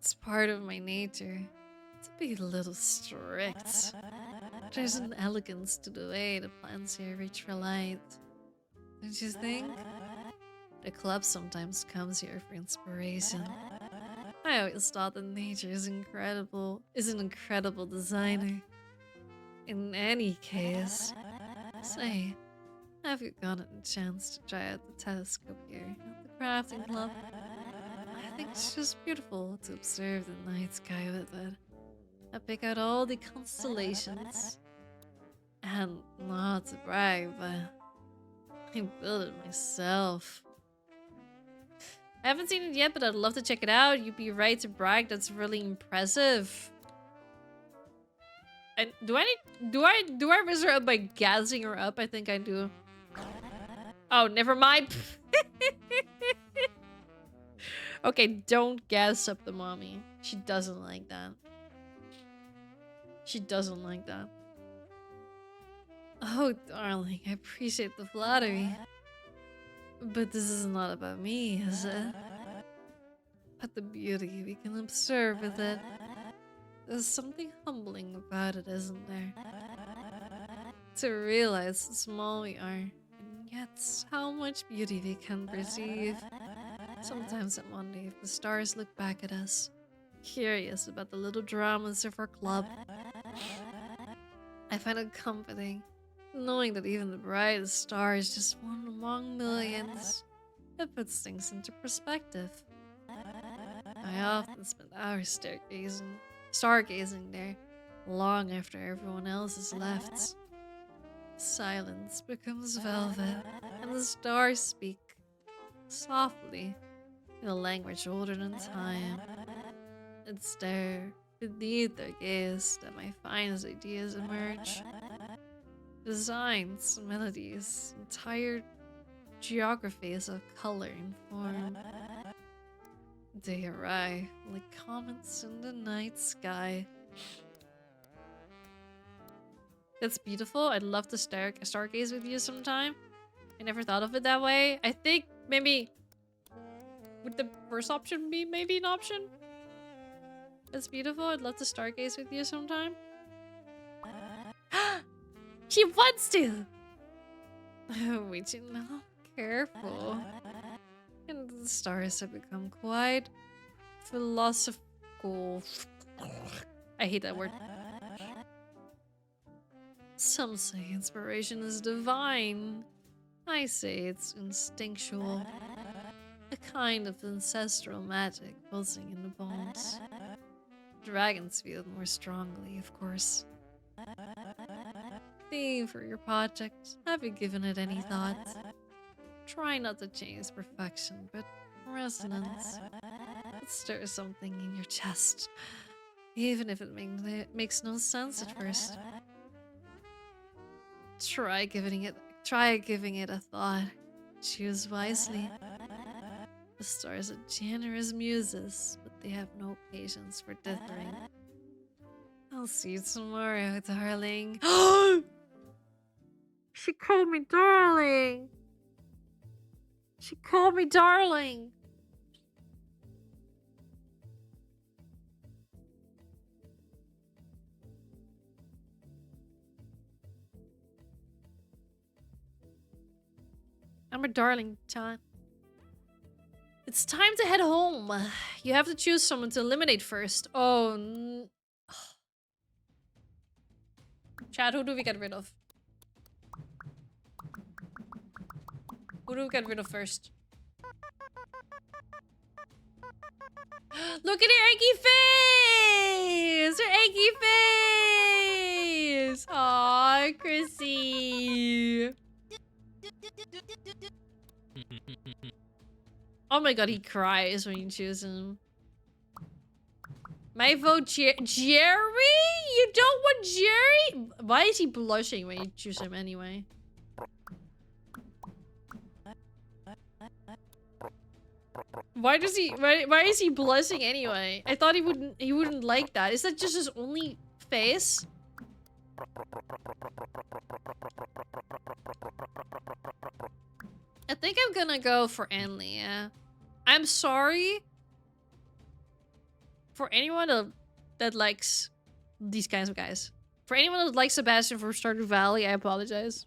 It's part of my nature to be a little strict. There's an elegance to the way the plants here reach for light. Don't you think? The club sometimes comes here for inspiration. I always thought that nature is an incredible designer. In any case, say, have you gotten a chance to try out the telescope here at the crafting club? I think it's just beautiful to observe the night sky with it. I pick out all the constellations. And not to brag, but I built it myself. I haven't seen it yet, but I'd love to check it out. You'd be right to brag. That's really impressive. And do I raise her up by gassing her up? I think I do. Oh, never mind. Okay, don't gas up the mommy. She doesn't like that. She doesn't like that. Oh, darling, I appreciate the flattery. But this is not about me, is it? But the beauty we can observe with it. There's something humbling about it, isn't there? To realize how small we are, and yet how much beauty we can perceive. Sometimes I wonder if the stars look back at us, curious about the little dramas of our club. I find it comforting, knowing that even the brightest star is just one among millions. It puts things into perspective. I often spend hours stargazing there, long after everyone else has left. Silence becomes velvet, and the stars speak softly in a language older than time. It's there, beneath their gaze, that my finest ideas emerge. Designs, melodies, entire geographies of color and form. They arrive like comets in the night sky. That's beautiful. I'd love to stargaze with you sometime. I never thought of it that way. I think maybe... would the first option be maybe an option? That's beautiful. I'd love to stargaze with you sometime. She wants to! Wait, you know, careful. And the stars have become quite philosophical. I hate that word. Some say inspiration is divine. I say it's instinctual. A kind of ancestral magic pulsing in the bones. Dragons feel it more strongly, of course. Theme for your project. Have you given it any thought? Try not to change perfection, but resonance. It stirs something in your chest, even if it makes no sense at first. Try giving it a thought. Choose wisely. The stars are generous muses, but they have no patience for dithering. I'll see you tomorrow, darling. She called me darling. She called me darling. I'm a darling, John. It's time to head home. You have to choose someone to eliminate first. Oh, Chad, who do we get rid of? Who do we get rid of first? Look at her eggy face! Her eggy face! Aw, Chrissy. Oh my god, he cries when you choose him. My vote, Jerry? You don't want Jerry? Why is he blushing when you choose him anyway? Why is he blushing anyway? I thought he wouldn't like that. Is that just his only face? I think I'm gonna go for Anli, yeah. I'm sorry for anyone that likes these kinds of guys. For anyone that likes Sebastian from Stardew Valley, I apologize.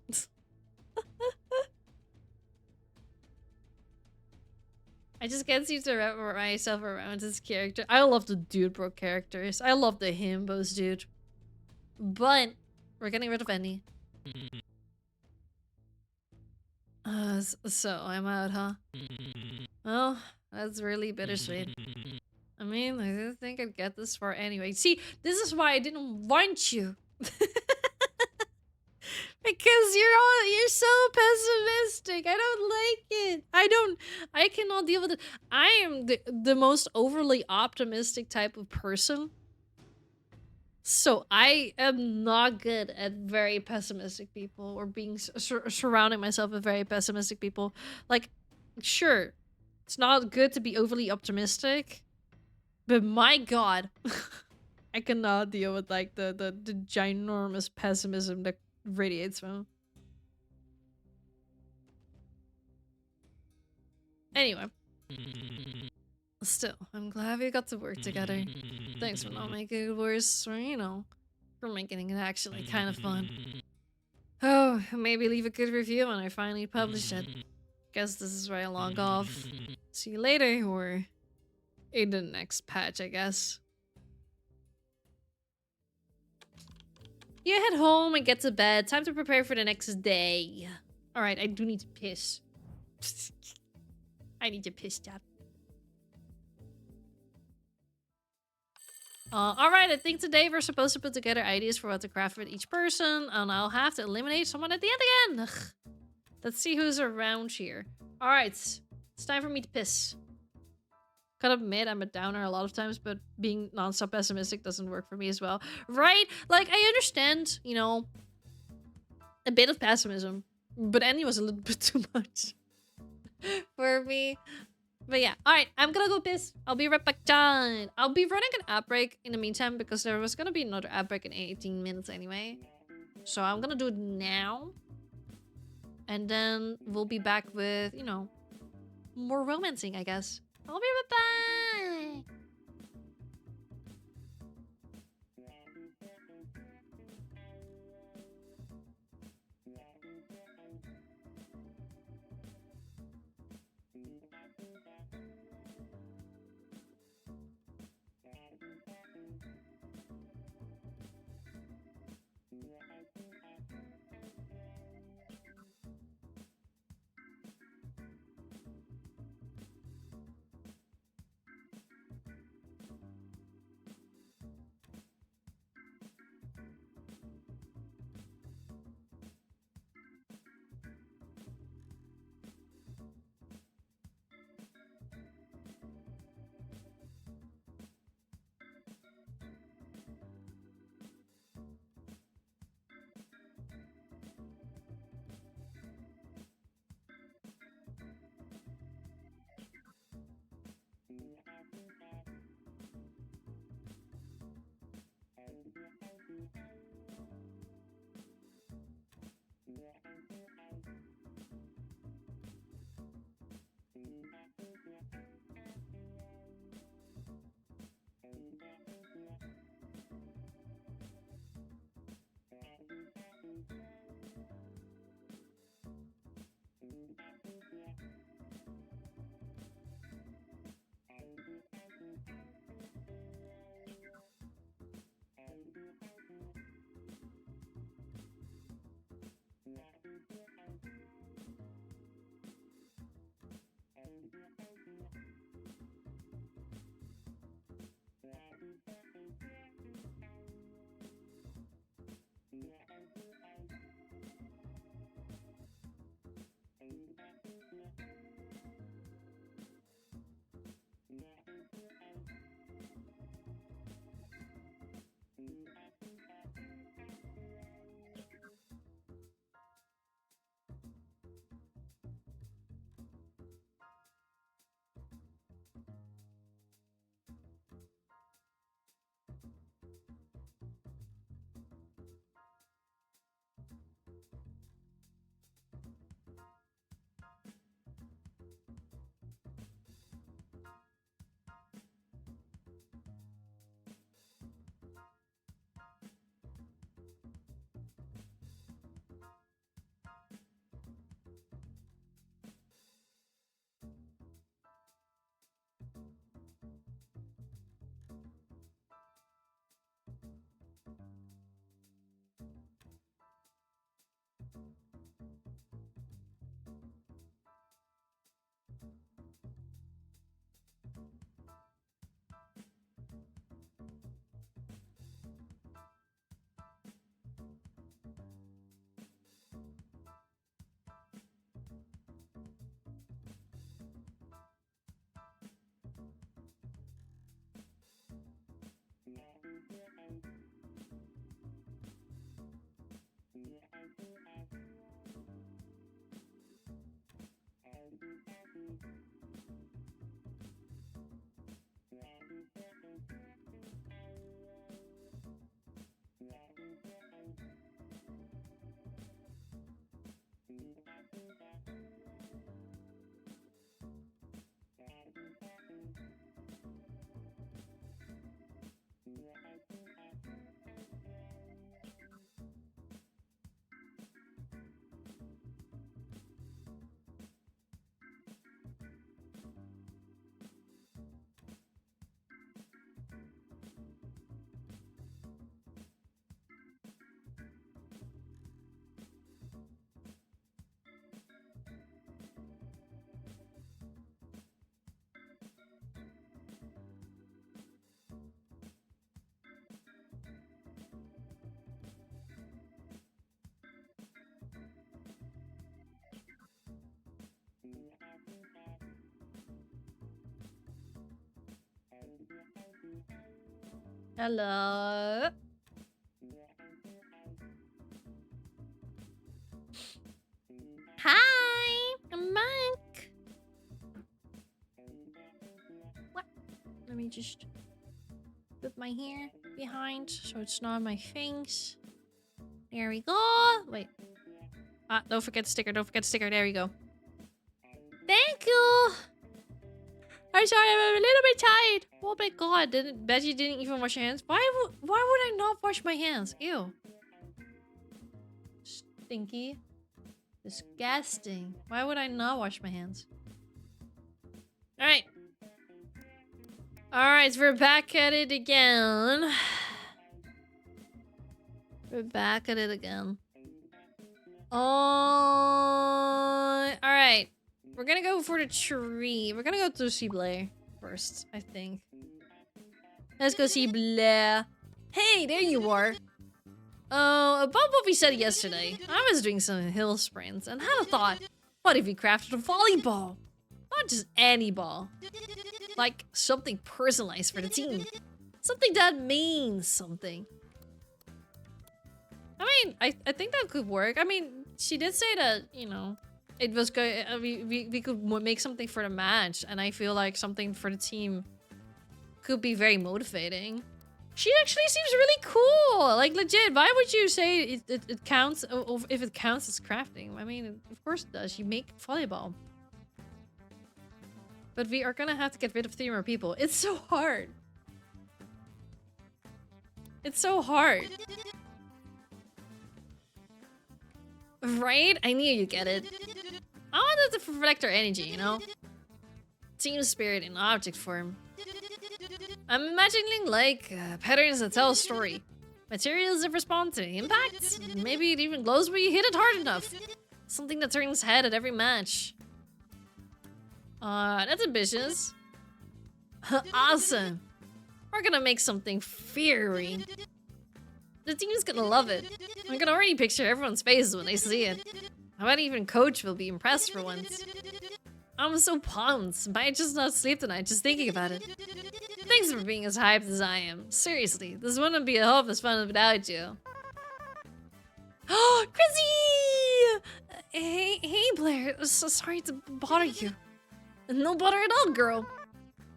I just can't seem to wrap myself around his character. I love the Dude Bro characters. I love the himbos, dude. But we're getting rid of any. So I'm out, huh? Oh, that's really bittersweet. I mean, I didn't think I'd get this far anyway. See, this is why I didn't want you. Because you're so pessimistic. I don't like it. I cannot deal with it. I am the most overly optimistic type of person. So I am not good at very pessimistic people or being surrounding myself with very pessimistic people. Like, sure, it's not good to be overly optimistic, but my god, I cannot deal with like the ginormous pessimism that radiates from him. Anyway. Still, I'm glad we got to work together. Thanks for not making it worse, or, you know, for making it actually kind of fun. Oh, maybe leave a good review when I finally publish it. Guess this is where I log off. See you later, or in the next patch, I guess. You head home and get to bed. Time to prepare for the next day. Alright, I do need to piss. I need to piss, Dad. Alright, I think today we're supposed to put together ideas for what to craft with each person, and I'll have to eliminate someone at the end again. Ugh. Let's see who's around here. Alright, it's time for me to piss. Gotta admit, I'm a downer a lot of times, but being non-stop pessimistic doesn't work for me as well. Right? Like, I understand, you know, a bit of pessimism, but Annie was a little bit too much for me. But yeah, alright, I'm gonna go piss. I'll be right back, done. I'll be running an ad break in the meantime because there was gonna be another ad break in 18 minutes anyway. So I'm gonna do it now. And then we'll be back with, you know, more romancing, I guess. I'll be right back. Hello. Hi, I'm back. What? Let me just put my hair behind so it's not on my face. There we go. Wait. Ah, don't forget the sticker. Don't forget the sticker. There we go. Thank you. I'm sorry, I'm a little bit tired. Oh my god, bet you didn't even wash your hands. Why would I not wash my hands? Ew. Stinky. Disgusting. Why would I not wash my hands? Alright. Alright, so we're back at it again. We're back at it again. Oh, alright. We're gonna go for the tree. We're gonna go to see Blair first, I think. Let's go see Blair. Hey, there you are. Oh, about what we said yesterday. I was doing some hill sprints and had a thought. What if we crafted a volleyball? Not just any ball. Like something personalized for the team. Something that means something. I mean, I think that could work. I mean, she did say that, you know, it was good. We could make something for the match, and I feel like something for the team could be very motivating. She actually seems really cool. Like legit. Why would you say it counts if it counts as crafting? I mean, of course it does. You make volleyball. But we are gonna have to get rid of 3 more people. It's so hard. It's so hard. Right? I knew you'd get it. I wanted to reflect our energy, you know? Team spirit in object form. I'm imagining like patterns that tell a story. Materials that respond to impacts. Maybe it even glows when you hit it hard enough. Something that turns head at every match. That's ambitious. Awesome. We're gonna make something fiery. The team's gonna love it. I can already picture everyone's faces when they see it. I bet even Coach will be impressed for once. I'm so pumped. Might just not sleep tonight just thinking about it. Thanks for being as hyped as I am. Seriously, this wouldn't be a whole of as fun without you. Oh, Chrissy! Hey, Blair. So sorry to bother you. No bother at all, girl.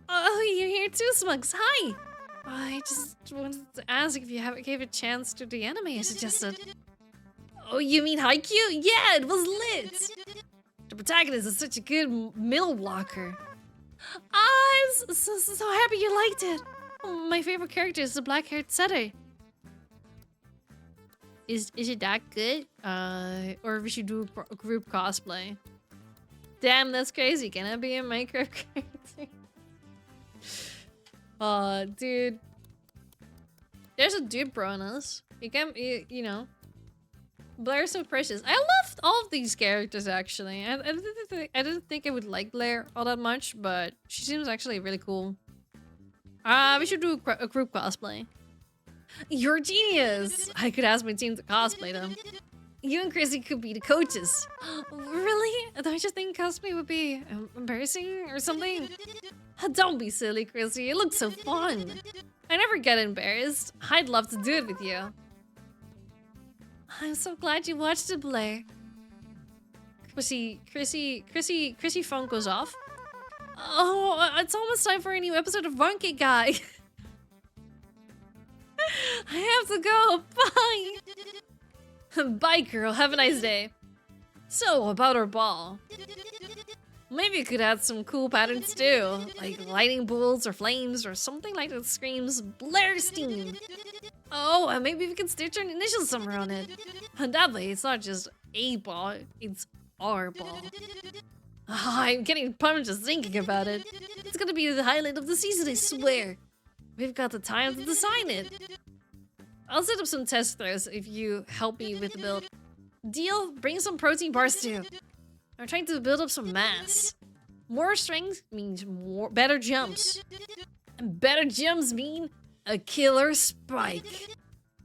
Oh, you're here too, Smugs. Hi. I just wanted to ask if you gave a chance to the anime I suggested. Oh, you mean Haikyuu? Yeah, it was lit. The protagonist is such a good middle blocker. I'm so happy you liked it. Oh, my favorite character is the black-haired setter. Is it that good? Or we should do a group cosplay. Damn, that's crazy. Can I be a Minecraft character? Dude. There's a dude bro on us. You know. Blair's so precious. I loved all of these characters, actually. I didn't think I would like Blair all that much, but she seems actually really cool. We should do a group cosplay. You're a genius! I could ask my team to cosplay them. You and Chrissy could be the coaches. Really? Don't you think cosplay would be embarrassing or something? Don't be silly, Chrissy. It looks so fun. I never get embarrassed. I'd love to do it with you. I'm so glad you watched it, Blair. Chrissy phone goes off. Oh, it's almost time for a new episode of Monkey Guy. I have to go. Bye. Bye, girl. Have a nice day. So, about our ball. Maybe you could add some cool patterns too, like lightning bolts or flames or something like that screams Blairstein. Oh, and maybe we can stitch our initials somewhere on it. And that way, it's not just a ball, it's our ball. I'm getting pumped just thinking about it. It's gonna be the highlight of the season, I swear. We've got the time to design it. I'll set up some test throws if you help me with the build. Deal, bring some protein bars too. I'm trying to build up some mass. More strength means better jumps. And better jumps mean a killer spike.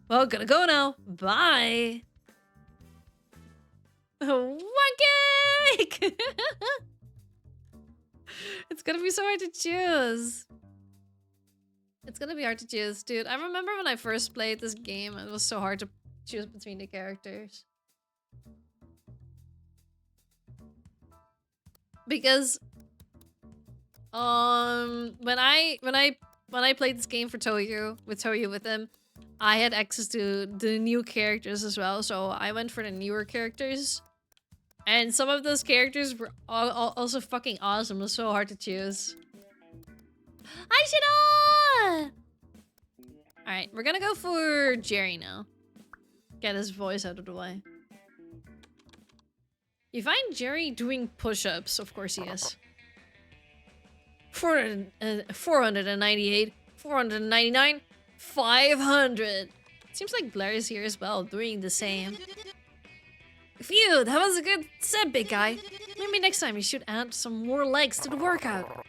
Well, gotta go now. Bye. One cake! It's gonna be so hard to choose. It's gonna be hard to choose, dude. I remember when I first played this game, it was so hard to choose between the characters. Because when I played this game for Toyu with him, I had access to the new characters as well, so I went for the newer characters. And some of those characters were also fucking awesome. It was so hard to choose. Aishino! Alright, we're gonna go for Jerry now. Get his voice out of the way. You find Jerry doing push-ups. Of course he is. 498, 499, 500. Seems like Blair is here as well, doing the same. Phew, that was a good set, big guy. Maybe next time you should add some more legs to the workout.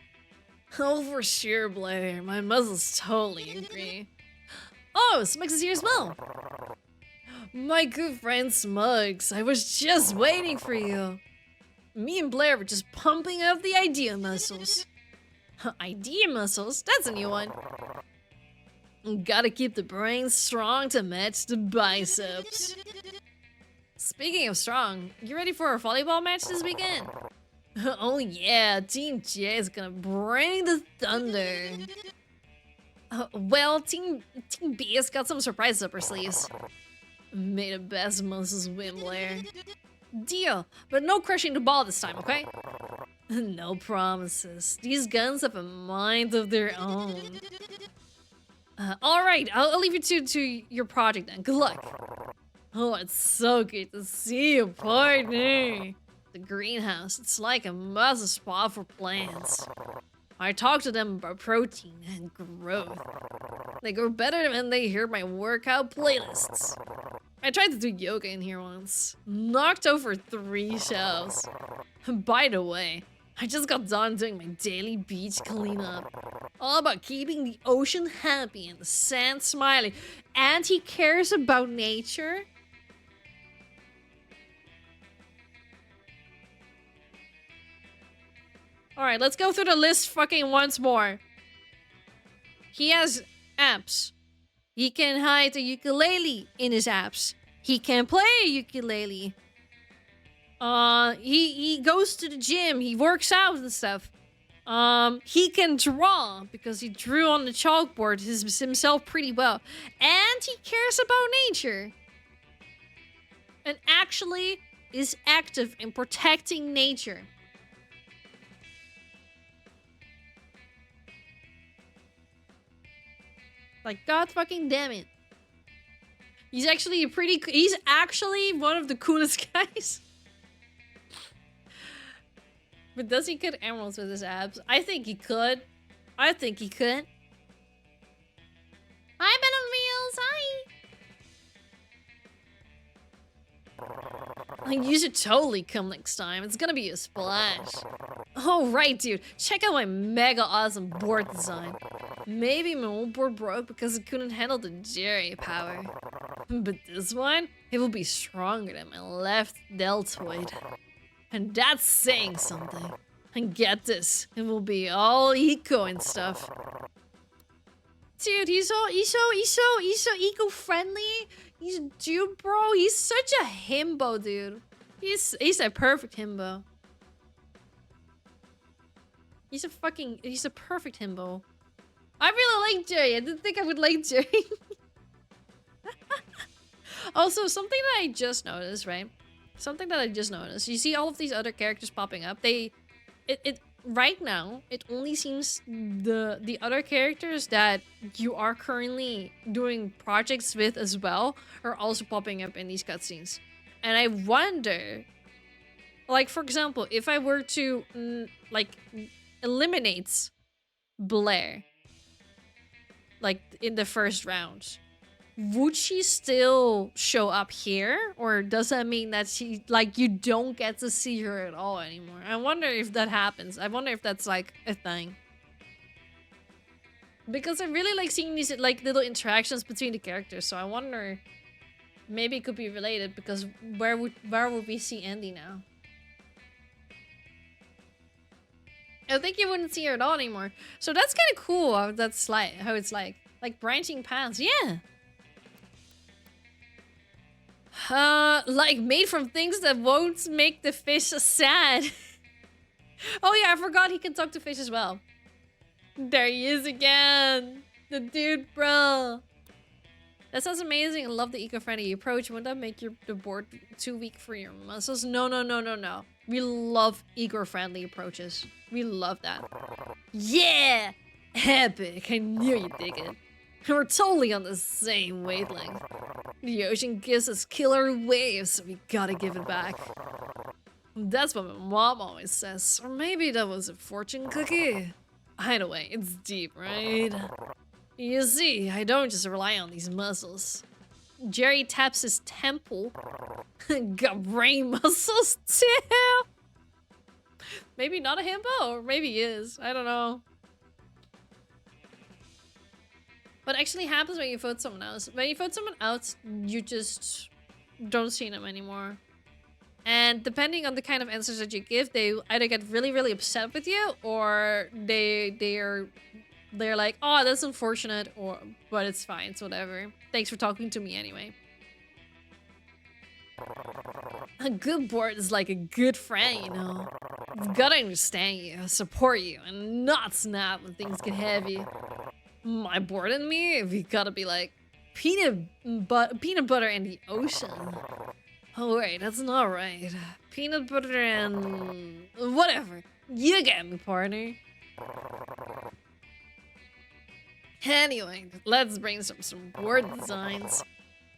Oh, for sure, Blair. My muscles totally agree. Oh, Smugs is here as well. My good friend Smugs, I was just waiting for you. Me and Blair were just pumping up the idea muscles. Idea muscles? That's a new one. Gotta keep the brain strong to match the biceps. Speaking of strong, you ready for a volleyball match this weekend? Oh yeah, Team J is gonna bring the thunder. Well, Team B has got some surprises up her sleeves. May the best muscles win, Blair. Deal, but no crushing the ball this time, okay? No promises. These guns have a mind of their own. Alright, I'll leave you to your project then. Good luck. Oh, it's so good to see you, partner. The greenhouse, it's like a muscle spot for plants. I talk to them about protein and growth. They grow better when they hear my workout playlists. I tried to do yoga in here once. Knocked over 3 shelves. By the way, I just got done doing my daily beach cleanup. All about keeping the ocean happy and the sand smiling. And he cares about nature? Alright, let's go through the list fucking once more. He has apps. He can hide a ukulele in his apps. He can play a ukulele. He goes to the gym. He works out and stuff. He can draw because he drew on the chalkboard himself pretty well. And he cares about nature. And actually is active in protecting nature. Like, god fucking damn it. He's actually one of the coolest guys. But does he get emeralds with his abs? I think he could. I think he could. Hi, Ben on Wheels, hi! You should totally come next time. It's gonna be a splash. Oh, right, dude. Check out my mega awesome board design. Maybe my old board broke because it couldn't handle the Jerry power. But this one, it will be stronger than my left deltoid. And that's saying something. And get this, it will be all eco and stuff. Dude, he's so eco-friendly. He's a dude, bro. He's such a himbo, dude. He's a perfect himbo. He's a perfect himbo. I really like Jerry. I didn't think I would like Jerry. Also, something that I just noticed, right? Something that I just noticed. You see all of these other characters popping up. Right now, it only seems the other characters that you are currently doing projects with as well are also popping up in these cutscenes. And I wonder, like, for example, if I were to eliminate Blair, like in the first round, would she still show up here? Or does that mean that she, like, you don't get to see her at all anymore? I wonder if that happens. I wonder if that's, like, a thing. Because I really like seeing these, like, little interactions between the characters. So I wonder, maybe it could be related, because where would we see Andy now? I think you wouldn't see her at all anymore. So that's kind of cool. That's like how it's like branching paths. Yeah. Like made from things that won't make the fish sad. Oh yeah, I forgot he can talk to fish as well. There he is again. The dude, bro. That sounds amazing. I love the eco-friendly approach. Wouldn't that make the board too weak for your muscles? No, no, no, no, no. We love eco-friendly approaches. We love that. Yeah! Epic. I knew you'd dig it. We're totally on the same wavelength. The ocean gives us killer waves, so we gotta give it back. That's what my mom always says. Or maybe that was a fortune cookie. Either way, it's deep, right? You see, I don't just rely on these muscles. Jerry taps his temple. Got brain muscles too. Maybe not a himbo, or maybe he is. I don't know. What actually happens when you vote someone else? When you vote someone else, you just don't see them anymore. And depending on the kind of answers that you give, they either get really, really upset with you, or they're like, oh, that's unfortunate, but it's fine, it's whatever. Thanks for talking to me anyway. A good board is like a good friend, you know. It's gotta understand you, support you, and not snap when things get heavy. My board and me, we gotta be like peanut butter and the ocean. Oh wait, that's not right. Peanut butter and whatever. You get me, partner. Anyway, let's brainstorm some board designs.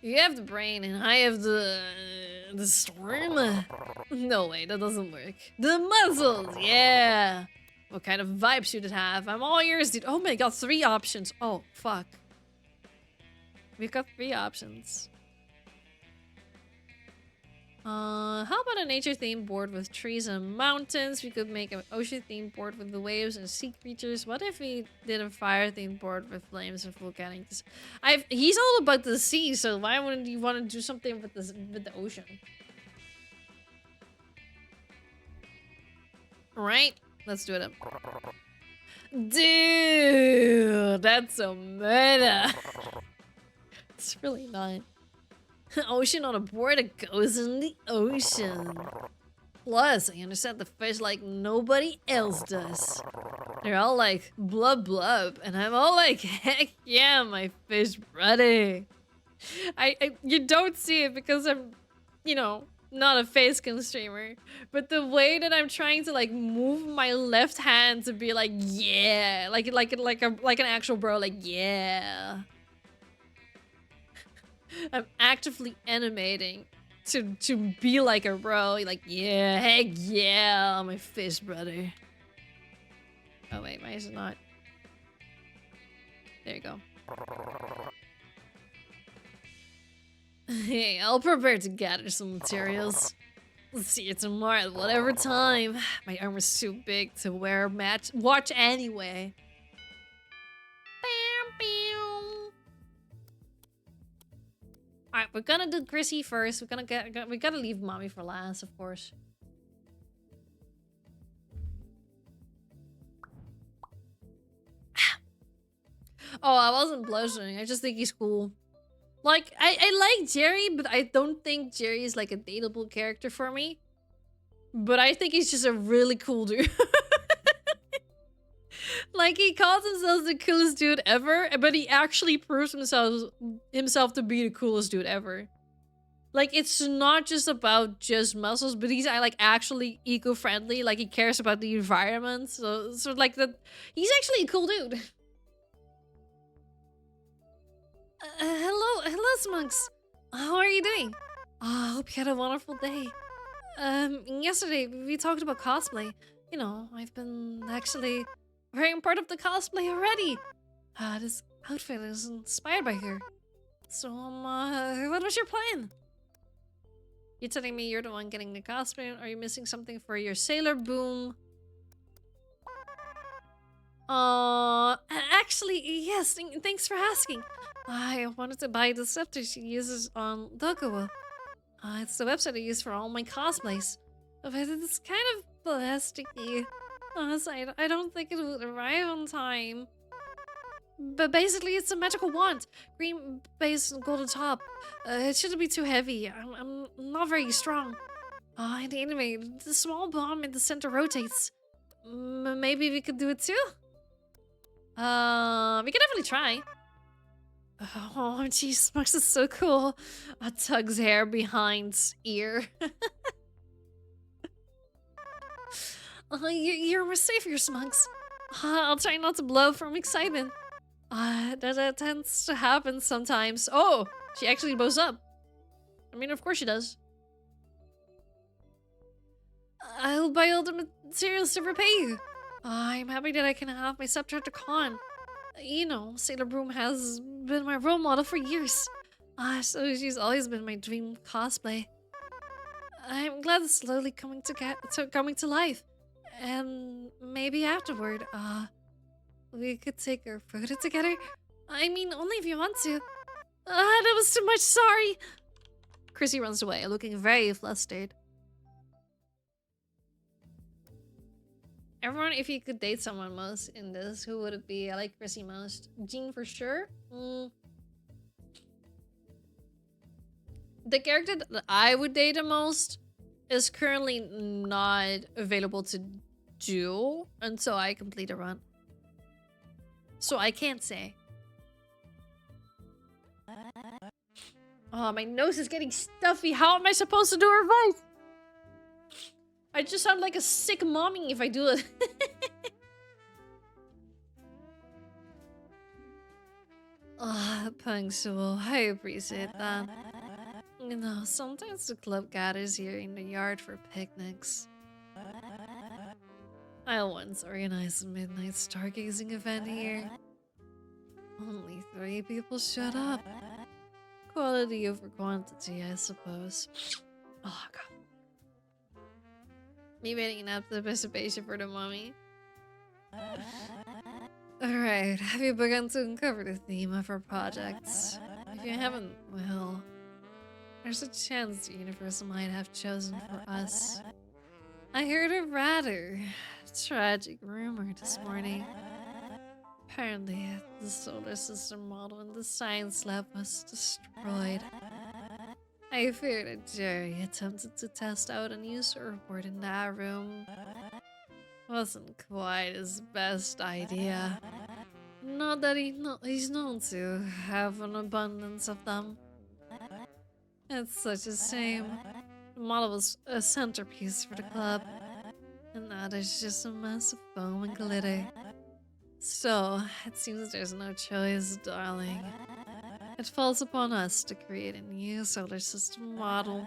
You have the brain and I have the storm. No way, that doesn't work. The muscles, yeah. What kind of vibe should it have? I'm all ears, dude. Oh my god, 3 options. Oh, fuck. We've got 3 options. How about a nature-themed board with trees and mountains? We could make an ocean-themed board with the waves and sea creatures. What if we did a fire-themed board with flames and volcanics? He's all about the sea, so why wouldn't you want to do something with the ocean? Right? Let's do it. Dude, that's so meta. It's really not. Ocean on a board that goes in the ocean. Plus, I understand the fish like nobody else does. They're all like, blub blub, and I'm all like, heck yeah, my fish brother. You don't see it because I'm, you know, not a face cam streamer, but the way that I'm trying to like move my left hand to be like, yeah, like an actual bro, like, yeah. I'm actively animating to be like a bro. Like, yeah, heck yeah, my fish brother. Oh wait, why is it not? There you go. Hey, I'll prepare to gather some materials. Let's see you tomorrow at whatever time. My armor's too big to wear watch anyway. Alright, we're gonna do Chrissy first. We gotta leave Mommy for last, of course. Oh, I wasn't blushing. I just think he's cool. Like, I like Jerry, but I don't think Jerry is like a dateable character for me. But I think he's just a really cool dude. Like, he calls himself the coolest dude ever, but he actually proves himself to be the coolest dude ever. Like, it's not just about just muscles, but he's like actually eco-friendly. Like, he cares about the environment. So like that, he's actually a cool dude. Hello, Smugs. How are you doing? I hope you had a wonderful day. Yesterday we talked about cosplay. You know, I've been actually wearing part of the cosplay already. This outfit is inspired by her. So, what was your plan? You're telling me you're the one getting the cosplay? Are you missing something for your Sailor Boom? Actually, yes, thanks for asking. I wanted to buy the scepter she uses on Dogawa. It's the website I use for all my cosplays. But it's kind of plasticky. So I don't think it will arrive on time. But basically, it's a magical wand. Green base and golden top. It shouldn't be too heavy. I'm not very strong. And anyway, the small bomb in the center rotates. Maybe we could do it too? We can definitely try. Oh, jeez, Smux is so cool. Tug's hair behind ear. You're more safe here, Smux. I'll try not to blow from excitement. That tends to happen sometimes. Oh, she actually blows up. I mean, of course she does. I'll buy all the materials to repay you. I'm happy that I can have my subtractor Con. You know, Sailor Broom has been my role model for years. So she's always been my dream cosplay. I'm glad it's slowly coming to life. And maybe afterward, we could take our photo together. I mean, only if you want to. That was too much, sorry. Chrissy runs away, looking very flustered. Everyone, if you could date someone most in this, who would it be? I like Chrissy most. Jean for sure. The character that I would date the most is currently not available to do until I complete a run. So I can't say. Oh, my nose is getting stuffy. How am I supposed to do her voice? I just sound like a sick mommy if I do it. Punctual. I appreciate that. You know, sometimes the club gathers here in the yard for picnics. I once organized a midnight stargazing event here. Only 3 people showed up. Quality over quantity, I suppose. Oh, God. Me waiting up the participation for the mommy. Alright, have you begun to uncover the theme of our projects? If you haven't, well, there's a chance the universe might have chosen for us. I heard a rather tragic rumor this morning. Apparently, the solar system model in the science lab was destroyed. I fear that Jerry attempted to test out a new surfboard in that room. Wasn't quite his best idea. Not that he's known to have an abundance of them. It's such a shame. The model was a centerpiece for the club, and now there's just a mess of foam and glitter. So, it seems there's no choice, darling. It falls upon us to create a new solar system model.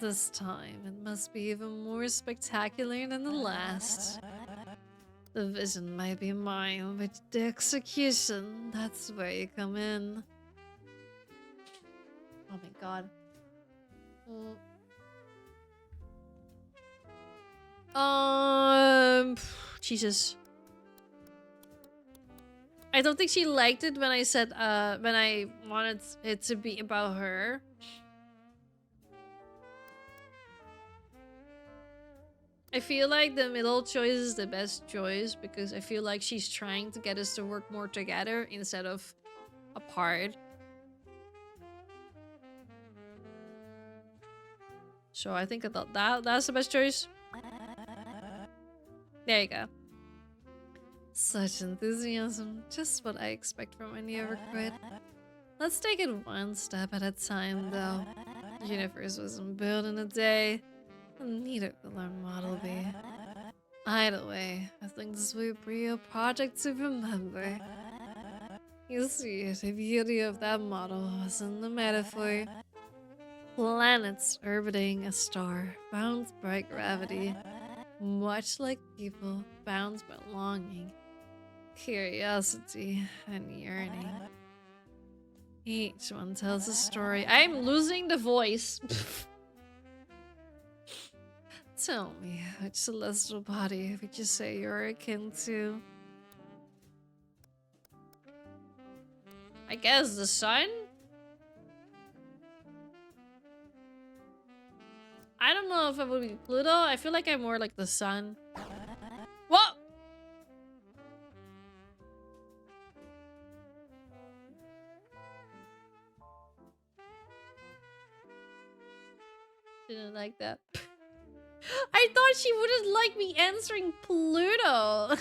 This time, it must be even more spectacular than the last. The vision might be mine, but the execution, that's where you come in. Oh my god. Jesus. I don't think she liked it when I said, when I wanted it to be about her. I feel like the middle choice is the best choice because I feel like she's trying to get us to work more together instead of apart. So I think that's the best choice. There you go. Such enthusiasm, just what I expect from any recruit. Let's take it one step at a time, though. The universe wasn't built in a day, and neither will our model be. Either way, I think this will be a project to remember. You see, the beauty of that model was in the metaphor. Planets orbiting a star, bound by gravity, much like people bound by longing, curiosity, and yearning. Each one tells a story. I'm losing the voice. Tell me, which celestial body would you say you're akin to? I guess the sun? I don't know if I would be Pluto. I feel like I'm more like the sun. She didn't like that. I thought she wouldn't like me answering Pluto.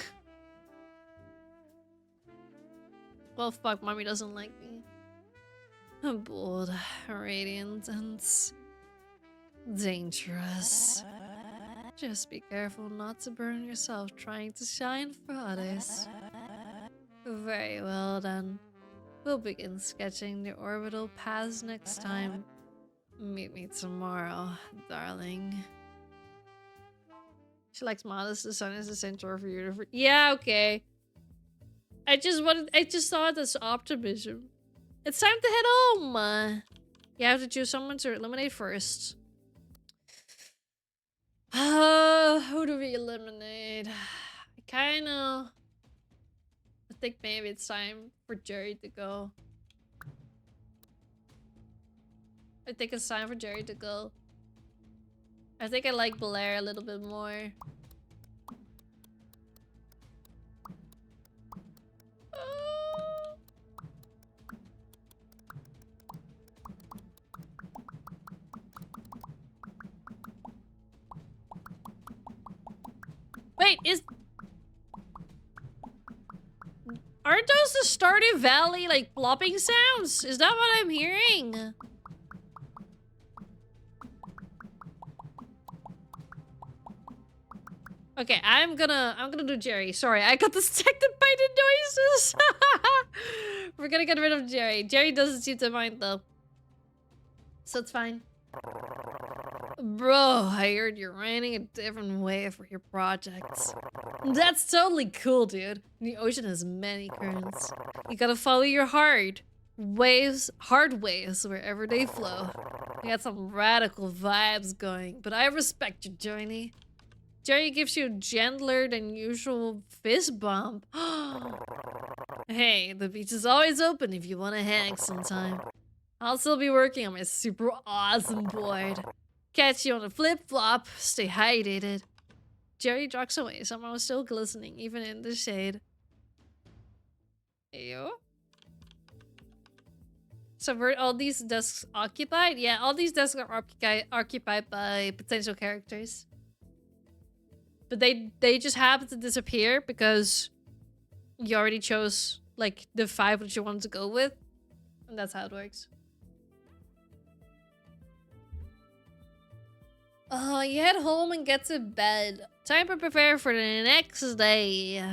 Well, fuck, mommy doesn't like me. I'm bold, radiant, and dangerous. Just be careful not to burn yourself trying to shine for others. Very well then. We'll begin sketching the orbital paths next time. Meet me tomorrow, darling. She likes modest. The sun is essential for you. Yeah, okay. I just saw it as optimism. It's time to head home. You have to choose someone to eliminate first. Who do we eliminate? I think maybe it's time for Jerry to go. I think it's time for Jerry to go. I think I like Blair a little bit more. Wait, aren't those the Stardew Valley, like, plopping sounds? Is that what I'm hearing? Okay, I'm gonna do Jerry. Sorry, I got distracted by the noises. We're gonna get rid of Jerry. Jerry doesn't seem to mind though, so it's fine. Bro, I heard you're running a different way for your projects. That's totally cool, dude. The ocean has many currents. You gotta follow your heart. Hard waves, wherever they flow. You got some radical vibes going, but I respect you, Johnny. Jerry gives you a gentler than usual fist bump. Hey, the beach is always open if you want to hang sometime. I'll still be working on my super awesome board. Catch you on a flip-flop. Stay hydrated. Jerry jogs away, somehow still glistening, even in the shade. Ew. So were all these desks occupied? Yeah, all these desks are occupied by potential characters. But they just happen to disappear because you already chose, like, the 5 that you wanted to go with. And that's how it works. You head home and get to bed. Time to prepare for the next day.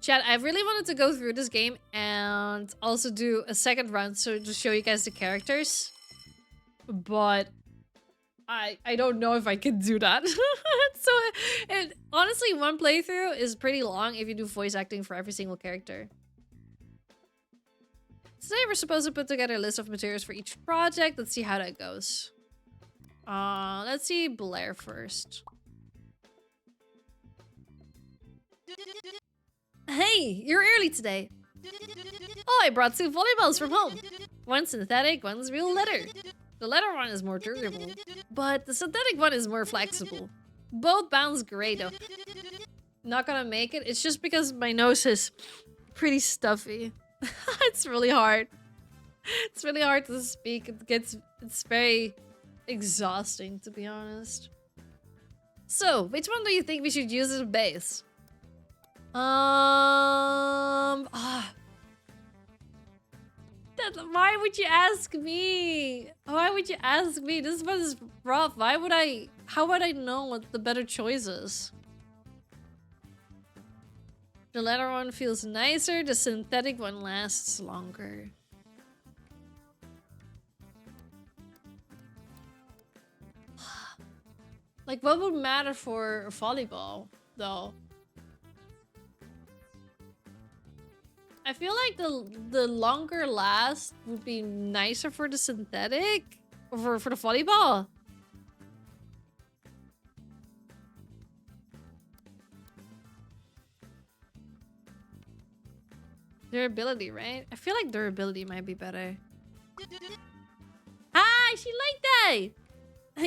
Chat, I really wanted to go through this game and also do a second run so to show you guys the characters. But I don't know if I can do that. Honestly, one playthrough is pretty long if you do voice acting for every single character. Today we're supposed to put together a list of materials for each project. Let's see how that goes. Let's see Blair first. Hey, you're early today. Oh, I brought 2 volleyballs from home. One's synthetic, one's real leather. The leather one is more durable, but the synthetic one is more flexible. Both bounce great though. Not gonna make it. It's just because my nose is pretty stuffy. It's really hard. It's really hard to speak. It's very exhausting, to be honest. So, which one do you think we should use as a base? Why would you ask me? Why would you ask me? This one is rough. How would I know what the better choice is? The leather one feels nicer, the synthetic one lasts longer. Like, what would matter for volleyball, though? I feel like the longer last would be nicer for the synthetic, or for the volleyball. Durability, right? I feel like durability might be better. Hi, she liked that!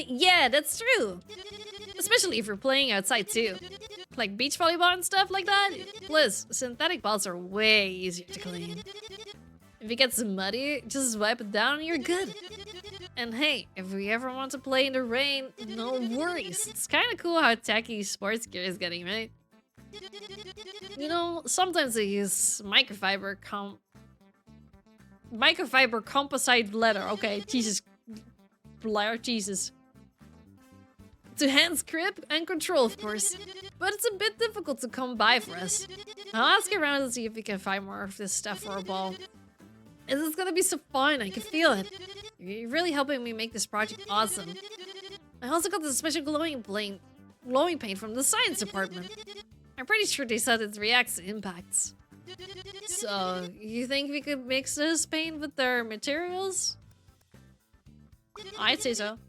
Yeah, that's true. Especially if you're playing outside too. Like beach volleyball and stuff like that. Plus, synthetic balls are way easier to clean. If it gets muddy, just wipe it down and you're good. And hey, if we ever want to play in the rain, no worries. It's kind of cool how tacky sports gear is getting, right? You know, sometimes they use microfiber composite leather. Okay, Jesus. Lord Jesus. To enhance grip and control, of course. But it's a bit difficult to come by for us. I'll ask around and see if we can find more of this stuff for a ball. This is gonna be so fun, I can feel it. You're really helping me make this project awesome. I also got this special glowing paint from the science department. I'm pretty sure they said it reacts to impacts. So, you think we could mix this paint with their materials? I'd say so.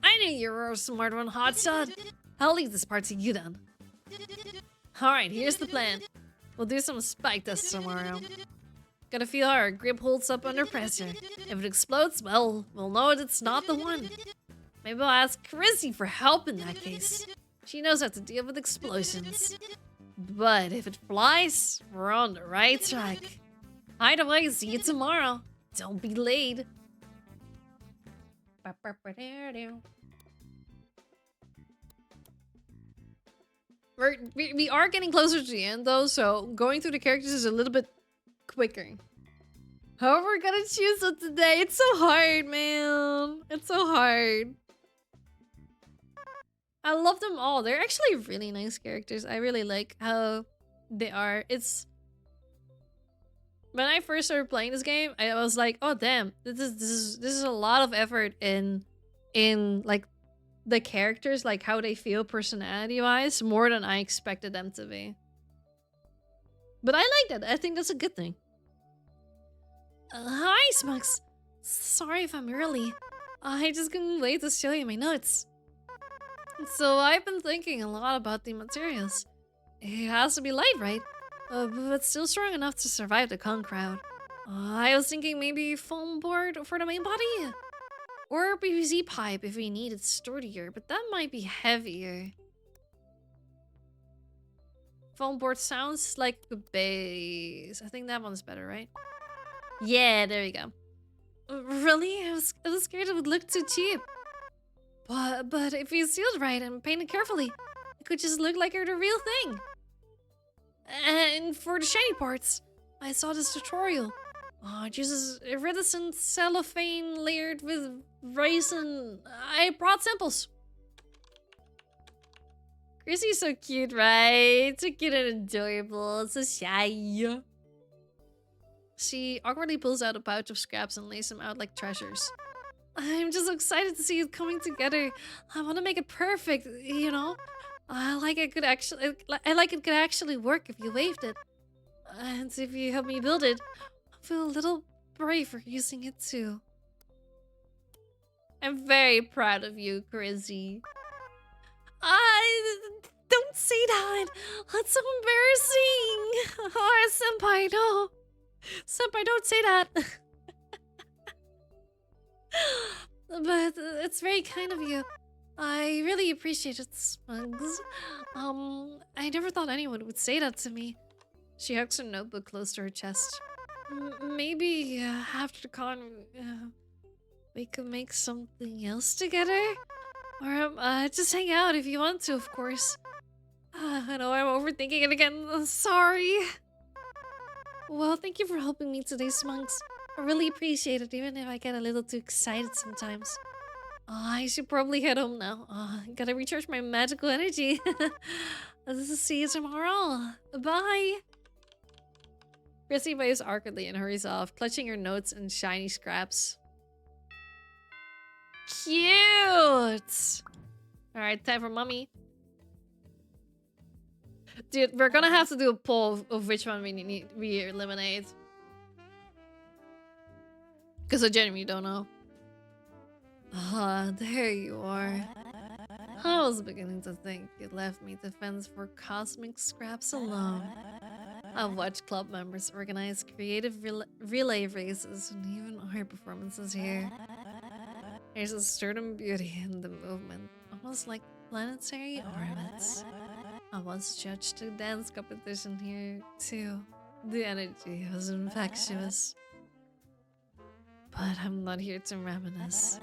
I knew you were a smart one, Hotshot. I'll leave this part to you then. Alright, here's the plan. We'll do some spike tests tomorrow. Gotta feel how our grip holds up under pressure. If it explodes, well, we'll know it's not the one. Maybe I'll ask Chrissy for help in that case. She knows how to deal with explosions. But if it flies, we're on the right track. Either way, see you tomorrow. Don't be late. We are getting closer to the end though, so going through the characters is a little bit quicker. However, we're gonna choose it today. It's so hard, man. It's so hard. I love them all. They're actually really nice characters. I really like how they are. It's when I first started playing this game, I was like, "Oh damn, this is a lot of effort in like the characters, like how they feel personality-wise, more than I expected them to be." But I like that. I think that's a good thing. Hi, Smux. Sorry if I'm early. I just couldn't wait to show you my notes. So I've been thinking a lot about the materials. It has to be light, right? But still strong enough to survive the con crowd. I was thinking maybe foam board for the main body? Or PVC pipe if we need it sturdier, but that might be heavier. Foam board sounds like the base. I think that one's better, right? Yeah, there we go. Really? I was scared it would look too cheap. But if you sealed right and painted carefully, it could just look like you're the real thing. And for the shiny parts, I saw this tutorial. Oh, it uses iridescent cellophane layered with resin. I brought samples. Chrissy's so cute, right? So cute and adorable. So shy. She awkwardly pulls out a pouch of scraps and lays them out like treasures. I'm just excited to see it coming together. I want to make it perfect, you know? I like it could actually work if you waved it. And if you help me build it, I feel a little brave for using it too. I'm very proud of you, Chrissy. Don't say that. That's so embarrassing. Oh, Senpai, no. Senpai, don't say that. But it's very kind of you. I really appreciate it, Smugs. I never thought anyone would say that to me. She hugs her notebook close to her chest. Maybe after the con, we could make something else together? Or just hang out if you want to, of course. I know I'm overthinking it again. Sorry. Well, thank you for helping me today, Smugs. I really appreciate it, even if I get a little too excited sometimes. I should probably head home now. Gotta recharge my magical energy. I'll see you tomorrow. Bye. Chrissy waves awkwardly and hurries off, clutching her notes and shiny scraps. Cute! Alright, time for mommy. Dude, we're gonna have to do a poll of which one we eliminate. Because I genuinely don't know. There you are. I was beginning to think you left me to fend for cosmic scraps alone. I've watched club members organize creative relay races and even art performances here. There's a certain beauty in the movement, almost like planetary orbits. I once judged a dance competition here, too. The energy was infectious. but I'm not here to reminisce.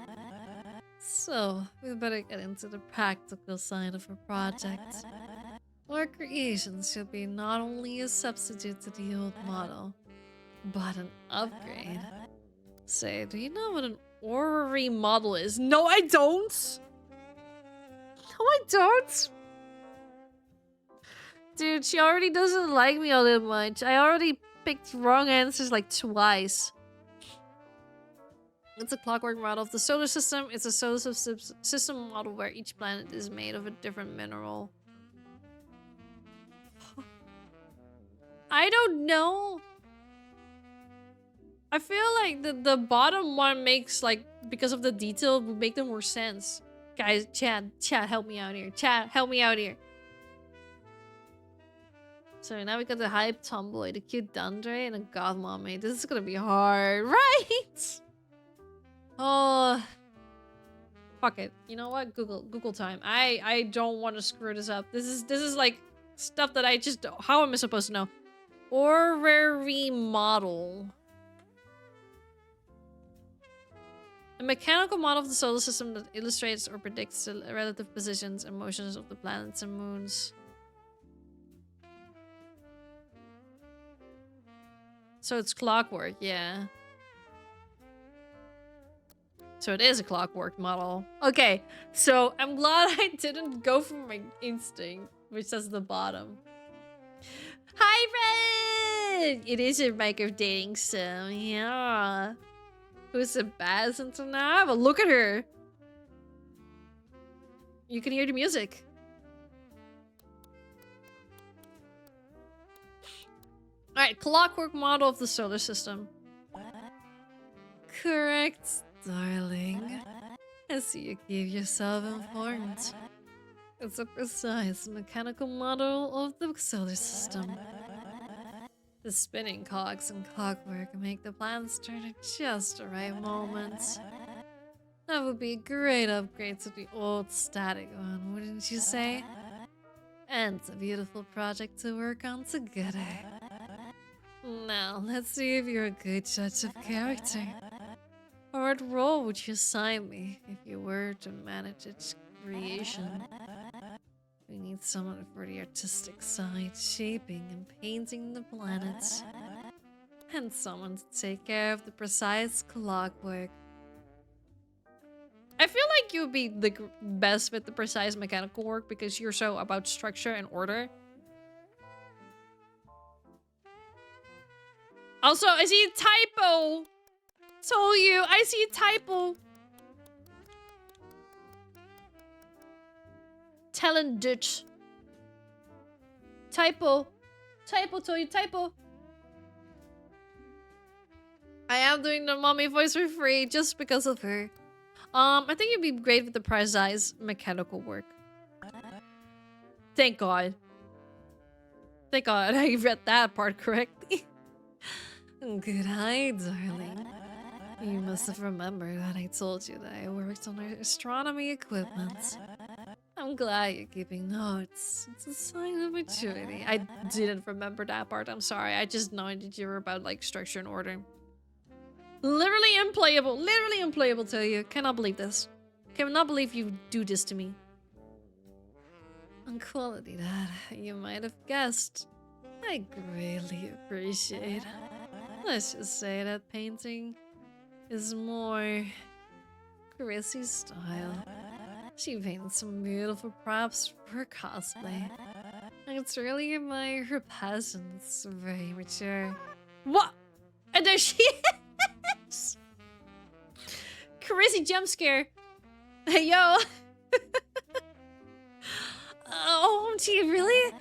So, we better get into the practical side of our project. Our creation should be not only a substitute to the old model, but an upgrade. Say, do you know what an orrery model is? No, I don't! No, I don't! Dude, she already doesn't like me all that much. I already picked wrong answers like twice. It's a clockwork model of the solar system. It's a solar system model where each planet is made of a different mineral. I don't know. I feel like the bottom one makes, like, because of the detail, would make them more sense. Guys, chat, help me out here. Chat, help me out here. So now we got the hype tomboy, the cute Dandre, and a goth mommy. This is gonna be hard, right? Oh, fuck it. You know what? Google time. I don't want to screw this up. This is like stuff that I just don't. How am I supposed to know? Orrery model. A mechanical model of the solar system that illustrates or predicts the relative positions and motions of the planets and moons. So it's clockwork, yeah. So it is a clockwork model. Okay, so I'm glad I didn't go for my instinct, which says the bottom. Hi, Red! It is a Minecraft dating sim, yeah. Who's the best until now? But look at her. You can hear the music. Alright, clockwork model of the solar system. Correct, darling. I see you keep yourself informed. It's a precise mechanical model of the solar system. The spinning cogs and clockwork make the planets turn at just the right moment. That would be a great upgrade to the old static one, wouldn't you say? And a beautiful project to work on together. Now, let's see if you're a good judge of character. Or what role would you assign me if you were to manage its creation? We need someone for the artistic side, shaping and painting the planets. And someone to take care of the precise clockwork. I feel like you would be the best with the precise mechanical work because you're so about structure and order. Also, I see a typo! Told you, I see a typo! Talent Dutch. Typo. Typo, told you, typo. I am doing the mommy voice for free just because of her. I think you'd be great with the precise mechanical work. Thank God. Thank God I read that part correctly. Good eye, darling. You must have remembered that I told you that I worked on our astronomy equipment. I'm glad you're keeping notes. It's a sign of maturity. I didn't remember that part. I'm sorry. I just know that you were about like structure and order. Literally unplayable. Literally unplayable, tell you. Cannot believe this. Cannot believe you do this to me. On quality that you might have guessed. I greatly appreciate. Let's just say that painting is more Chrissy's style. She painted some beautiful props for her cosplay. I could really admire her passion. It's very mature. What? And there she is! Chrissy jump scare. Hey, yo! Oh, gee, really?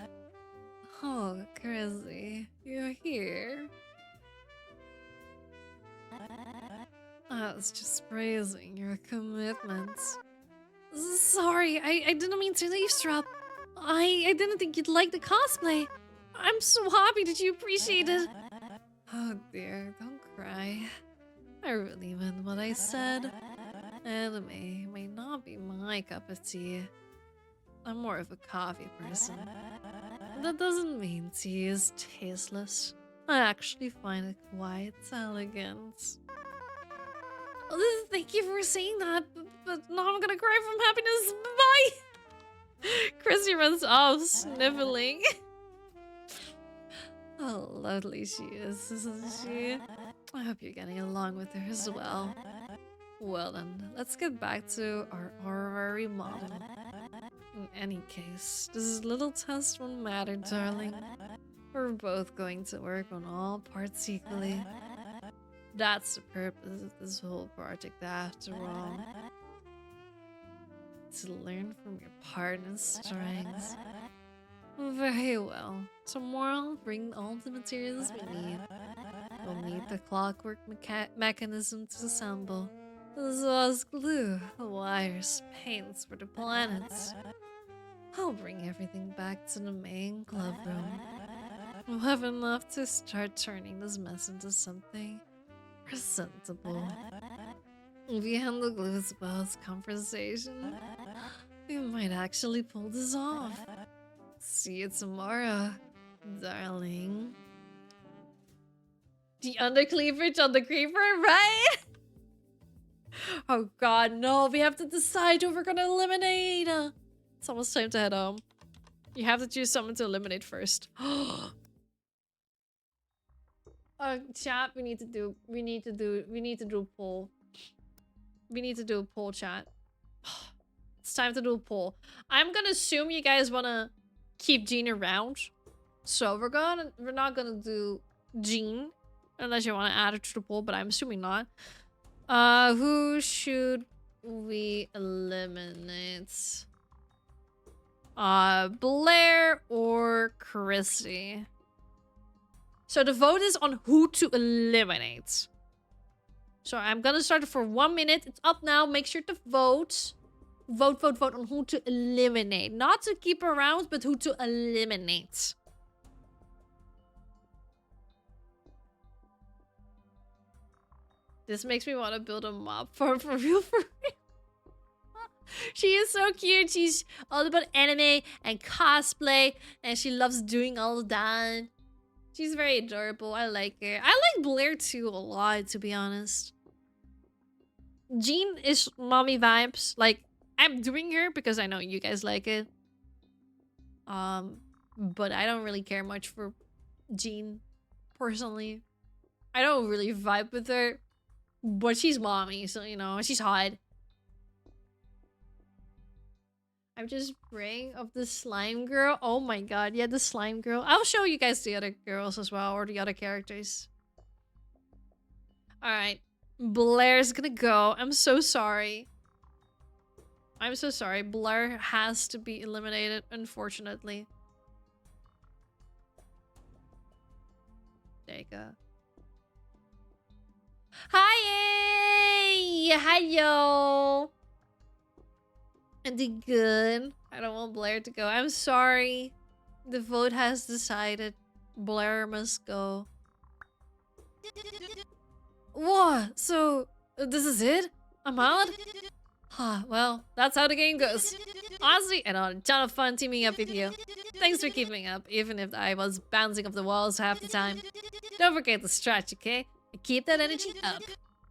Oh, Chrissy, you're here. I was just praising your commitment. Sorry, I didn't mean to eavesdrop. I didn't think you'd like the cosplay. I'm so happy that you appreciate it. Oh dear, don't cry. I really meant what I said. Anime may not be my cup of tea. I'm more of a coffee person. That doesn't mean tea is tasteless. I actually find it quite elegant. Thank you for saying that, but now I'm gonna cry from happiness. Bye! Chrissy runs off, sniveling. Oh, lovely she is, isn't she? I hope you're getting along with her as well. Well then, let's get back to our honorary model. In any case, this little test won't matter, darling. We're both going to work on all parts equally. That's the purpose of this whole project after all. To learn from your partner's strengths. Very well. Tomorrow I'll bring all the materials we need. We'll need the clockwork mechanism to assemble, as well as glue, wires, paints for the planets. I'll bring everything back to the main club room. We'll have enough to start turning this mess into something presentable. If you handle glue as well as conversation, we might actually pull this off. See you tomorrow, darling. The undercleavage on the creeper, right? Oh god, no, we have to decide who we're gonna eliminate. It's almost time to head home. You have to choose someone to eliminate first. Chat, we need to do a poll. We need to do a poll, chat. It's time to do a poll. I'm gonna assume you guys wanna keep Jean around. So we're not gonna do Jean unless you wanna add her to the poll, but I'm assuming not. Who should we eliminate? Blair or Chrissy? So the vote is on who to eliminate. So I'm gonna start it for 1 minute. It's up now. Make sure to vote. Vote on who to eliminate. Not to keep around, but who to eliminate. This makes me want to build a mob farm for real. She is so cute. She's all about anime and cosplay, and she loves doing all of that. She's very adorable. I like her. I like Blair too a lot, to be honest. Jean is mommy vibes. Like, I'm doing her because I know you guys like it. But I don't really care much for Jean, personally. I don't really vibe with her. But she's mommy, so, you know, she's hot. I'm just praying of the slime girl. Oh my god, yeah, the slime girl. I'll show you guys the other girls as well, or the other characters. Alright. Blair's gonna go. I'm so sorry. I'm so sorry. Blair has to be eliminated, unfortunately. There you go. Hi! Hello! I did good. I don't want Blair to go. I'm sorry. The vote has decided. Blair must go. What? So, this is it? I'm out? Huh, well, that's how the game goes. Honestly, I had a ton of fun teaming up with you. Thanks for keeping up, even if I was bouncing off the walls half the time. Don't forget to stretch, okay? And keep that energy up.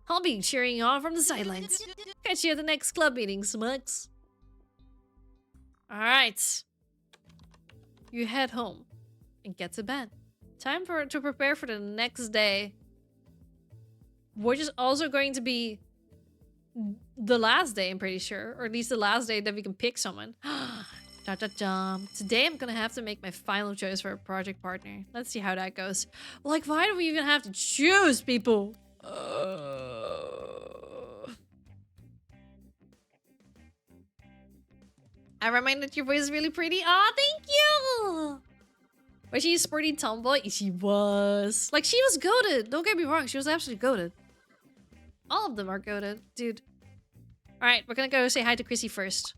I'll be cheering you on from the sidelines. Catch you at the next club meeting, Smugs. Alright. You head home and get to bed. Time to prepare for the next day. Which is also going to be the last day, I'm pretty sure. Or at least the last day that we can pick someone. Today I'm gonna have to make my final choice for a project partner. Let's see how that goes. Like, why do we even have to choose people? I remind that your voice is really pretty. Aw, thank you! Was she a sporty tomboy? She was. Like, she was goated. Don't get me wrong. She was absolutely goated. All of them are goated, dude. Alright, we're gonna go say hi to Chrissy first.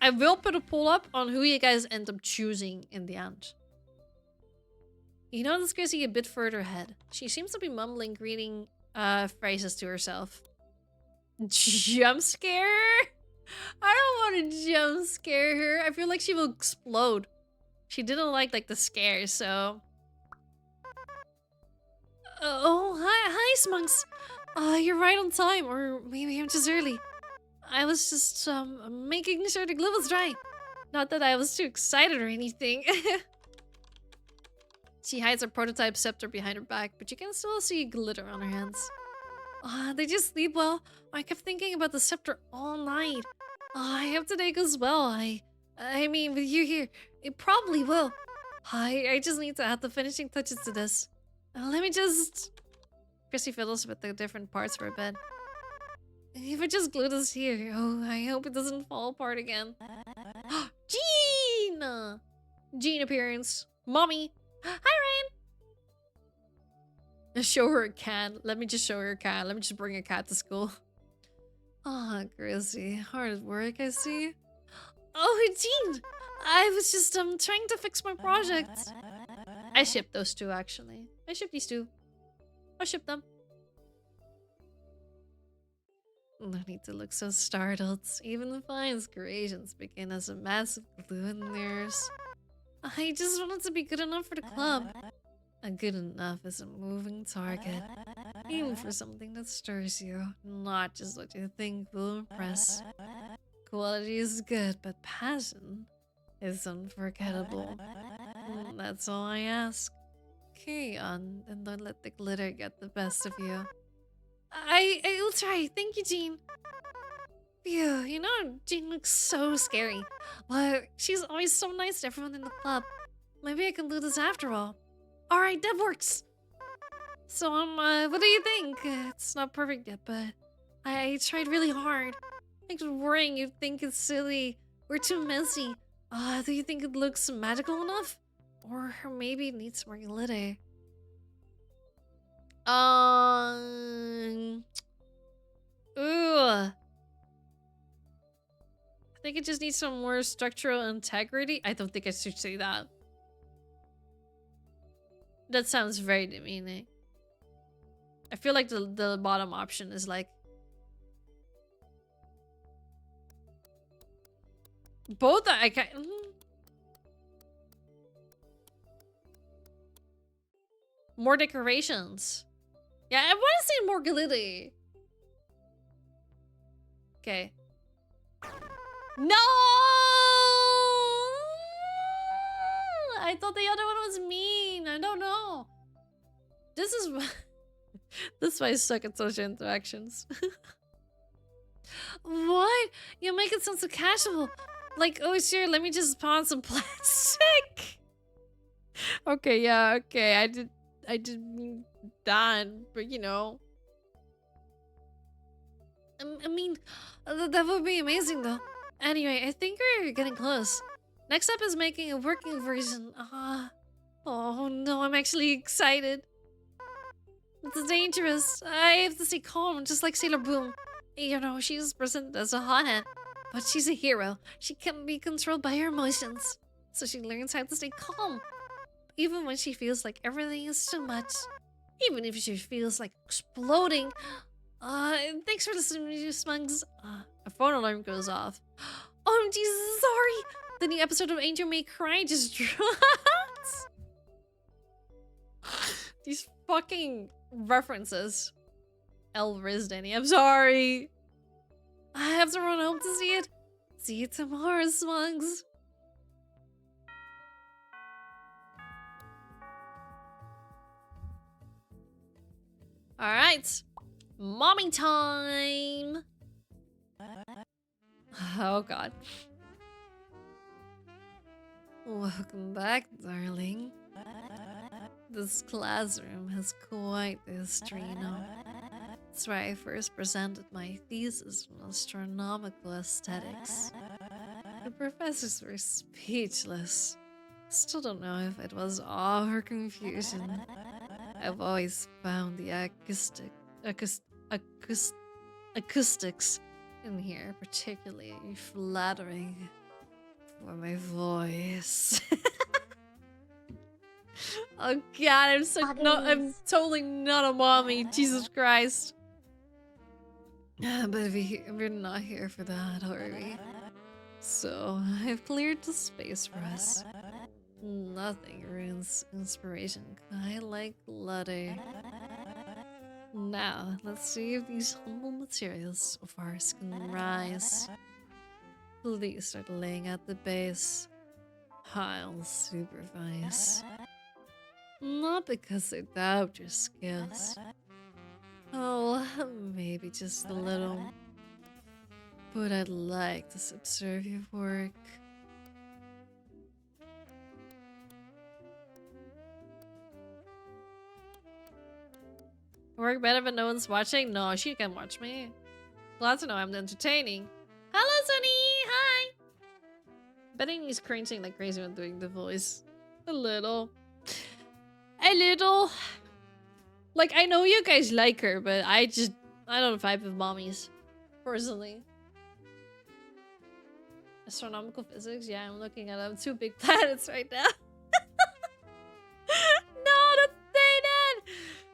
I will put a poll up on who you guys end up choosing in the end. You notice Chrissy a bit further ahead. She seems to be mumbling greeting phrases to herself. Jump scare her? I don't want to jump scare her. I feel like she will explode. She didn't like the scare, so... Oh, hi Smunks. You're right on time, or maybe I'm just early. I was just, making sure the glue was dry. Not that I was too excited or anything. She hides her prototype scepter behind her back, but you can still see glitter on her hands. Did you sleep well? I kept thinking about the scepter all night. I hope today goes well. I mean, with you here, it probably will. I just need to add the finishing touches to this. Let me just... Chrissy fiddles with the different parts for a bit. If I just glue this here, oh, I hope it doesn't fall apart again. Jean! Jean appearance. Mommy. Hi, Ryan. Show her a cat. Let me just show her a cat. Let me just bring a cat to school. Chrissy. Hard at work, I see. Oh, Jean! I was just, trying to fix my project. I shipped those two, actually. I shipped these two. I shipped them. No need to look so startled. Even the finest creations begin as a massive glue in theirs. I just wanted to be good enough for the club. And good enough is a moving target. Aim for something that stirs you, not just what you think will impress. Quality is good, but passion is unforgettable. That's all I ask. Carry on, and don't let the glitter get the best of you. I will try. Thank you, Jean. Phew, you know, Jean looks so scary. But she's always so nice to everyone in the club. Maybe I can do this after all. Alright, that works. So, what do you think? It's not perfect yet, but I tried really hard. I'm just worrying you'd think it's silly or too messy. Do you think it looks magical enough? Or maybe it needs more glitter. Ooh. I think it just needs some more structural integrity. I don't think I should say that. That sounds very demeaning. I feel like the bottom option is like... Both I can... More decorations. Yeah, I want to see more glitter. Okay. No! I thought the other one was mean. I don't know. This is... this is why I suck at social interactions. What? You make it sound so casual. Like, oh sure, let me just pawn some plastic. Okay, yeah, okay. I did mean that, but you know. I mean, that would be amazing though. Anyway, I think we're getting close. Next up is making a working version. Oh no, I'm actually excited. It's dangerous. I have to stay calm, just like Sailor Boom. You know, she's presented as a hothead, but she's a hero. She can be controlled by her emotions, so she learns how to stay calm. Even when she feels like everything is too much. Even if she feels like exploding. Thanks for listening to you, Smugs. A phone alarm goes off. Oh, Jesus, sorry. The new episode of Angel May Cry just dropped. These fucking references. Elvis Denny, I'm sorry. I have to run home to see it. See you tomorrow, Smugs. Alright. Mommy time! Oh god. Welcome back, darling. This classroom has quite the history, you know. That's where I first presented my thesis on astronomical aesthetics. The professors were speechless. Still don't know if it was awe or confusion. I've always found the acoustics in here particularly flattering for my voice. Oh god, I'm totally not a mommy, Jesus Christ. But we're not here for that, are we? So I've cleared the space for us. Nothing ruins inspiration. I like glitter. Now, let's see if these humble materials of ours can rise. Please start laying at the base. I'll supervise. Not because I doubt your skills. Oh, maybe just a little. But I'd like to observe your work. Work better but no one's watching? No, she can watch me. Glad to know I'm entertaining. Hello, Sunny! Hi! Betting he's cringing like crazy when doing the voice. A little. A little. Like, I know you guys like her, but I don't vibe with mommies. Personally. Astronomical physics? Yeah, I'm looking at them. 2 big planets right now. No, don't say that!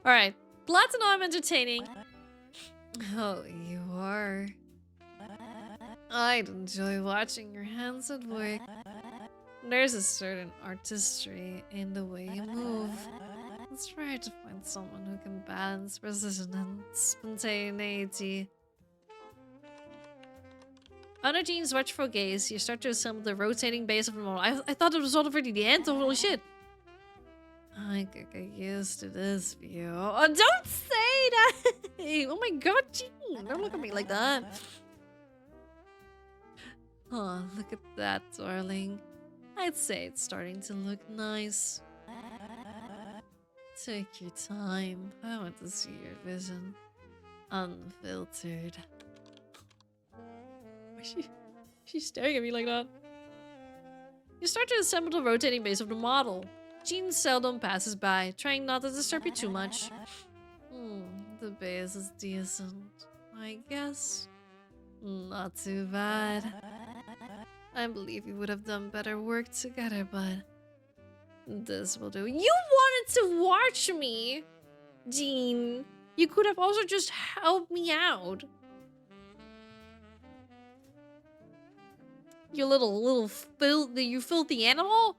Alright. Glad to know I'm entertaining. Oh, you are. I'd enjoy watching your hands at work. There's a certain artistry in the way you move. It's rare to find someone who can balance precision and spontaneity. Under Jean's watchful gaze, you start to assemble the rotating base of the model. I thought it was already the end. Holy shit. I could get used to this view. Oh, don't say that! Oh my god, Jean! Don't look at me like that. Oh, look at that, darling. I'd say it's starting to look nice. Take your time. I want to see your vision. Unfiltered. Why is she's staring at me like that? You start to assemble the rotating base of the model. Jean seldom passes by, trying not to disturb you too much. The base is decent, I guess. Not too bad. I believe we would have done better work together, but this will do. You wanted to watch me, Jean. You could have also just helped me out. You little filthy animal.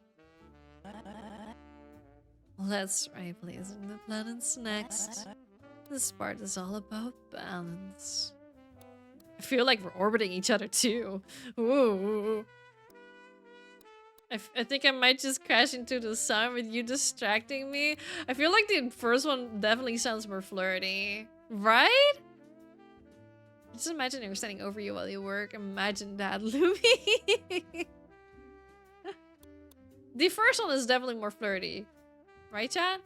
Let's try placing the planets next. This part is all about balance. I feel like we're orbiting each other too. Ooh. I think I might just crash into the sun with you distracting me. I feel like the first one definitely sounds more flirty. Right? Just imagine you're standing over you while you work. Imagine that, Louis. The first one is definitely more flirty. Right, chat?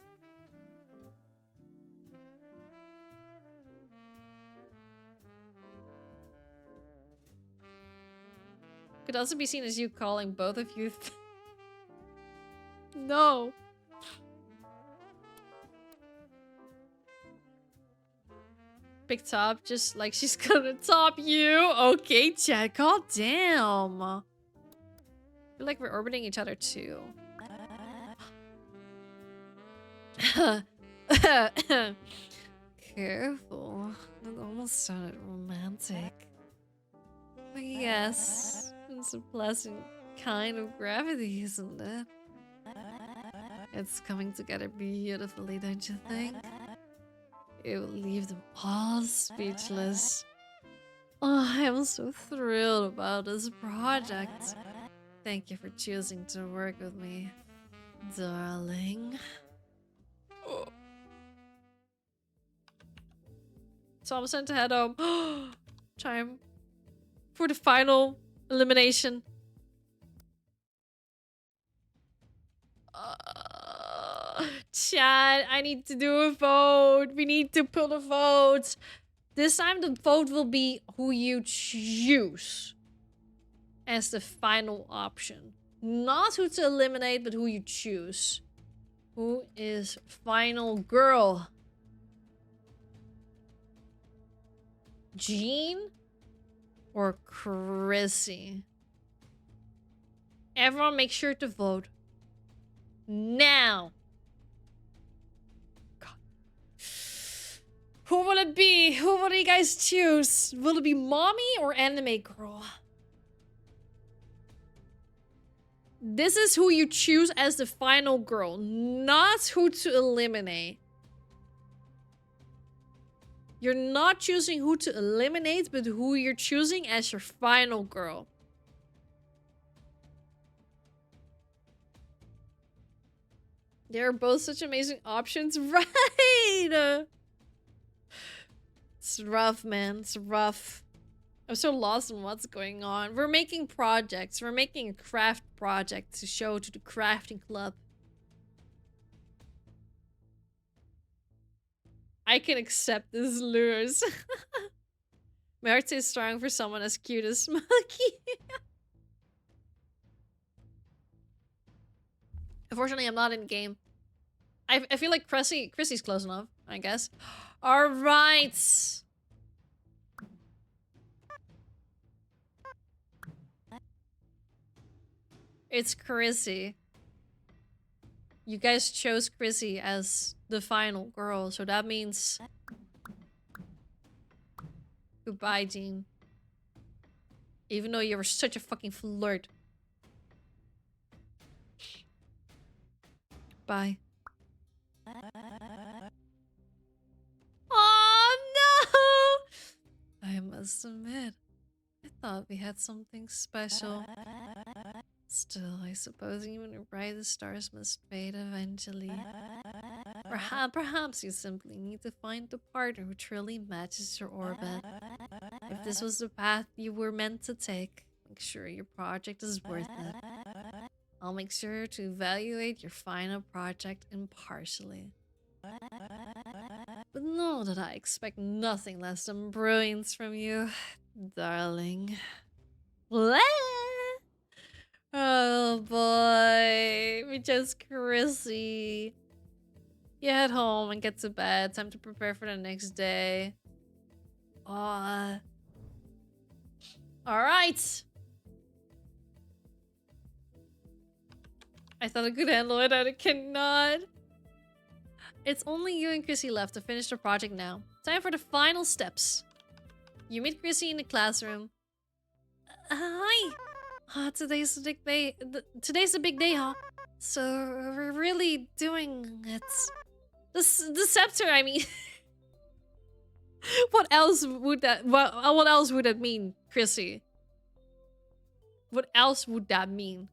Could also be seen as you calling both of you. No. Big top, just like she's gonna top you. Okay, chat, calm down. I feel like we're orbiting each other too. Careful. That almost sounded romantic. But yes, it's a pleasant kind of gravity, isn't it? It's coming together beautifully, don't you think? It will leave them all speechless. Oh, I am so thrilled about this project. Thank you for choosing to work with me, darling. So I'm sent to head home. Time for the final elimination. Chat, I need to do a vote. We need to pull a vote. This time the vote will be who you choose as the final option. Not who to eliminate, but who you choose. Who is final girl? Jean or Chrissy? Everyone make sure to vote now. God. Who will it be? Who will you guys choose? Will it be mommy or anime girl? This is who you choose as the final girl, not who to eliminate. You're not choosing who to eliminate, but who you're choosing as your final girl. They're both such amazing options, right? It's rough, man. It's rough. I'm so lost in what's going on. We're making projects. We're making a craft project to show to the crafting club. I can accept this lures. My heart is strong for someone as cute as Smokey. Unfortunately, I'm not in game. I feel like Chrissy's close enough, I guess. All right. It's Chrissy. You guys chose Chrissy as the final girl, so that means goodbye, Dean. Even though you were such a fucking flirt. Bye. Oh no! I must admit, I thought we had something special. Still, I suppose even the brightest stars must fade eventually. Perhaps you simply need to find the partner who truly matches your orbit. If this was the path you were meant to take, make sure your project is worth it. I'll make sure to evaluate your final project impartially. But know that I expect nothing less than brilliance from you, darling. Blah! Oh boy, we chose Chrissy. You head home and get to bed. Time to prepare for the next day. Alright. I thought I could handle it, and I cannot. It's only you and Chrissy left to finish the project now. Time for the final steps. You meet Chrissy in the classroom. Hi! Today's the big day. Today's a big day, huh? So we're really doing it. The scepter, I mean. What else would that? What else would that mean, Chrissy? What else would that mean?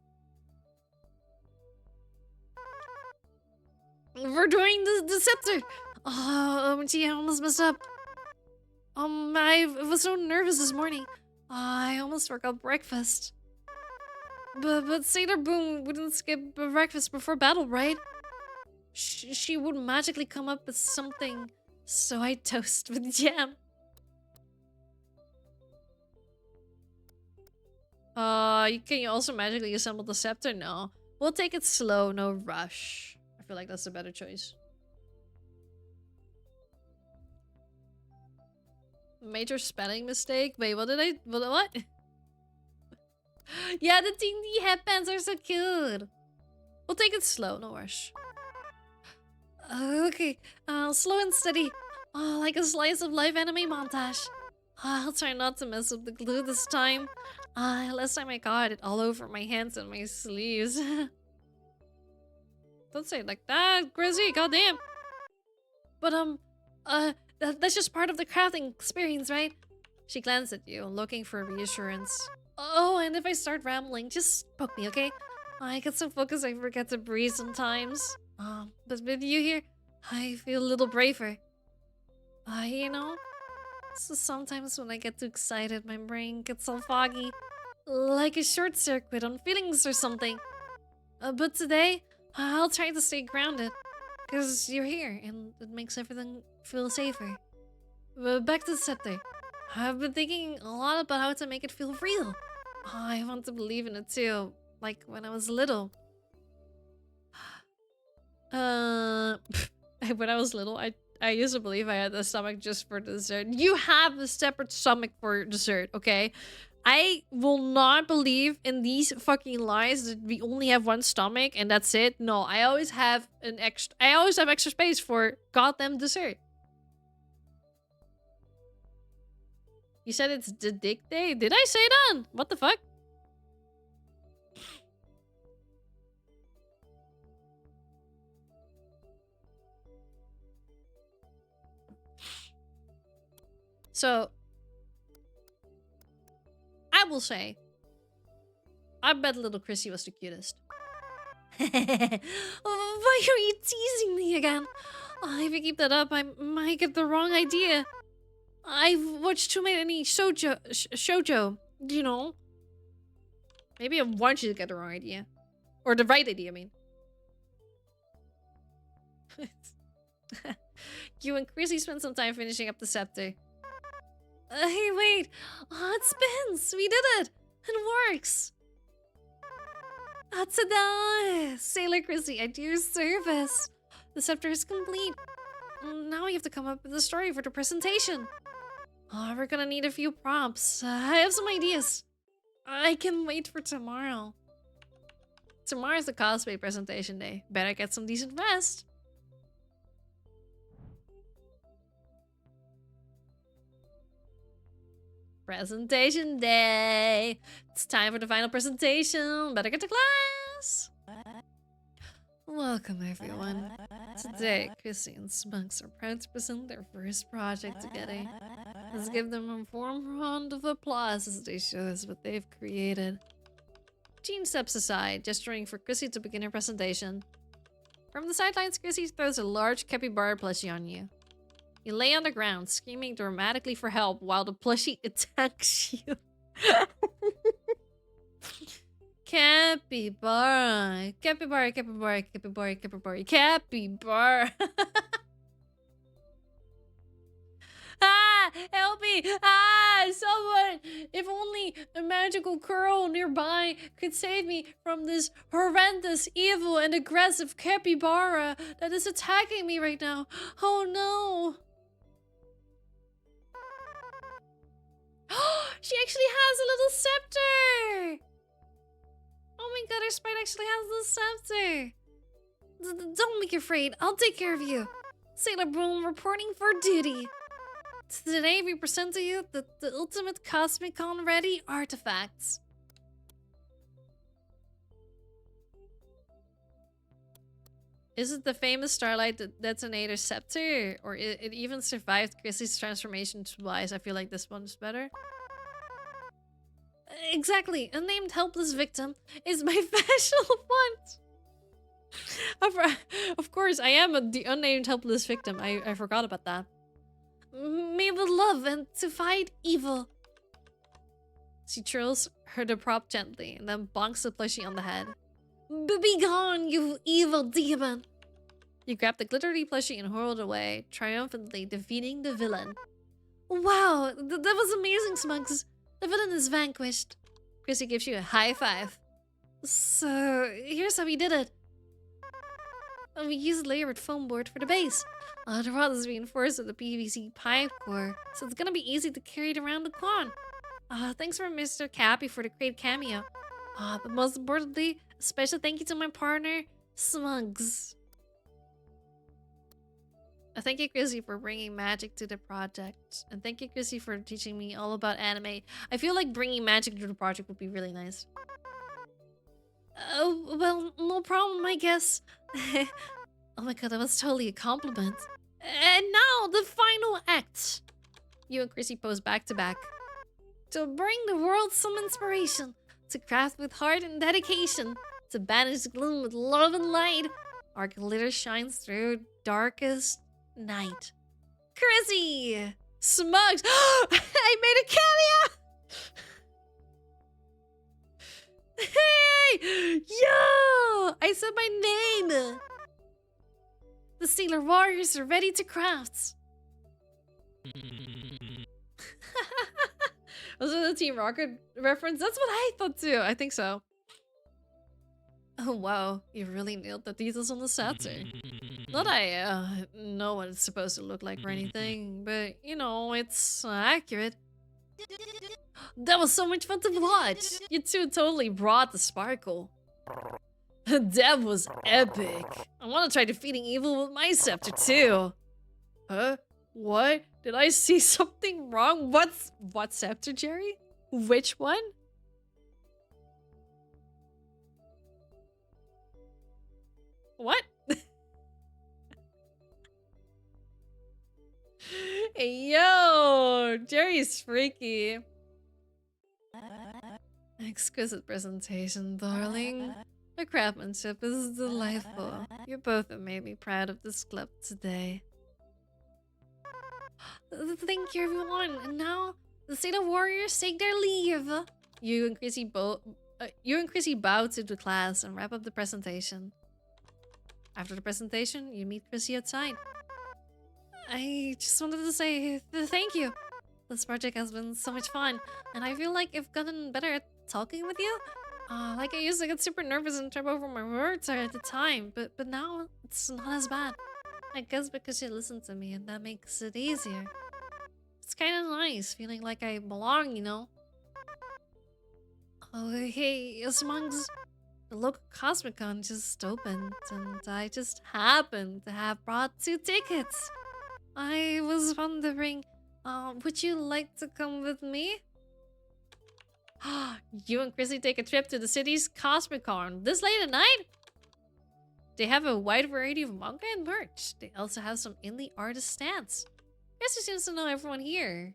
We're doing the scepter. Oh, gee, I almost messed up. I was so nervous this morning. I almost forgot breakfast. But Sailor Boom wouldn't skip breakfast before battle, right? She would magically come up with something, so I toast with jam. Can you also magically assemble the scepter? No. We'll take it slow, no rush. I feel like that's a better choice. Major spelling mistake? Wait, what? Yeah, the D&D headbands are so cute. We'll take it slow, no rush. Okay, slow and steady. Like a slice of life anime montage. I'll try not to mess up the glue this time. Last time I got it all over my hands and my sleeves. Don't say it like that, Grizzy, goddamn. But, that's just part of the crafting experience, right? She glanced at you, looking for reassurance. Oh, and if I start rambling, just poke me, okay? I get so focused I forget to breathe sometimes. But with you here, I feel a little braver. You know? So sometimes when I get too excited, my brain gets all foggy. Like a short circuit on feelings or something. But today, I'll try to stay grounded. Because you're here, and it makes everything feel safer. But back to the scepter. I've been thinking a lot about how to make it feel real. I want to believe in it too, like when I was little. When I was little, I used to believe I had a stomach just for dessert. You have a separate stomach for dessert, okay? I will not believe in these fucking lies that we only have one stomach and that's it. No, I always have extra space for goddamn dessert. You said it's the dick day? Did I say that? What the fuck? So, I will say, I bet little Chrissy was the cutest. Why are you teasing me again? If you keep that up, I might get the wrong idea. I've watched too many shoujo, you know. Maybe I want you to get the wrong idea. Or the right idea, I mean. You and Chrissy spent some time finishing up the scepter. Hey, wait. Oh, it spins. We did it. It works. Ta-da! Sailor Chrissy, at your service. The scepter is complete. Now we have to come up with a story for the presentation. Oh, we're gonna need a few prompts. I have some ideas. I can wait for tomorrow. Tomorrow's the cosplay presentation day. Better get some decent rest. Presentation day. It's time for the final presentation. Better get to class. Welcome, everyone. Today, Chrissy and Smugs are proud to present their first project together. Let's give them a warm round of applause as they show us what they've created. Jean steps aside, gesturing for Chrissy to begin her presentation. From the sidelines, Chrissy throws a large capybara plushie on you. You lay on the ground, screaming dramatically for help while the plushie attacks you. Capybara. Capybara, capybara, capybara, capybara, capybara. Ah! Help me! Ah! Someone! If only a magical curl nearby could save me from this horrendous, evil, and aggressive capybara that is attacking me right now. Oh no! She actually has a little scepter! Oh my god, her sprite actually has a little scepter! Don't be afraid, I'll take care of you. Sailor Boom reporting for duty. Today we present to you the ultimate Cosmic-Con ready artifacts. Is it the famous Starlight Detonator Scepter? Or it even survived Chrissy's transformation twice? I feel like this one's better. Exactly, a named helpless victim is my special want. Of course, I am the unnamed helpless victim. I forgot about that. Made with love and to fight evil. She twirls her the prop gently and then bonks the plushie on the head. Be gone, you evil demon! You grab the glittery plushie and hurl it away, triumphantly defeating the villain. Wow, that was amazing, Smugs. The villain is vanquished. Chrissy gives you a high five. So, here's how we did it. We used a layered foam board for the base. The rod is reinforced with a PVC pipe core, so it's gonna be easy to carry it around the con. Thanks for Mr. Cappy for the great cameo. But most importantly, a special thank you to my partner, Smugs. Thank you, Chrissy, for bringing magic to the project. And thank you, Chrissy, for teaching me all about anime. I feel like bringing magic to the project would be really nice. Well, no problem, I guess. Oh my god, that was totally a compliment. And now, the final act. You and Chrissy pose back to back. To bring the world some inspiration. To craft with heart and dedication. To banish gloom with love and light. Our glitter shines through darkest night. Chrissy! Smugs! I made a cameo! Hey! Yo! I said my name! The Sailor Warriors are ready to craft. Was it a Team Rocket reference? That's what I thought too. I think so. Oh wow, you really nailed the details on the scepter. Not I know what it's supposed to look like or anything, but you know, it's accurate. That was so much fun to watch! You two totally brought the sparkle. That was epic. I want to try defeating evil with my scepter too. Huh? What? Did I see something wrong? What scepter, Jerry? Which one? What? Yo, Jerry's freaky. Exquisite presentation, darling. The craftsmanship is delightful. You both have made me proud of this club today. Thank you, everyone. And now, the Sailor Warriors take their leave. You and Chrissy bow to the class and wrap up the presentation. After the presentation, you meet Chrissy outside. I just wanted to say thank you. This project has been so much fun, and I feel like I've gotten better at talking with you. Like I used to get super nervous and trip over my words at the time, but now it's not as bad. I guess because you listened to me, and that makes it easier. It's kind of nice feeling like I belong, you know. Oh, hey, Smugs. The local Cosmic-Con just opened, and I just happened to have brought 2 tickets. I was wondering, would you like to come with me? You and Chrissy take a trip to the city's Cosmic-Con this late at night? They have a wide variety of manga and merch. They also have some indie artist stands. Chrissy seems to know everyone here.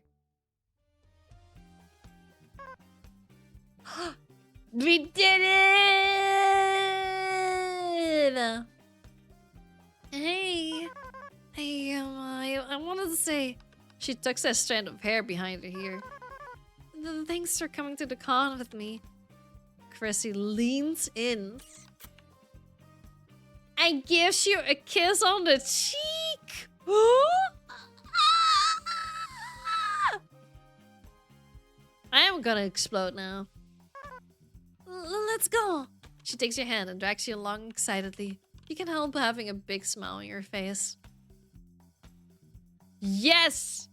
We did it! Hey, I wanted to say, she tucks a strand of hair behind her ear. Thanks for coming to the con with me. Chrissy leans in and gives you a kiss on the cheek. I am gonna explode now. Let's go. She takes your hand and drags you along excitedly. You can't help having a big smile on your face. Yes!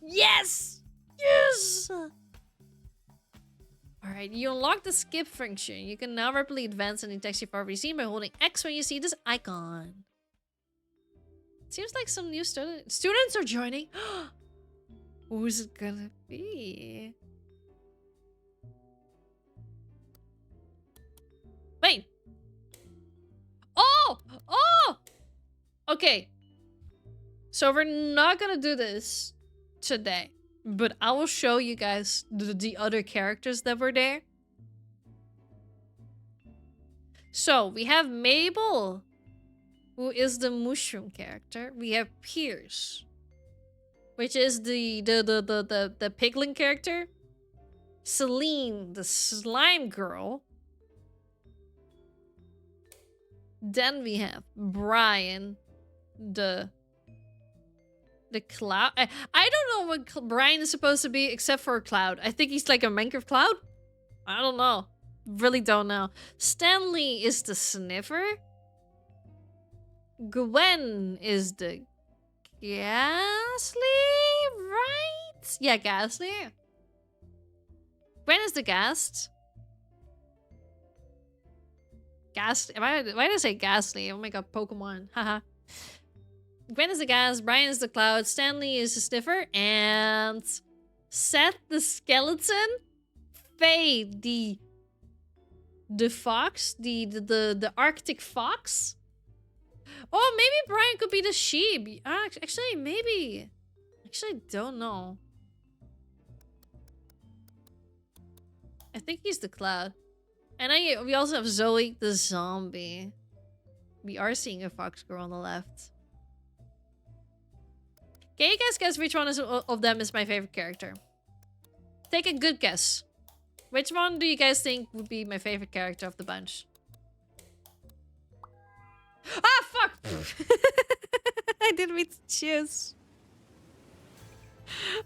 Yes! Yes! Alright, you unlock the skip function. You can now rapidly advance any text you've already seen by holding X when you see this icon. Seems like some new students are joining. Who's it gonna be? Wait! Oh! Oh! Okay. So we're not gonna do this today. But I will show you guys the other characters that were there. So, we have Mabel, who is the mushroom character. We have Pierce, which is the piglin character. Celine, the slime girl. Then we have Brian, the cloud. I don't know what Brian is supposed to be except for a cloud. I think he's like a Minecraft cloud. I don't know. Really don't know. Stanley is the sniffer. Gwen is the Ghastly, right? Yeah, Ghastly. Gwen is the Ghast. Why did I say Ghastly? Oh my god, Pokemon. Haha. Gwen is the Ghast, Brian is the Cloud, Stanley is the Sniffer, and Seth the Skeleton, Faye the Fox, the Arctic Fox. Oh, maybe Brian could be the sheep. Actually, maybe. Actually, I don't know. I think he's the Cloud. And we also have Zoe the Zombie. We are seeing a fox girl on the left. Can you guys guess which one of them is my favorite character? Take a good guess. Which one do you guys think would be my favorite character of the bunch? Ah, fuck! I didn't mean to choose.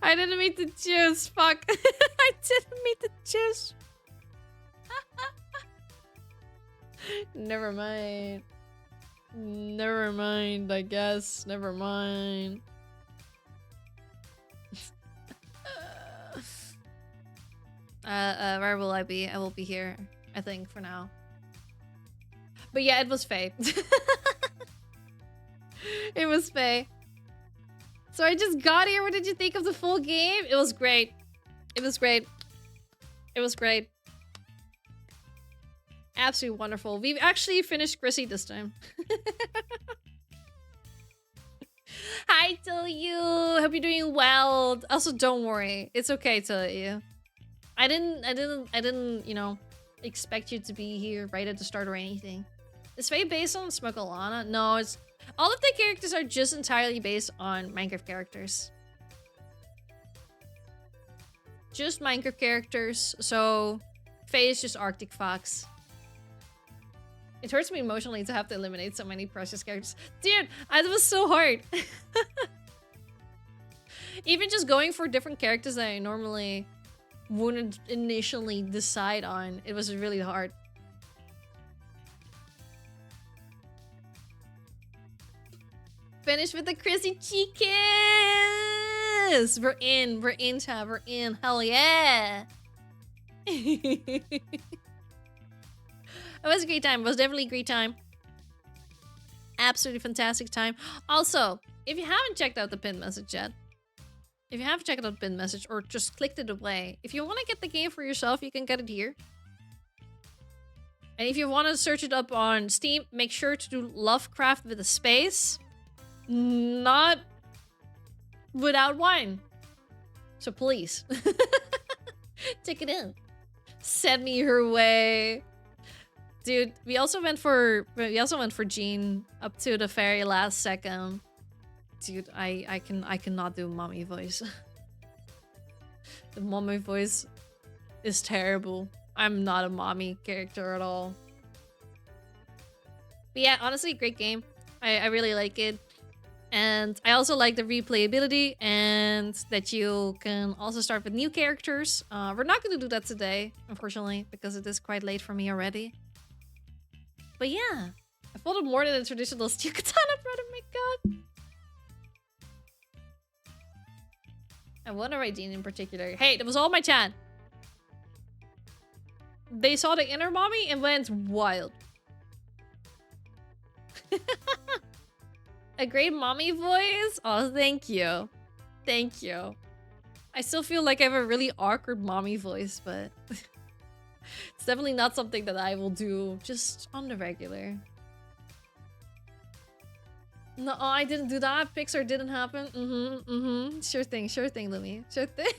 I didn't mean to choose. Fuck. I didn't mean to choose. Never mind. Never mind, I guess. Never mind. Where will I be? I will be here, I think, for now. But yeah, it was Faye. It was Faye. So I just got here. What did you think of the full game? It was great. It was great. It was great. Absolutely wonderful. We've actually finished Chrissy this time. Hi, tell you. Hope you're doing well. Also, don't worry. It's okay, tell you. I didn't, you know, expect you to be here right at the start or anything. Is Faye based on Smokolana? No, it's all of the characters are just entirely based on Minecraft characters. Just Minecraft characters. So Faye is just Arctic Fox. It hurts me emotionally to have to eliminate so many precious characters. Dude, it was so hard. Even just going for different characters that I normally wouldn't initially decide on, it was really hard. Finish with the Chrissy Cheekies! We're in, chat, we're in. Hell yeah! It was a great time. It was definitely a great time. Absolutely fantastic time. Also, if you haven't checked out the pinned message yet, if you haven't checked out the pinned message or just clicked it away, if you want to get the game for yourself, you can get it here. And if you want to search it up on Steam, make sure to do Lovecraft with a space. Not without wine. So please. Take it in. Send me your way. Dude, we also went for Jean up to the very last second. Dude, I cannot do mommy voice. The mommy voice is terrible. I'm not a mommy character at all. But yeah, honestly, great game. I really like it. And I also like the replayability and that you can also start with new characters. We're not going to do that today, unfortunately, because it is quite late for me already. But yeah, I felt it more than a traditional steel katana, brother. My god. I want to write Jean in particular. Hey, that was all my chat. They saw the inner mommy and went wild. A great mommy voice? Oh, thank you. Thank you. I still feel like I have a really awkward mommy voice, but it's definitely not something that I will do just on the regular. No, I didn't do that. Pixar didn't happen. Sure thing, Louis. Sure thing.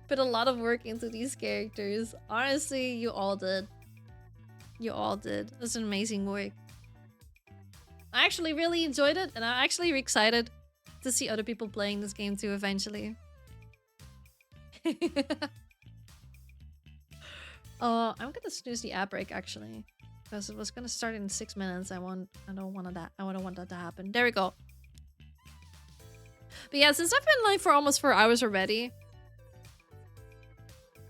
Put a lot of work into these characters. Honestly, you all did. You all did. It was an amazing work. I actually really enjoyed it, and I'm actually excited to see other people playing this game too eventually. I'm gonna snooze the app break actually, because it was gonna start in 6 minutes. I don't want that to happen. There we go. But yeah, since I've been live for almost 4 hours already,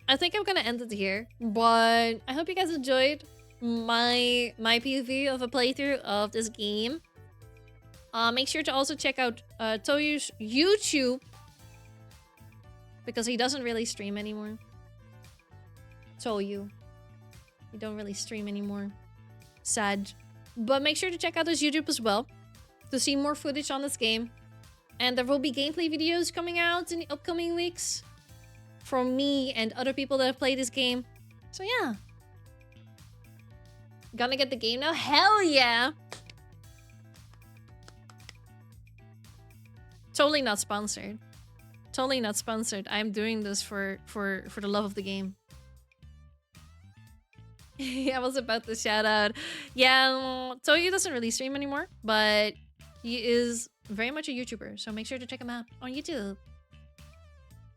I think I'm gonna end it here. But I hope you guys enjoyed my POV of a playthrough of this game. Make sure to also check out Toyu's YouTube, because he doesn't really stream anymore. Toyu, you don't really stream anymore. Sad. But make sure to check out his YouTube as well to see more footage on this game. And there will be gameplay videos coming out in the upcoming weeks from me and other people that have played this game. So yeah. Gonna get the game now? Hell yeah! Totally not sponsored. Totally not sponsored. I'm doing this for the love of the game. I was about to shout out. Yeah, Toyu doesn't really stream anymore, but he is very much a YouTuber, so make sure to check him out on YouTube.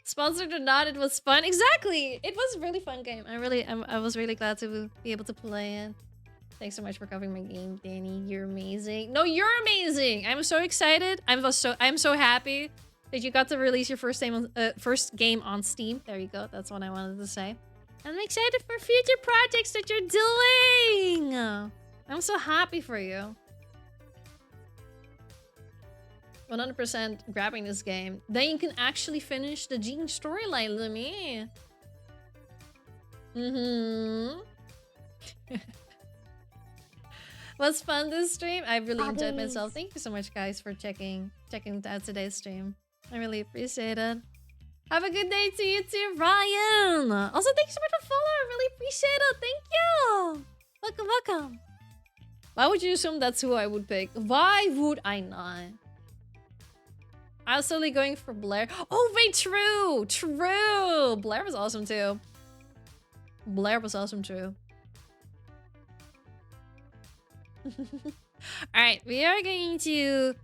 Sponsored or not, it was fun. Exactly! It was a really fun game. I was really glad to be able to play it. Thanks so much for covering my game, Danny. You're amazing. No, you're amazing! I'm so excited. I'm so happy that you got to release your first game on Steam. There you go. That's what I wanted to say. I'm excited for future projects that you're doing. I'm so happy for you. 100% grabbing this game. Then you can actually finish the Jean storyline, Lumi. Was fun this stream. I really enjoyed myself. Thank you so much, guys, for checking out today's stream. I really appreciate it. Have a good day to you too, Ryan. Also, thank you so much for following. I really appreciate it. Thank you. Welcome, welcome. Why would you assume that's who I would pick? Why would I not? I was totally going for Blair. Oh, wait, true! True! Blair was awesome too. Blair was awesome too. Alright, we're going to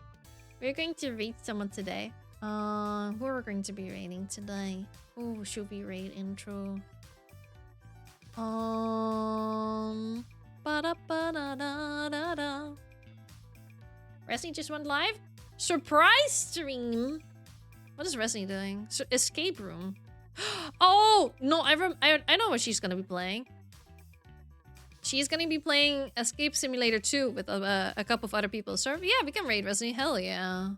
rate someone today. Who are we going to be rating today? Who should we rate intro? Ba-da-ba-da-da-da-da. Resni just went live? Surprise stream? What is Resni doing? Escape room. Oh no! I know what she's gonna be playing. She's gonna be playing Escape Simulator 2 with a couple of other people. So yeah, we can raid Resni. Hell yeah.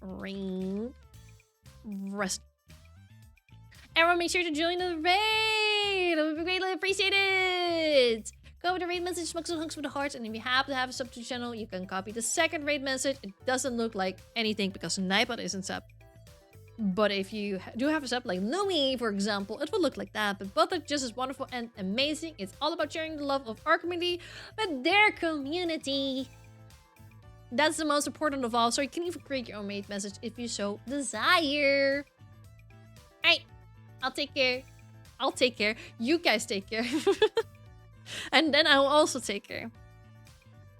Ring. Rest. Everyone, make sure to join the raid. It would be greatly appreciated. Go over the raid message, smugs and hunks with the hearts, and if you happen to have a sub to the channel, you can copy the second raid message. It doesn't look like anything because Nightbot isn't sub. But if you do have a sub, like Lumi, for example, it will look like that. But both are just as wonderful and amazing. It's all about sharing the love of our community with their community. That's the most important of all. So you can even create your own raid message if you so desire. Alright, I'll take care. I'll take care. You guys take care. And then I will also take care.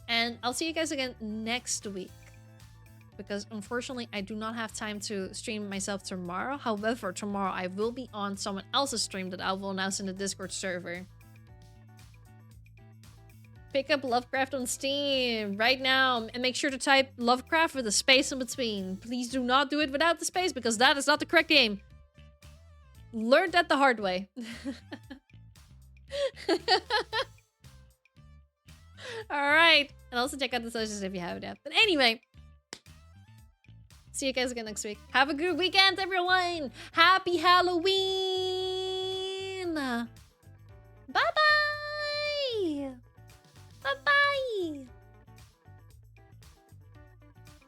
And I'll see you guys again next week. Because unfortunately, I do not have time to stream myself tomorrow. However, tomorrow I will be on someone else's stream that I will announce in the Discord server. Pick up Lovecraft on Steam right now. And make sure to type Lovecraft with a space in between. Please do not do it without the space because that is not the correct game. Learned that the hard way. Alright. And also check out the socials if you haven't yet. But anyway. See you guys again next week. Have a good weekend, everyone. Happy Halloween. Bye-bye. Bye-bye.